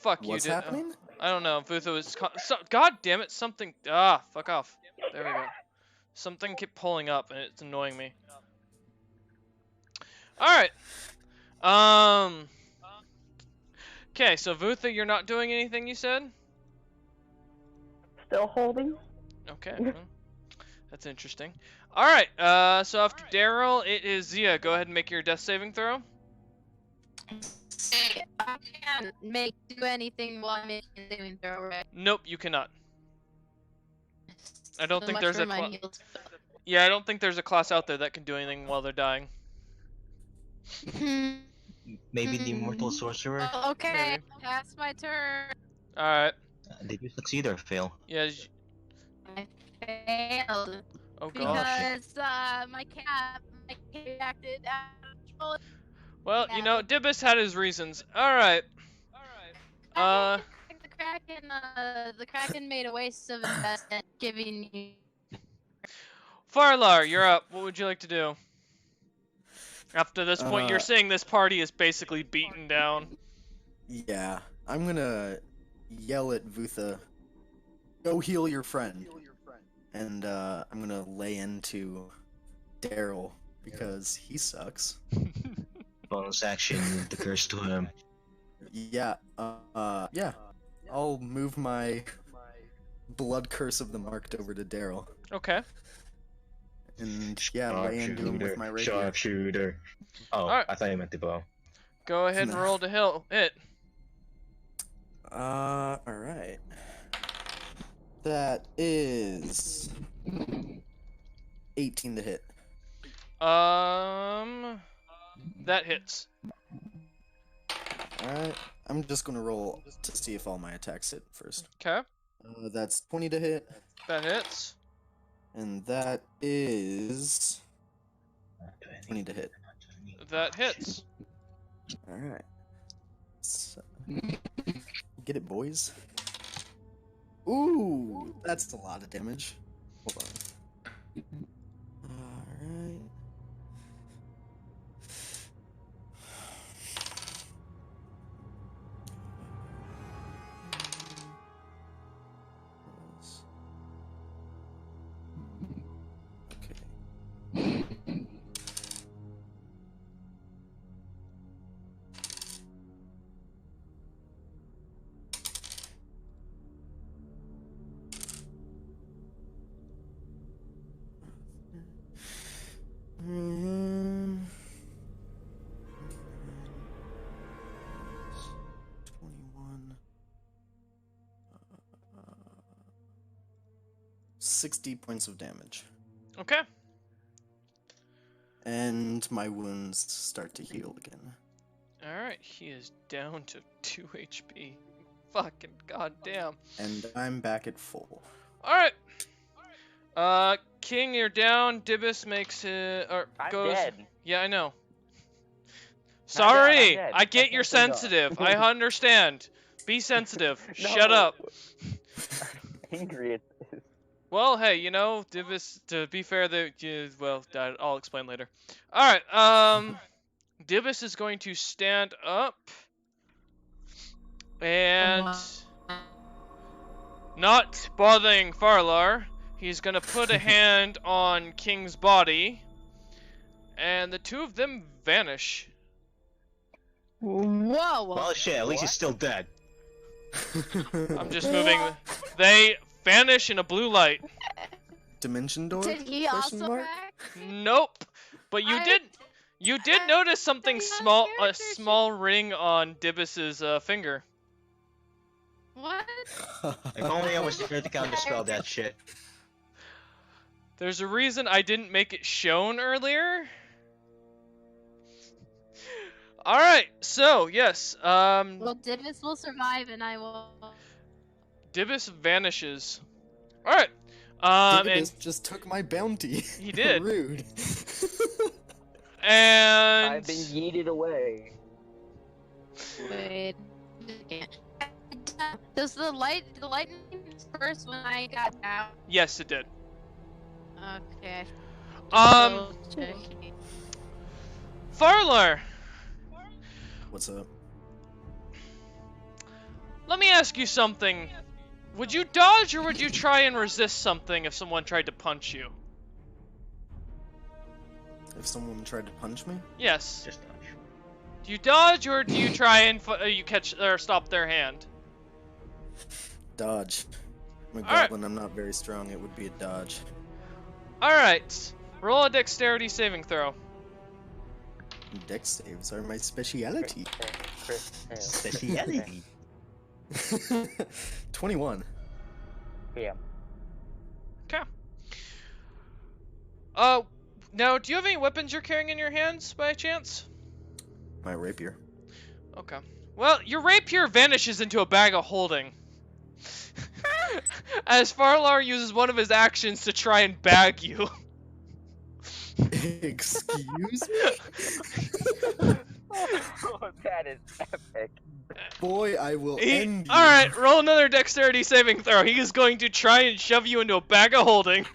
fuck you, What's dude. happening? I don't know. Vutha was. God damn it! Something. Ah, fuck off. There we go. Something kept pulling up and it's annoying me. All right. Okay, so Vutha, you're not doing anything. You said. Still holding. Okay. Well, that's interesting. All right. So after Daryl, it is Zia. Go ahead and make your death saving throw. I can't do anything while I'm making a saving throw, right? Nope, you cannot. I don't So think much there's for a my heals. Yeah, I don't think there's a class out there that can do anything while they're dying. Maybe the Immortal Sorcerer? Oh, okay, Maybe. pass my turn. All right. Did you succeed or fail? Yeah. I failed Oh gosh. because my cat reacted out of control. Well, you know, Dibus had his reasons. All right. The Kraken made a waste of investment giving you. Farlar, you're up. What would you like to do? After this point, you're Uh, saying this party is basically beaten down. Yeah, I'm gonna yell at Vutha, go heal your friend. And I'm gonna lay into Daryl because he sucks. Bonus action, move the curse to him. Yeah, yeah. I'll move my blood curse of the marked over to Daryl. Okay. And yeah, lay into him with my rapier. Sharpshooter. Oh, Alright. I thought you meant the bow. Go ahead and No. roll to hit. Alright. That is 18 to hit. That hits. Alright. I'm just gonna roll to see if all my attacks hit first. Okay. That's 20 to hit, That hits. and that is 20 to hit. That hits. Alright. So, get it, boys. Ooh, that's a lot of damage. Hold on. Alright. Okay. Mm-hmm. 21. 60 points of damage. Okay. And my wounds start to heal again. Alright, he is down to 2 HP. Fucking goddamn. And I'm back at full. Alright. King, you're down. Dibus makes it. Or I'm goes. dead. Yeah, I know. I'm Sorry, dead. I get I you're can't think sensitive. of- I understand. Be sensitive. Shut up. Angry at this. Well, hey, you know, Dibus. To be fair, I'll explain later. All right. Dibus is going to stand up and not bothering Farlar. He's gonna put a hand on King's body, and the two of them vanish. Whoa! Well, shit, at least he's still dead. I'm just moving. They vanish in a blue light. Dimension door? Did he Question also mark? back? Nope. But you did notice something pretty small, a character should- small ring on Dibus's finger. What? If only I was here to counterspell that shit. There's a reason I didn't make it shown earlier. All right. So yes. Well, Dibus will survive, and I will. Dibus vanishes. All right. Davis just took my bounty. He did. Rude. And I've been yeeted away. Wait. Does the lightning first when I got down? yes, it did. Okay. Um, Double checking. Farlar, What's up? Let me ask you something. Would you dodge or would you try and resist something if someone tried to punch you? If someone tried to punch me, Yes. Just dodge. Do you dodge or do you try and you catch or stop their hand? dodge. I'm a Alright. goblin. I'm not very strong. It would be a dodge. All right. Roll a dexterity saving throw. Dex saves are my speciality. Speciality. 21. Yeah. Now, do you have any weapons you're carrying in your hands by chance? My rapier. Okay. Well, your rapier vanishes into a bag of holding. As Farlar uses one of his actions to try and bag you. Excuse me? Oh, that is epic. Boy, I will end you. Alright, roll another dexterity saving throw. He is going to try and shove you into a bag of holding.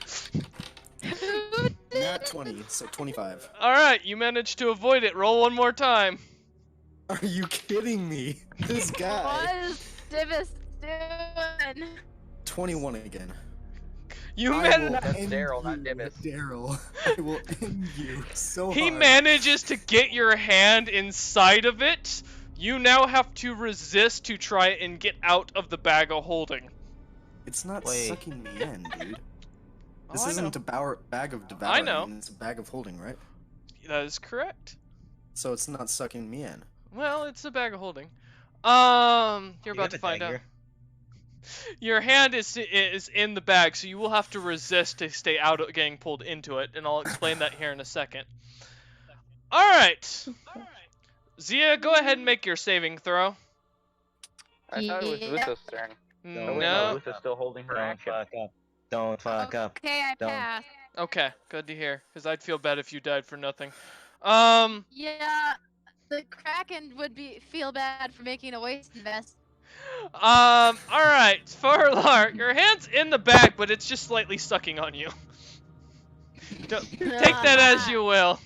Nat 20, so 25. Alright, you managed to avoid it. Roll one more time. Are you kidding me? This guy. What is Divis doing? 21 again. You I man. will That's end Daryl, not you, Divis. Daryl. I will end you so He hard. manages to get your hand inside of it. You now have to resist to try and get out of the bag of holding. It's not Wait. sucking me in, dude. This Oh, I isn't know. a bag of devouring. know. It's a bag of holding, right? That is correct. So it's not sucking me in. Well, it's a bag of holding. You're You about have to a find out. dagger. Your hand is in the bag, so you will have to resist to stay out of getting pulled into it, and I'll explain that here in a second. All right. Zia, go ahead and make your saving throw. I thought it was Yeah. Lutha's turn. No, Oh, wait, No. Lutha's still holding her Don't action. fuck up. Don't fuck up. Okay, I Don't. passed. Okay, good to hear, because I'd feel bad if you died for nothing. Yeah, the Kraken would feel bad for making a waste invest. All right, Farlar, your hand's in the bag, but it's just slightly sucking on you. Take that as you will.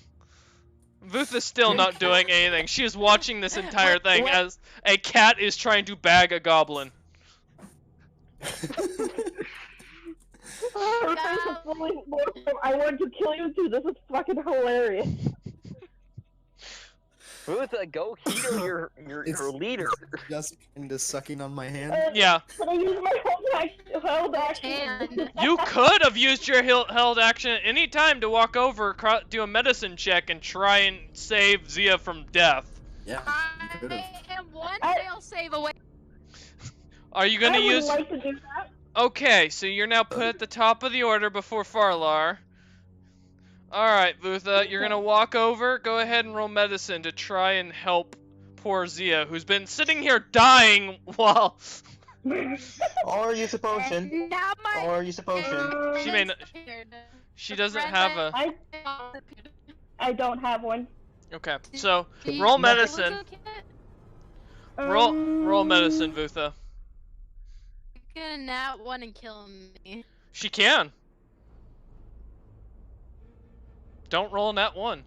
Vuth is still not doing anything. She is watching this entire thing as a cat is trying to bag a goblin. Her face is fully more from, I want to kill you too. This is fucking hilarious. Lutha, go heal your It's- leader. Just into sucking on my hand. Yeah, Can I use my held action? And you could have used your held action at any time to walk over, do a medicine check, and try and save Zia from death. Yeah, you I could have. am one I- fail save away. Are you gonna I would use? like to do that. Okay, so you're now put at the top of the order before Farlar. Alright, Vutha, you're gonna walk over. Go ahead and roll medicine to try and help poor Zia, who's been sitting here dying while... Or use a potion. And now my Or use a potion. She may not... She doesn't have a... I don't have one. Okay, so roll medicine. Roll medicine, Vutha. Gonna nat one and kill me. She can. Don't roll in that one.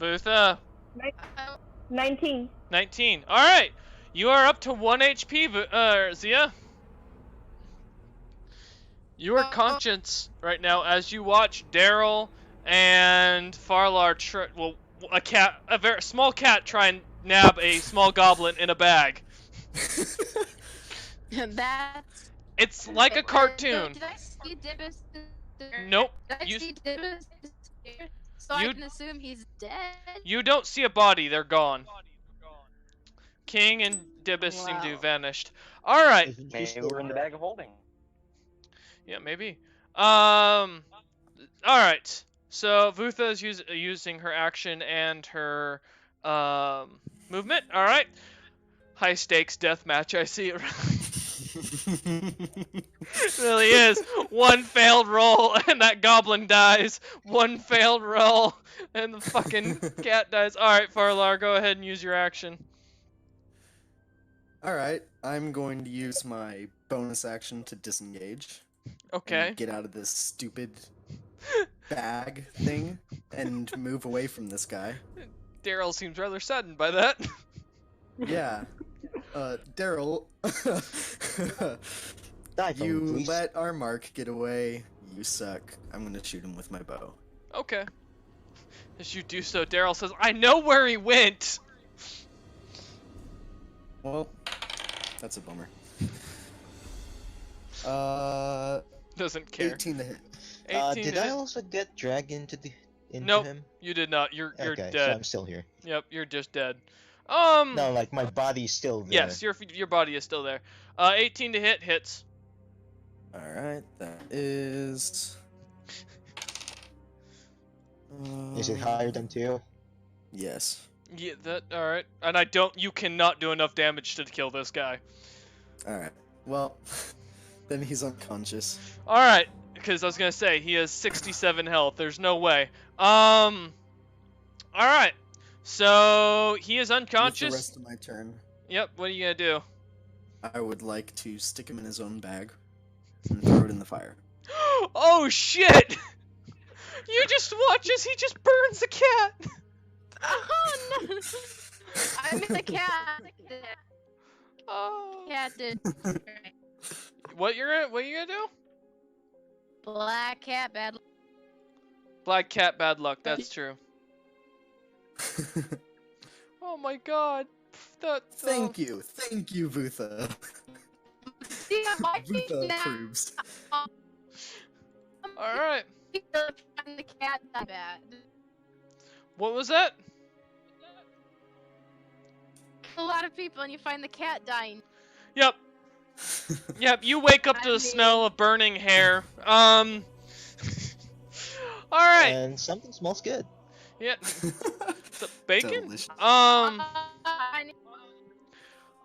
Vutha, 19. 19. Alright, you are up to 1 HP, Zia. You are conscious right now as you watch Daryl and Farlar, a very small cat, try and nab a small goblin in a bag. That's. It's like a cartoon. Did I see Divis? Nope. Did I You see Divis? So you- I can assume he's dead. you don't see a body. They're gone. King and Dibis seem to have Wow. vanished. All right. Maybe we're in the bag of holding. Yeah, maybe. All right. So Vutha is using her action and her movement. All right. High stakes death match. I see it. It really is. One failed roll and that goblin dies. One failed roll and the fucking cat dies. All right, Farlar, go ahead and use your action. Alright, I'm going to use my bonus action to disengage. Okay. And get out of this stupid bag thing and move away from this guy. Daryl seems rather saddened by that. Yeah. Daryl, Die from you me, please. let our Mark get away. You suck. I'm gonna shoot him with my bow. Okay. As you do so, Daryl says, I know where he went! Well, that's a bummer. Doesn't care. 18 to hit. 18 Did to I hit. also get dragged into Nope. him? You did not. You're Okay, dead. so I'm still here. Yep, you're just dead. No, like my body's still there. Yes, your body is still there. 18 to hit hits. Alright, that is. Is it higher than 2? Yes. Yeah, that alright. And you cannot do enough damage to kill this guy. Alright. Well, then he's unconscious. Alright, because I was gonna say he has 67 health. There's no way. Alright. So he is With unconscious. the rest of my turn, Yep, what are you gonna do? I would like to stick him in his own bag and throw it in the fire. Oh shit! You just watch as he just burns the cat! Oh no! I mean the cat. Oh. Cat did. What you gonna do? Black cat, bad. Black cat, bad luck. That's true. Oh my god. Thank you, Vutha. See, I'm watching Vutha now. approves. All right. Find the cat that bad. What was that? A lot of people, and you find the cat dying. Yep. Yep. You wake up to the smell of burning hair. All right. And something smells good. Yeah. The bacon. Delicious. All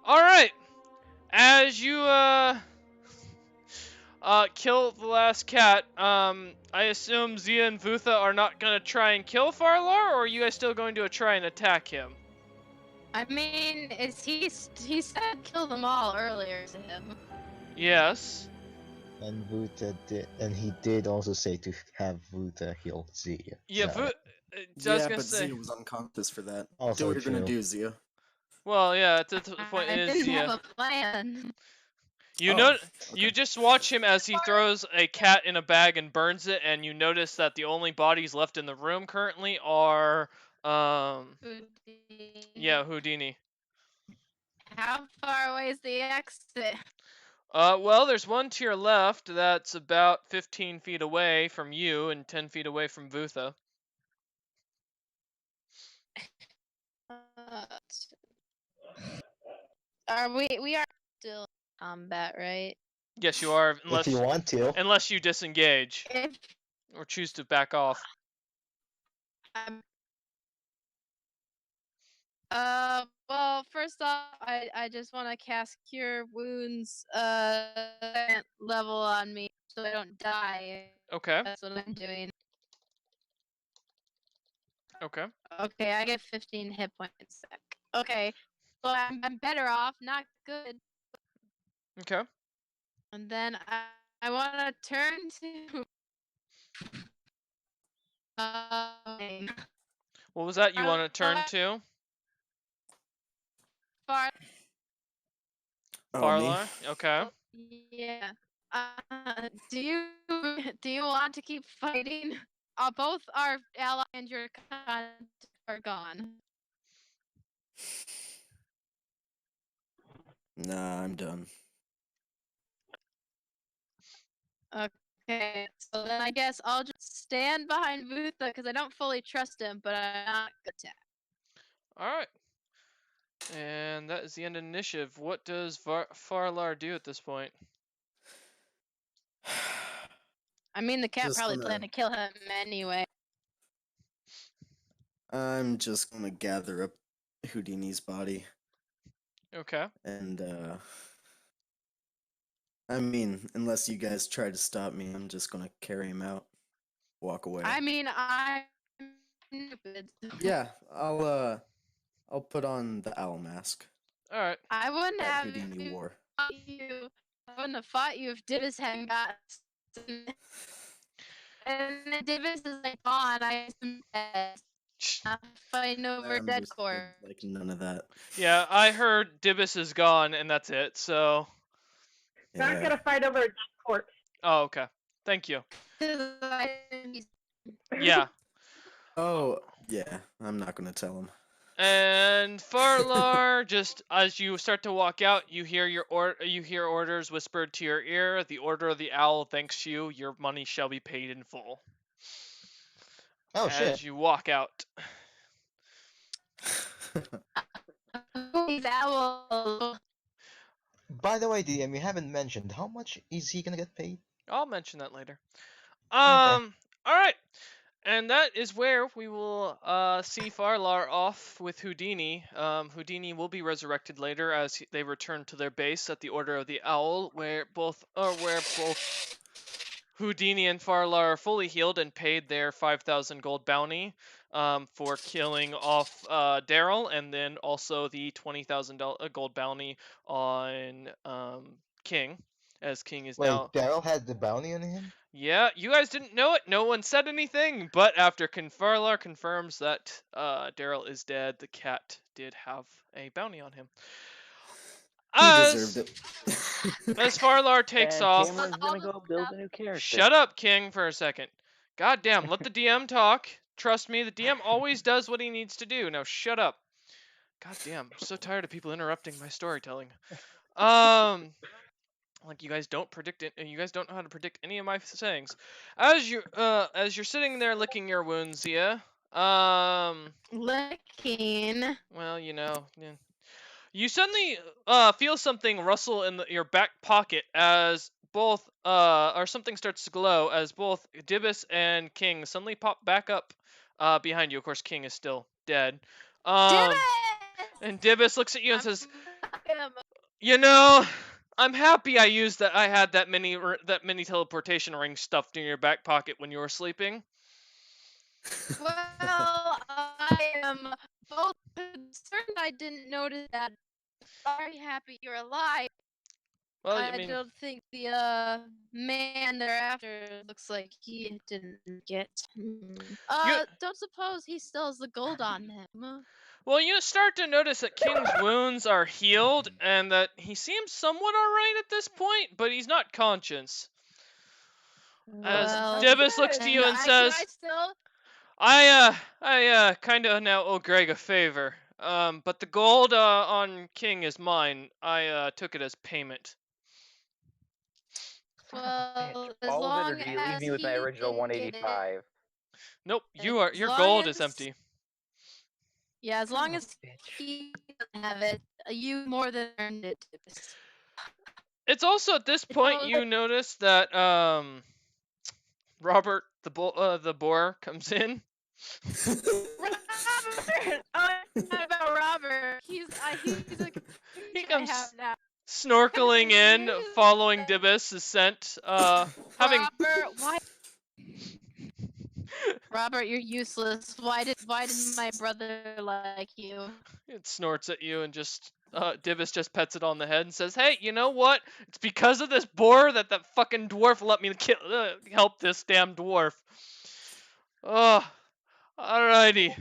right. As you kill the last cat, I assume Zia and Vutha are not gonna try and kill Farlar, or are you guys still going to try and attack him? I mean, he said kill them all earlier to him. Yes. And he did also say to have Vutha heal Zia. Yeah, so- I was Yeah, gonna but say. Zia was unconscious for that. Also Do what you're gonna true. do, Zia. Well, yeah. The point I is, didn't Zia. have a plan. You Oh, know, okay. you just watch him as he throws a cat in a bag and burns it, and you notice that the only bodies left in the room currently are, yeah, Houdini. How far away is the exit? Well, there's one to your left that's about 15 feet away from you and 10 feet away from Vutha. We are still in combat, right? Yes, you are, If you want to. unless you disengage If or choose to back off. I'm well, first off, I just want to cast Cure Wounds level on me so I don't die. Okay. That's what I'm doing. Okay. Okay, I get 15 hit points back. Okay, so I'm better off, not good. Okay. And then I want to turn to. What was that you want to turn to? Far. Oh, me? Farlar? Okay. Yeah. Do you want to keep fighting? Both our ally and your contact are gone. Nah, I'm done. Okay, so then I guess I'll just stand behind Vutha because I don't fully trust him, but I'm not good to attack. Alright. And that is the end of initiative. What does Farlar do at this point? I mean, the cat Just probably gonna- planned to kill him anyway. I'm just gonna gather up Houdini's body Okay. and I mean, unless you guys try to stop me, I'm just gonna carry him out. Walk away. I mean, I'm stupid. Yeah, I'll put on the owl mask Alright. I wouldn't that have Houdini wore. fought you. I wouldn't have fought you if Divis hadn't got. And then Divis is like gone. I assume dead. Fighting over I'm dead just corpse. like none of that. Yeah, I heard Dibus is gone, and that's it. So. Not Yeah. gonna fight over a corpse. Oh, okay. Thank you. Yeah. Oh, yeah. I'm not gonna tell him. And Farlar, just as you start to walk out, you hear orders whispered to your ear. The Order of the Owl thanks you. Your money shall be paid in full. Oh as shit. you walk out. Owl. By the way, DM, you haven't mentioned how much is he gonna get paid? I'll mention that later. Okay. All right. And that is where we will see Farlar off with Houdini. Houdini will be resurrected later as they return to their base at the Order of the Owl, where both Houdini and Farlar are fully healed and paid their 5,000 gold bounty for killing off Daryl, and then also the 20,000 gold bounty on King, as King is Wait, now. Daryl had the bounty on him? Yeah, you guys didn't know it. No one said anything. But after Farlar confirms that Daryl is dead, the cat did have a bounty on him. He deserved it. As Farlar takes And off. Cameron's gonna go build a new character. Shut up, King, for a second. God damn, let the DM talk. Trust me, the DM always does what he needs to do. Now shut up. God damn, I'm so tired of people interrupting my storytelling. Like you guys don't predict it, and you guys don't know how to predict any of my sayings. As you're sitting there licking your wounds, Zia. Licking. Well, you know, yeah. You suddenly feel something rustle in your back pocket as both or something starts to glow as both Dibus and King suddenly pop back up behind you. Of course, King is still dead. And Dibus looks at you and says, "You know, I'm happy I had that many teleportation rings stuffed in your back pocket when you were sleeping." Well, I am both concerned I didn't notice that. Very happy you're alive. Well, I don't think the man thereafter looks like he didn't get. Don't suppose he still has the gold on him. Well, you start to notice that King's wounds are healed and that he seems somewhat alright at this point, but he's not conscious. As Dibus looks to you and says, I kinda now owe Greg a favor. But the gold on King is mine. I took it as payment. Well, as all long of it, or do you leave as me with my he original didn't get it. 185? Nope, As your long gold is as- empty. Yeah, as long as Bitch. he doesn't have it, you more than earned it. It's also at this point you notice that Robert the boar comes in. Robert! Oh, it's not about Robert. He's He I comes have now. snorkeling in, following Dibus' scent. Having Robert, why? Robert, you're useless. Why didn't my brother like you? It snorts at you and just Dibus just pets it on the head and says, "Hey, you know what? It's because of this boar that fucking dwarf let me help this damn dwarf." Oh, alrighty.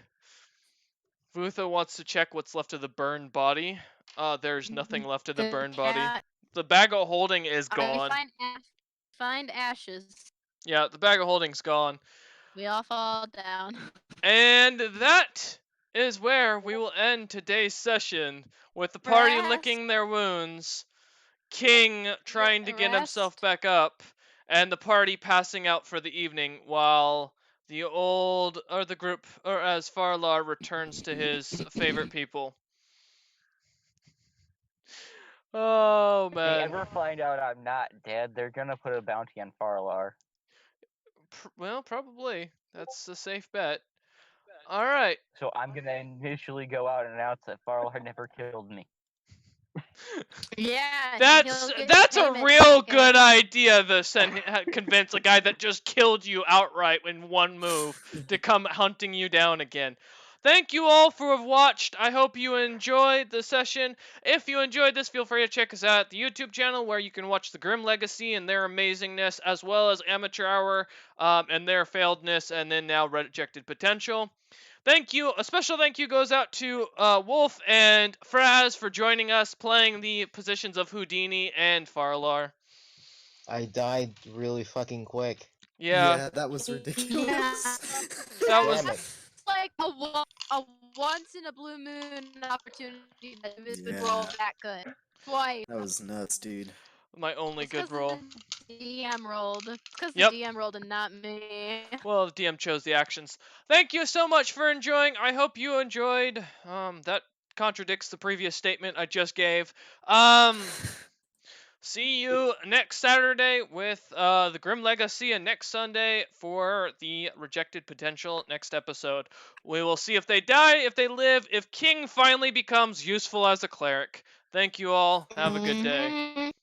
Vutha wants to check what's left of the burned body. There's nothing left of the burned body. The bag of holding is gone. Find ashes. Yeah, the bag of holding's gone. We all fall down. And that is where we will end today's session, with the party Rest. licking their wounds, King trying to get himself back up, and the party passing out for the evening while the group, or as Farlar returns to his favorite people. Oh If they man. ever find out I'm not dead, they're gonna put a bounty on Farlar. Well, probably. That's a safe bet. Alright. So I'm gonna initially go out and announce that Farlar never killed me. Yeah. That's a real good idea to convince a guy that just killed you outright in one move to come hunting you down again. thank you all for have watched. I hope you enjoyed the session. If you enjoyed this, feel free to check us out at the YouTube channel where you can watch the Grim Legacy and their amazingness, as well as Amateur Hour and their failedness, and then now Rejected Potential. Thank you. A special thank you goes out to Wolf and Fraz for joining us, playing the positions of Houdini and Farlar. I died really fucking quick. Yeah, that was ridiculous. that was. Damn it. Like a once in a blue moon opportunity that this would roll Yeah. that good. Twice. That was nuts, dude. My only It's good 'cause roll. The DM rolled. It's because Yep. the DM rolled and not me. Well, the DM chose the actions. Thank you so much for enjoying. I hope you enjoyed. That contradicts the previous statement I just gave. See you next Saturday with the Grim Legacy, and next Sunday for the Rejected Potential next episode. We will see if they die, if they live, if King finally becomes useful as a cleric. Thank you all. Have a good day.